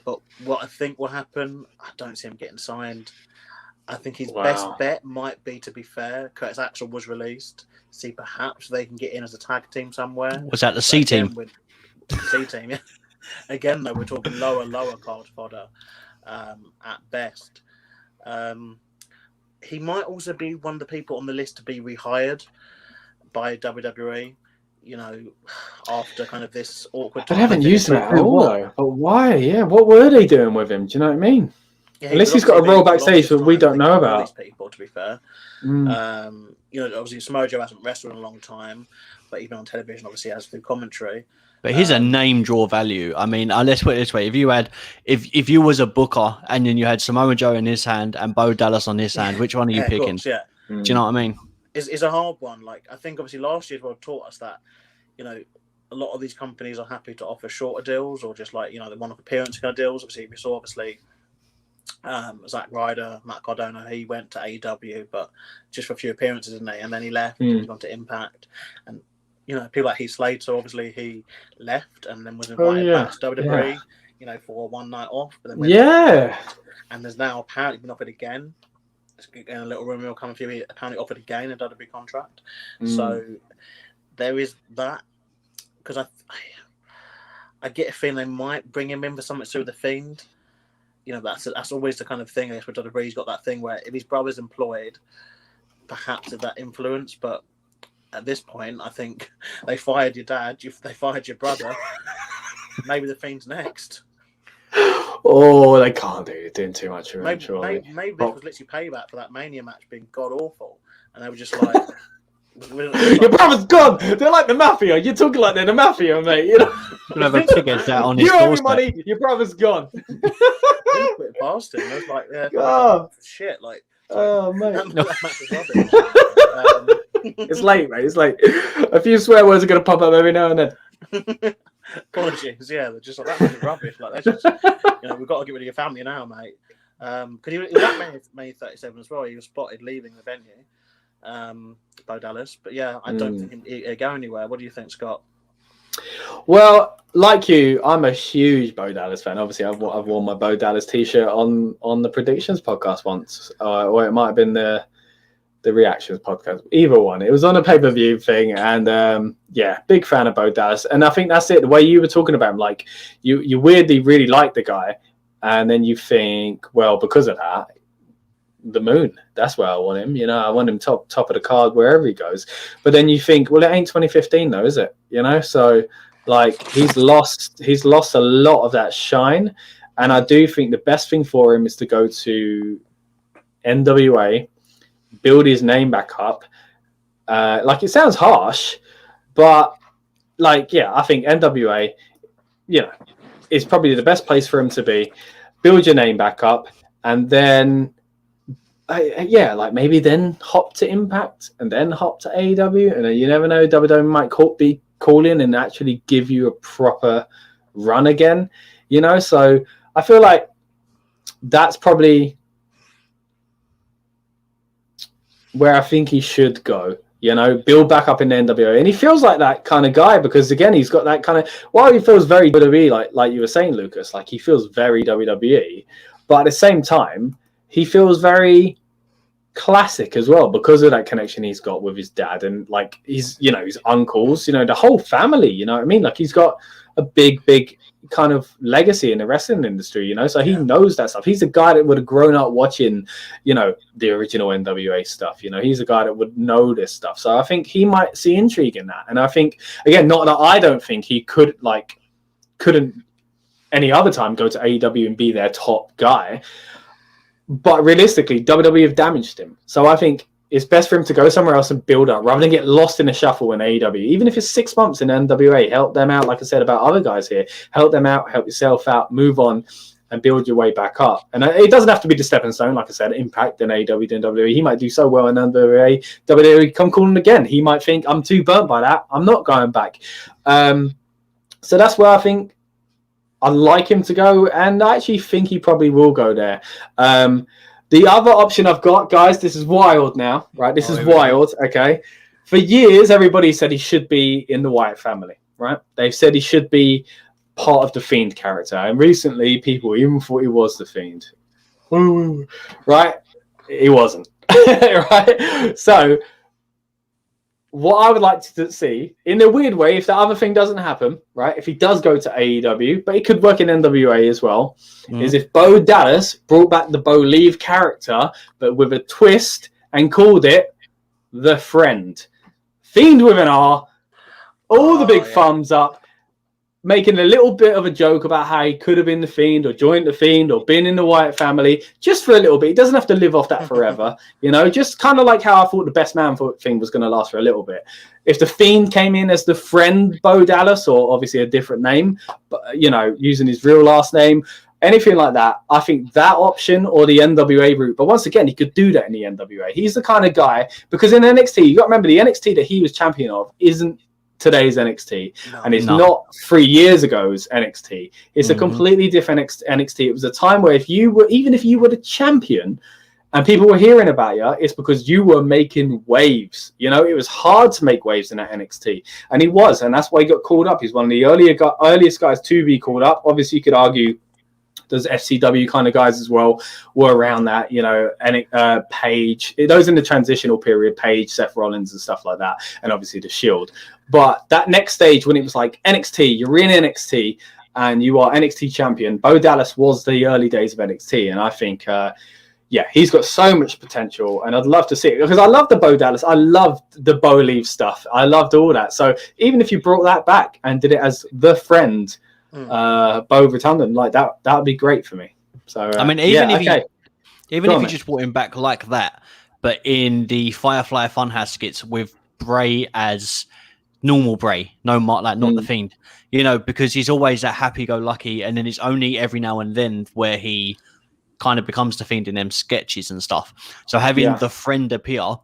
But what I think will happen, I don't see him getting signed. I think his best bet might be, to be fair, Curtis Axel was released. See, perhaps they can get in as a tag team somewhere. Was that the C team? C team, yeah. Again, though, we're talking lower card fodder at best. He might also be one of the people on the list to be rehired by WWE. You know, after kind of this awkward time. They haven't used him at all, though. But why? Yeah, what were they doing with him? Do you know what I mean? Yeah, unless he's got a role backstage that we don't know about. These people, to be fair. You know, obviously Samoa Joe hasn't wrestled in a long time, but even on television, obviously has through commentary. But he's a name draw value. I mean, let's put it this way: if you was a booker and then you had Samoa Joe in his hand and Bo Dallas on his hand, which one are you picking? Course, yeah. Do you know what I mean? It's a hard one. Like, I think obviously last year's world taught us that, you know, a lot of these companies are happy to offer shorter deals or just like, you know, the one-off appearance kind of deals. Obviously, we saw Zack Ryder, Matt Cardona, he went to AEW, but just for a few appearances, didn't he? And then he left and he's gone to Impact. And, you know, people like Heath Slater, obviously he left and then was invited back to WWE, you know, for one night off. But then and there's now apparently been offered again. Getting a little rumor will come a few, apparently offered again a WWE contract. So there is that, because I get a feeling they might bring him in for something to do with the Fiend. You know, that's always the kind of thing. I guess with WWE's got that thing where if his brother's employed, perhaps of that influence. But at this point, I think they fired your dad, they fired your brother. Maybe the Fiend's next. Oh, they can't do it. Doing too much for him, surely. Maybe this was literally payback for that Mania match being god awful, and they were just like, "Your brother's gone." They're like the mafia. You're talking like they're the mafia, mate. You know, have a figure that on his you owe me money. Your brother's gone. Put it past him. I was like, yeah, shit, like. Oh, mate. That match was rubbish. It's late, mate. It's late. A few swear words are going to pop up every now and then. Apologies, yeah, they're just like that was rubbish. Like that's just, we've got to get rid of your family now, mate. Because he was at May 37 as well. He was spotted leaving the venue, Bo Dallas. But yeah, I don't think he'll go anywhere. What do you think, Scott? Well, like you, I'm a huge Bo Dallas fan. Obviously, I've worn my Bo Dallas t-shirt on the predictions podcast once, or it might have been the reactions podcast. Either one. It was on a pay-per-view thing, and big fan of Bo Dallas. And I think that's it. The way you were talking about him, like you weirdly really like the guy, and then you think, well, because of that, the moon. That's where I want him. I want him top of the card wherever he goes. But then you think, well, it ain't 2015 though, is it? So like he's lost a lot of that shine, and I do think the best thing for him is to go to NWA, build his name back up. Like it sounds harsh, but like I think NWA, is probably the best place for him to be. Build your name back up, and then like maybe then hop to Impact and then hop to AEW, and then you never know, WWE might be calling and actually give you a proper run again, So I feel like that's probably where I think he should go. Build back up in the NWA, and he feels like that kind of guy because again, he's got that kind of. While he feels very WWE, like you were saying, Lucas, like he feels very WWE, but at the same time, he feels very classic as well because of that connection he's got with his dad and like his uncles, the whole family. You know what I mean? Like he's got a big kind of legacy in the wrestling industry, so he knows that stuff. He's a guy that would have grown up watching, the original NWA stuff. He's a guy that would know this stuff. So I think he might see intrigue in that. And I think, again, not that I don't think he couldn't any other time go to AEW and be their top guy. But realistically, WWE have damaged him. So I think it's best for him to go somewhere else and build up rather than get lost in the shuffle in AEW. Even if it's 6 months in NWA, help them out. Like I said about other guys here, help them out, help yourself out, move on and build your way back up. And it doesn't have to be the stepping stone. Like I said, Impact and AEW and WWE. He might do so well in NWA. WWE come calling again. He might think, I'm too burnt by that. I'm not going back. So that's where I think I'd like him to go. And I actually think he probably will go there. The other option I've got, guys, this is wild now, right? This is wild, okay? For years, everybody said he should be in the Wyatt family, right? They've said he should be part of the Fiend character. And recently, people even thought he was the Fiend. Right? He wasn't, right? So what I would like to see, in a weird way, if the other thing doesn't happen, right? If he does go to AEW, but he could work in NWA as well, is if Bo Dallas brought back the Bo Leave character, but with a twist and called it The Friend. Fiend with an R, all the big thumbs up, making a little bit of a joke about how he could have been the Fiend or joined the Fiend or been in the Wyatt family just for a little bit. He doesn't have to live off that forever, just kind of like how I thought the Best Man thing was going to last for a little bit. If the Fiend came in as the Friend Bo Dallas, or obviously a different name, but using his real last name, anything like that, I think that option or the NWA route. But once again, he could do that in the NWA. He's the kind of guy, because in NXT, you got to remember the NXT that he was champion of isn't today's NXT, and it's not 3 years ago's NXT. It's a completely different NXT. It was a time where if you were the champion and people were hearing about you, it's because you were making waves. It was hard to make waves in that NXT, and he was, and that's why he got called up. He's one of the earliest guys to be called up. Obviously, you could argue there's FCW kind of guys as well were around that, and Page, those in the transitional period, Page, Seth Rollins and stuff like that, and obviously the Shield. But that next stage when it was like NXT, you're in NXT and you are NXT champion, Bo Dallas was the early days of NXT. And I think, he's got so much potential, and I'd love to see it because I love the Bo Dallas. I loved the Bo Leave stuff. I loved all that. So even if you brought that back and did it as the Friend, Bo Rotundant, like that would be great for me. So I mean, if you just brought him back like that, but in the Firefly Funhouse skits with Bray as normal Bray, not the Fiend, because he's always that happy-go-lucky, and then it's only every now and then where he kind of becomes the Fiend in them sketches and stuff. So having the Friend appear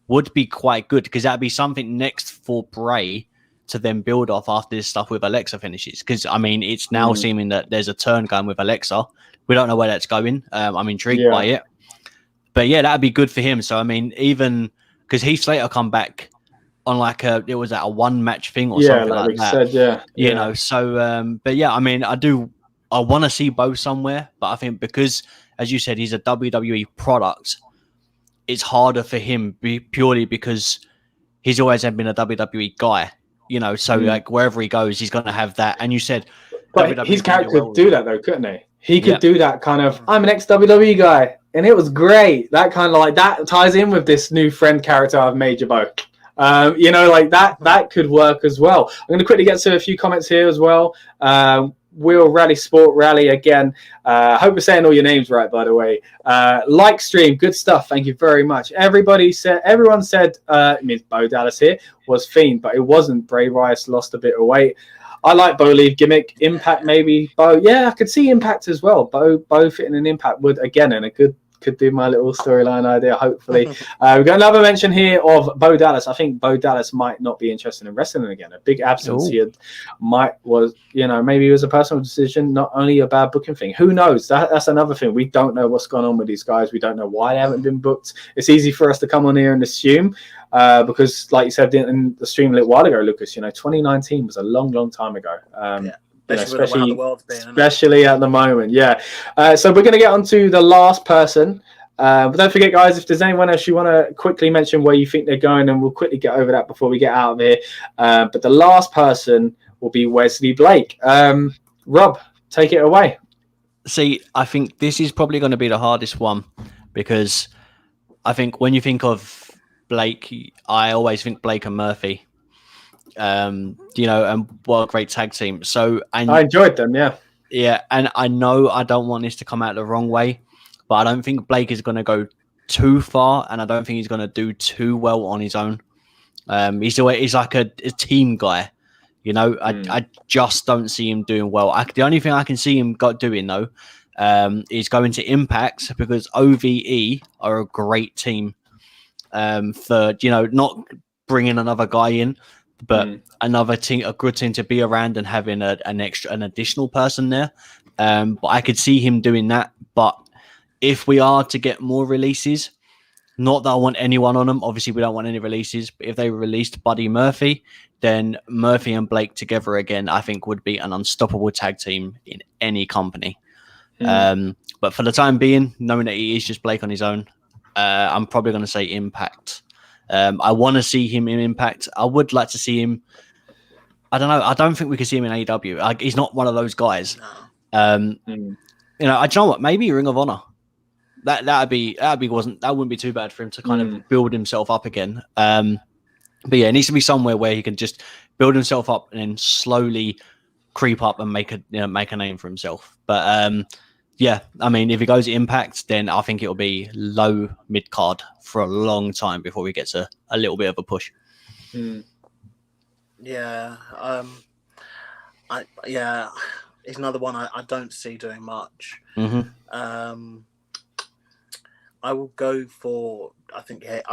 would be quite good, because that'd be something next for Bray to then build off after this stuff with Alexa finishes. Because, I mean, it's now seeming that there's a turn going with Alexa. We don't know where that's going. I'm intrigued by it. But, yeah, that'd be good for him. So, I mean, even because Heath Slater come back on like it was a one-match thing or something like that. Said, you know, so, but, yeah, I mean, I want to see Bo somewhere. But I think because, as you said, he's a WWE product, it's harder for him purely because he's always been a WWE guy, you know, so like wherever he goes, he's going to have that. And you said, but WWE his character could do that though, couldn't he? He could do that kind of, I'm an ex-WWE guy, and it was great. That kind of like, that ties in with this new friend character I've made, Jabo. You know, like that could work as well. I'm going to quickly get to a few comments here as well. Will Rally Sport Rally again. Hope we're saying all your names right, by the way. Like stream, good stuff. Thank you very much. Everyone said, it means Bo Dallas here was Fiend, but it wasn't. Bray Wyatt lost a bit of weight. I like Bo Leave gimmick. Impact maybe. Bo, yeah, I could see Impact as well. Bo fitting an Impact would again, and a good. Could do my little storyline idea, hopefully. We've got another mention here of Bo Dallas. I think Bo Dallas might not be interested in wrestling again. A big absence here maybe it was a personal decision, not only a bad booking thing. Who knows? That's another thing. We don't know what's gone on with these guys. We don't know why they haven't been booked. It's easy for us to come on here and assume because, like you said in the stream a little while ago, Lucas, 2019 was a long, long time ago. Especially at the moment, so we're going to get on to the last person, but don't forget, guys, if there's anyone else you want to quickly mention where you think they're going, and we'll quickly get over that before we get out of here, but the last person will be Wesley Blake. Rob, take it away. See, I think this is probably going to be the hardest one, because I think when you think of Blake, I always think Blake and Murphy. And what a great tag team. So, and I enjoyed them, and I know I don't want this to come out the wrong way, but I don't think Blake is going to go too far, and I don't think he's going to do too well on his own. He's like a team guy, I just don't see him doing well. The only thing I can see him doing though is going to Impact, because OVE are a great team for not bringing another guy in, but another team, a good team to be around, and having an additional person there. But I could see him doing that. But if we are to get more releases, not that I want anyone on them, obviously we don't want any releases, but if they released Buddy Murphy, then Murphy and Blake together again, I think would be an unstoppable tag team in any company. But for the time being, knowing that he is just Blake on his own, I'm probably going to say Impact. I want to see him in Impact. I would like to see him. I don't know. I don't think we can see him in AEW. He's not one of those guys. I don't know what. Maybe Ring of Honor. That wouldn't be too bad for him to kind of build himself up again. But yeah, it needs to be somewhere where he can just build himself up and then slowly creep up and make a name for himself. But yeah, I mean, if he goes Impact, then I think it'll be low mid card for a long time before we get to a little bit of a push. Yeah, it's another one I don't see doing much. I will go for. I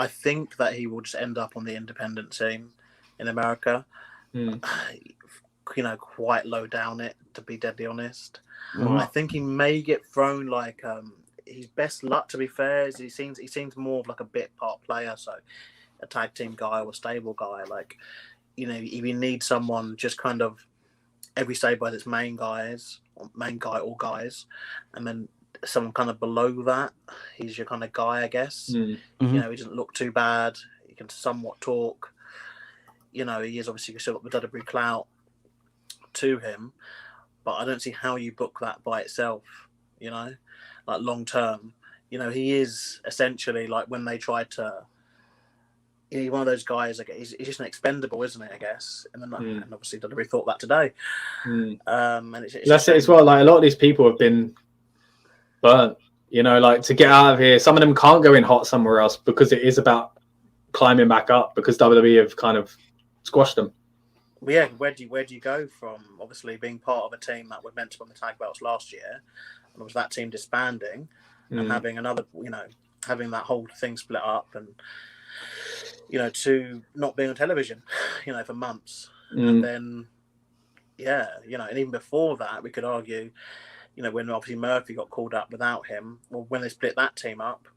think that he will just end up on the independent scene in America. Quite low down it, to be deadly honest. I think he may get thrown like his best luck, to be fair, is he seems more of like a bit part player, so a tag team guy or stable guy. Like, if you need someone just kind of every stable has its main guy or guys, and then someone kind of below that, he's your kind of guy, I guess. He doesn't look too bad. He can somewhat talk. He is obviously still got the WWE clout to him, but I don't see how you book that by itself, like long term. He is essentially like when they try to, he's one of those guys, like he's just an expendable, isn't it, I guess? And then and obviously WWE thought that today. And it's that's it as well. Like a lot of these people have been burnt, like to get out of here. Some of them can't go in hot somewhere else because it is about climbing back up, because WWE have kind of squashed them. Well, yeah, where do you go from obviously being part of a team that were meant to win the tag belts last year, and was that team disbanding and having another, having that whole thing split up, and to not being on television, for months. And then, yeah, and even before that, we could argue, when obviously Murphy got called up without him, or when they split that team up,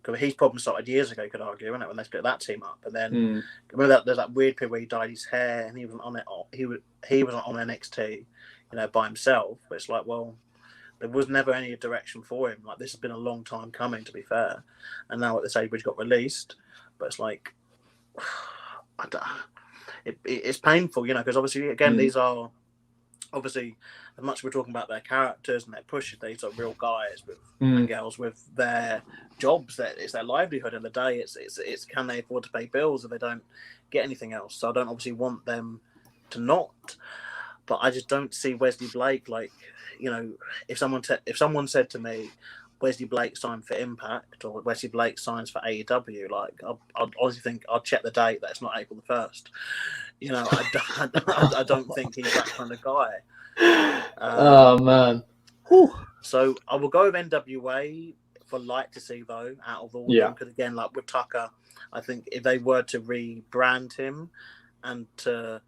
because his problem started years ago, you could argue, wasn't it, when they split that team up. And then remember there's that weird period where he dyed his hair and he wasn't on it. He wasn't on NXT, by himself. But it's like, well, there was never any direction for him. Like, this has been a long time coming, to be fair. And now at this age, he got released. But it's like, it's painful, because obviously, again, these are obviously, as much as we're talking about their characters and their pushes, these are real guys and girls with their jobs. That it's their livelihood in the day. It's can they afford to pay bills if they don't get anything else? So I don't obviously want them to not. But I just don't see Wesley Blake, like, if someone said to me, Wesley Blake signed for Impact or Wesley Blake signs for AEW, like, I'd honestly think I'd check the date that it's not April the 1st. I don't think he's that kind of guy. Oh man. So I will go with NWA for like to see, though, out of all of them, because again, like with Tucker, I think if they were to rebrand him and to,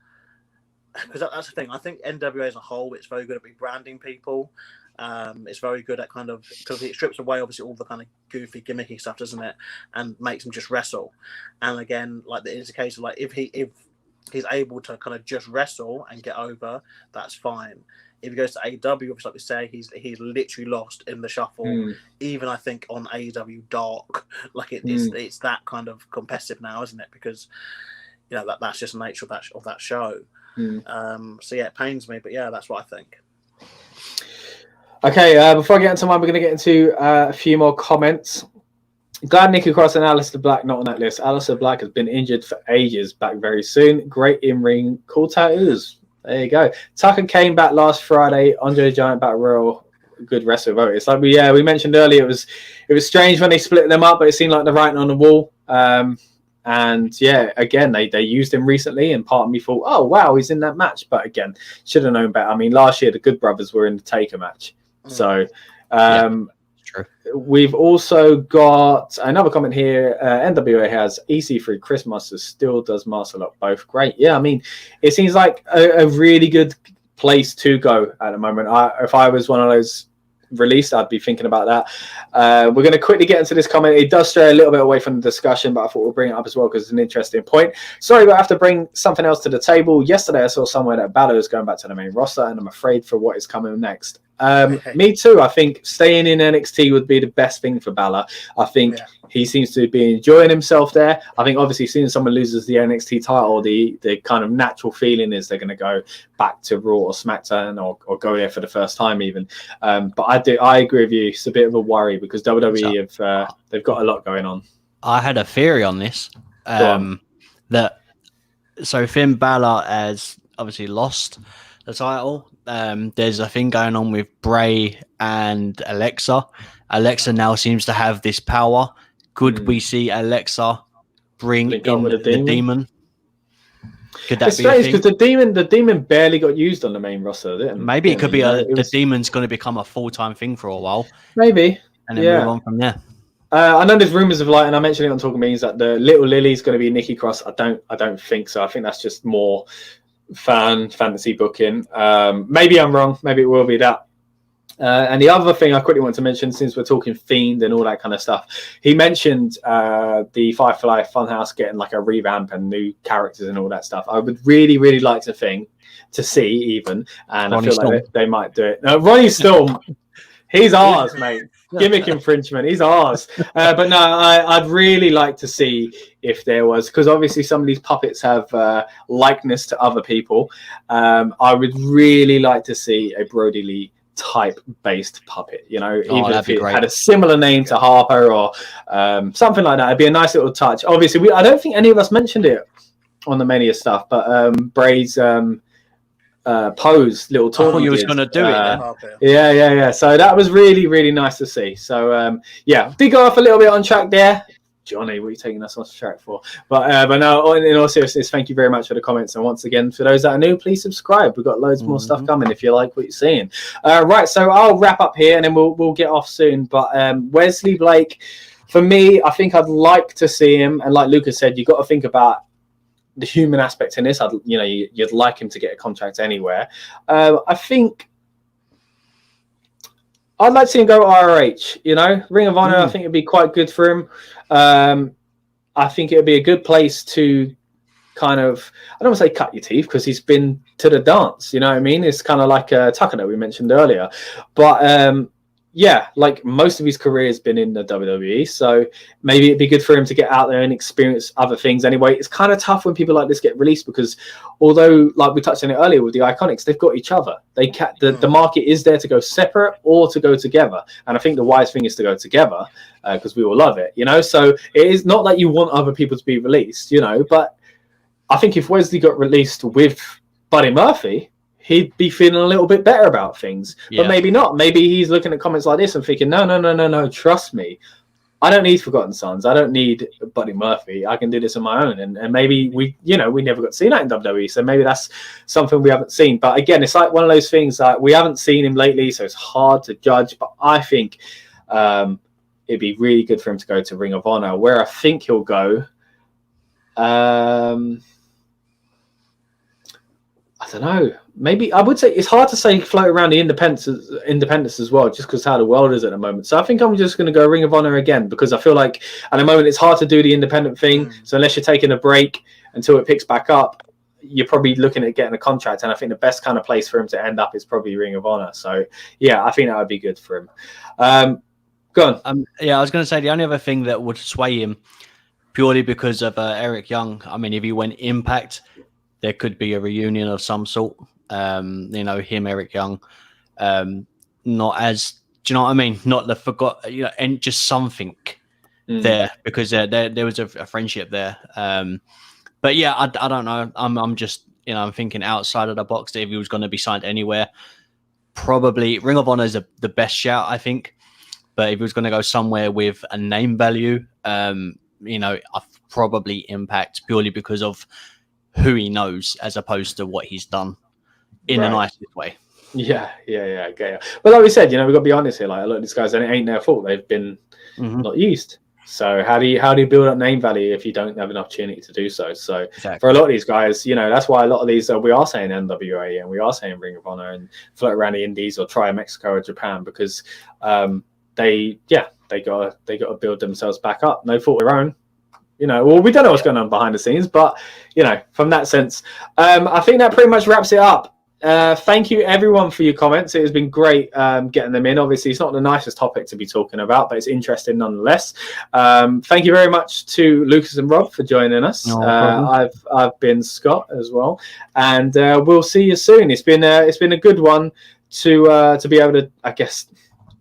because that's the thing, I think NWA as a whole, it's very good at rebranding people. It's very good at kind of, because it strips away obviously all the kind of goofy gimmicky stuff, doesn't it, and makes them just wrestle. And again, like, it's a case of like, if he's able to kind of just wrestle and get over, that's fine. If he goes to AEW, obviously, like we say, he's literally lost in the shuffle. Even I think on AEW Dark, like it's that kind of competitive now, isn't it? Because that's just the nature of that show. So yeah, it pains me, but yeah, that's what I think. Okay, before I get into mine, we're going to get into a few more comments. Glad Nikki Cross and Aleister Black not on that list. Aleister Black has been injured for ages. Back very soon. Great in-ring. Cool tattoos. There you go. Tucker came back last Friday. Andre the Giant Battle Royal. Good wrestler vote. It's like we mentioned earlier. It was strange when they split them up, but it seemed like the writing on the wall. And yeah, again, they used him recently, and part of me thought, oh wow, he's in that match. But again, should have known better. I mean, last year the Good Brothers were in the Taker match. So true. We've also got another comment here. NWA has EC3 Chris Masters still does Master Lock both. Great. Yeah, I mean, it seems like a really good place to go at the moment. If I was one of those released, I'd be thinking about that. We're going to quickly get into this comment. It does stray a little bit away from the discussion, but I thought we'll bring it up as well because it's an interesting point. Sorry, but I have to bring something else to the table. Yesterday I saw somewhere that Balor is going back to the main roster, and I'm afraid for what is coming next. Me too. I think staying in NXT would be the best thing for Balor. I think he seems to be enjoying himself there. I think obviously as soon as someone loses the NXT title, the kind of natural feeling is they're going to go back to Raw or SmackDown or go there for the first time even. But I agree with you. It's a bit of a worry because WWE they've got a lot going on. I had a theory on this. That so Finn Balor has obviously lost the title. There's a thing going on with Bray and Alexa. Alexa now seems to have this power. Could we see Alexa bring in the demon? Could that it's be strange because the demon barely got used on the main roster, didn't it? Maybe it could be the demon's going to become a full-time thing for a while. Maybe. And then move on from there. I know there's rumors of and I mentioned it on Talking Means that the Little Lily's going to be Nikki Cross. I don't think so. I think that's just more fantasy booking. Maybe I'm wrong. Maybe it will be that. And the other thing I quickly want to mention, since we're talking Fiend and all that kind of stuff, he mentioned the Firefly Funhouse getting like a revamp and new characters and all that stuff. I would really, really like to see even, and Ronnie I feel Storm. Like they might do it. Ronnie Storm, he's ours, mate. Gimmick infringement, he's ours. But no, I'd really like to see if there was, because obviously some of these puppets have likeness to other people. I would really like to see a Brody Lee type based puppet, even if it had a similar name to Harper or something like that. It'd be a nice little touch. Obviously, I don't think any of us mentioned it on the Mania stuff, but Bray's pose little tour. You was going to do it. Yeah. So that was really, really nice to see. So did go off a little bit on track there. Johnny, what are you taking us off track for? But no, in all seriousness, thank you very much for the comments. And once again, for those that are new, please subscribe. We've got loads more stuff coming if you like what you're seeing. Right, so I'll wrap up here and then we'll get off soon. But Wesley Blake, for me, I think I'd like to see him. And like Lucas said, you've got to think about the human aspect in this. You'd like him to get a contract anywhere. I think I'd like to see him go ROH. Ring of Honor. I think it'd be quite good for him. I think it'd be a good place to kind of, I don't want to say cut your teeth, because he's been to the dance. You know what I mean? It's kind of like Tucker that we mentioned earlier, but yeah, like most of his career has been in the WWE, so maybe it'd be good for him to get out there and experience other things anyway. It's kind of tough when people like this get released, because although, like we touched on it earlier with the IIconics, they've got each other. The market is there to go separate or to go together, and I think the wise thing is to go together, because we all love it, So it is not that you want other people to be released, but I think if Wesley got released with Buddy Murphy, he'd be feeling a little bit better about things. Yeah. But maybe not. Maybe he's looking at comments like this and thinking, no, trust me. I don't need Forgotten Sons. I don't need Buddy Murphy. I can do this on my own. And maybe we never got to see that in WWE. So maybe that's something we haven't seen. But again, it's like one of those things that we haven't seen him lately, so it's hard to judge. But I think it'd be really good for him to go to Ring of Honor, where I think he'll go. I don't know. Maybe I would say it's hard to say float around the independents as well, just because how the world is at the moment. So I think I'm just going to go Ring of Honor again, because I feel like at the moment it's hard to do the independent thing. So unless you're taking a break until it picks back up, you're probably looking at getting a contract. And I think the best kind of place for him to end up is probably Ring of Honor. So yeah, I think that would be good for him. Go on. Yeah, I was going to say the only other thing that would sway him purely because of Eric Young. I mean, if he went Impact, there could be a reunion of some sort. Him, Eric Young, not as, do you know what I mean? Not the forgot, and just something there, because there was a friendship there. But yeah, I don't know. I'm just, I'm thinking outside of the box that if he was going to be signed anywhere, probably Ring of Honor is the best shout, I think. But if he was going to go somewhere with a name value, I'd probably Impact, purely because of who he knows as opposed to what he's done in the nicest way. Yeah. Okay. But like we said, we've got to be honest here. Like, a lot of these guys, and it ain't their fault. They've been not used. So how do you build up name value if you don't have an opportunity to do so? So exactly. For a lot of these guys, that's why a lot of these we are saying NWA and we are saying Ring of Honor and float around the Indies or try Mexico or Japan, because they got to build themselves back up. No fault of their own. Well, we don't know what's going on behind the scenes, but from that sense, I think that pretty much wraps it up. Thank you everyone for your comments. It has been great getting them in. Obviously, it's not the nicest topic to be talking about, but it's interesting nonetheless. Thank you very much to Lucas and Rob for joining us. No I've been Scott as well, and we'll see you soon. It's been a good one to be able to, I guess,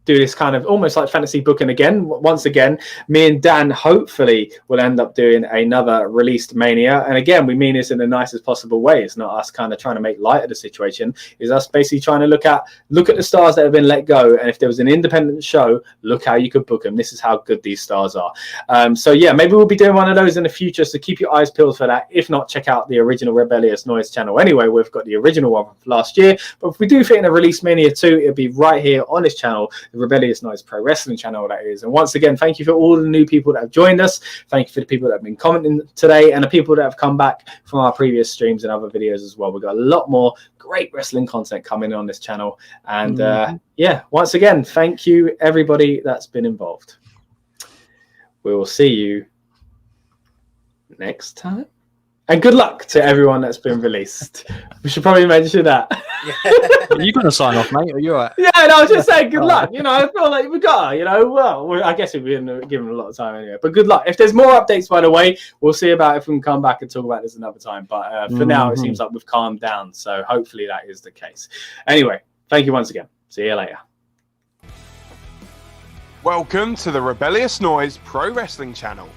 do this kind of almost like fantasy booking again. Once again, me and Dan hopefully will end up doing another Released Mania. And again, we mean this in the nicest possible way. It's not us kind of trying to make light of the situation. It's us basically trying to look at the stars that have been let go. And if there was an independent show, look how you could book them. This is how good these stars are. So yeah, maybe we'll be doing one of those in the future. So keep your eyes peeled for that. If not, check out the original Rebellious Noise channel. Anyway, we've got the original one from last year. But if we do fit in a Released Mania 2, it'll be right here on this channel. Rebellious Noise Pro Wrestling channel, that is. And once again, thank you for all the new people that have joined us. Thank you for the people that have been commenting today and the people that have come back from our previous streams and other videos as well. We've got a lot more great wrestling content coming on this channel. And once again, thank you everybody that's been involved. We will see you next time. And good luck to everyone that's been released. We should probably mention that. You're going to sign off, mate? Are you all right? Yeah, no, I was just saying good luck. I feel like we got, well, I guess we've been given a lot of time anyway. But good luck. If there's more updates, by the way, we'll see about if we can come back and talk about this another time. But for now, it seems like we've calmed down. So hopefully that is the case. Anyway, thank you once again. See you later. Welcome to the Rebellious Noise Pro Wrestling channel.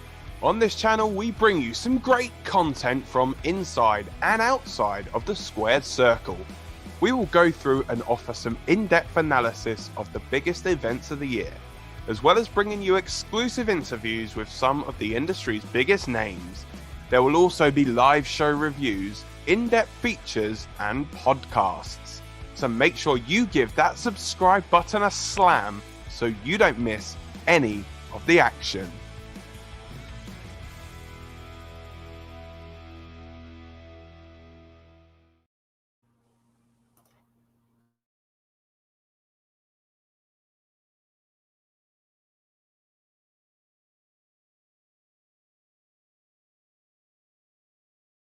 On this channel, we bring you some great content from inside and outside of the squared circle. We will go through and offer some in-depth analysis of the biggest events of the year, as well as bringing you exclusive interviews with some of the industry's biggest names. There will also be live show reviews, in-depth features, and podcasts. So make sure you give that subscribe button a slam so you don't miss any of the action.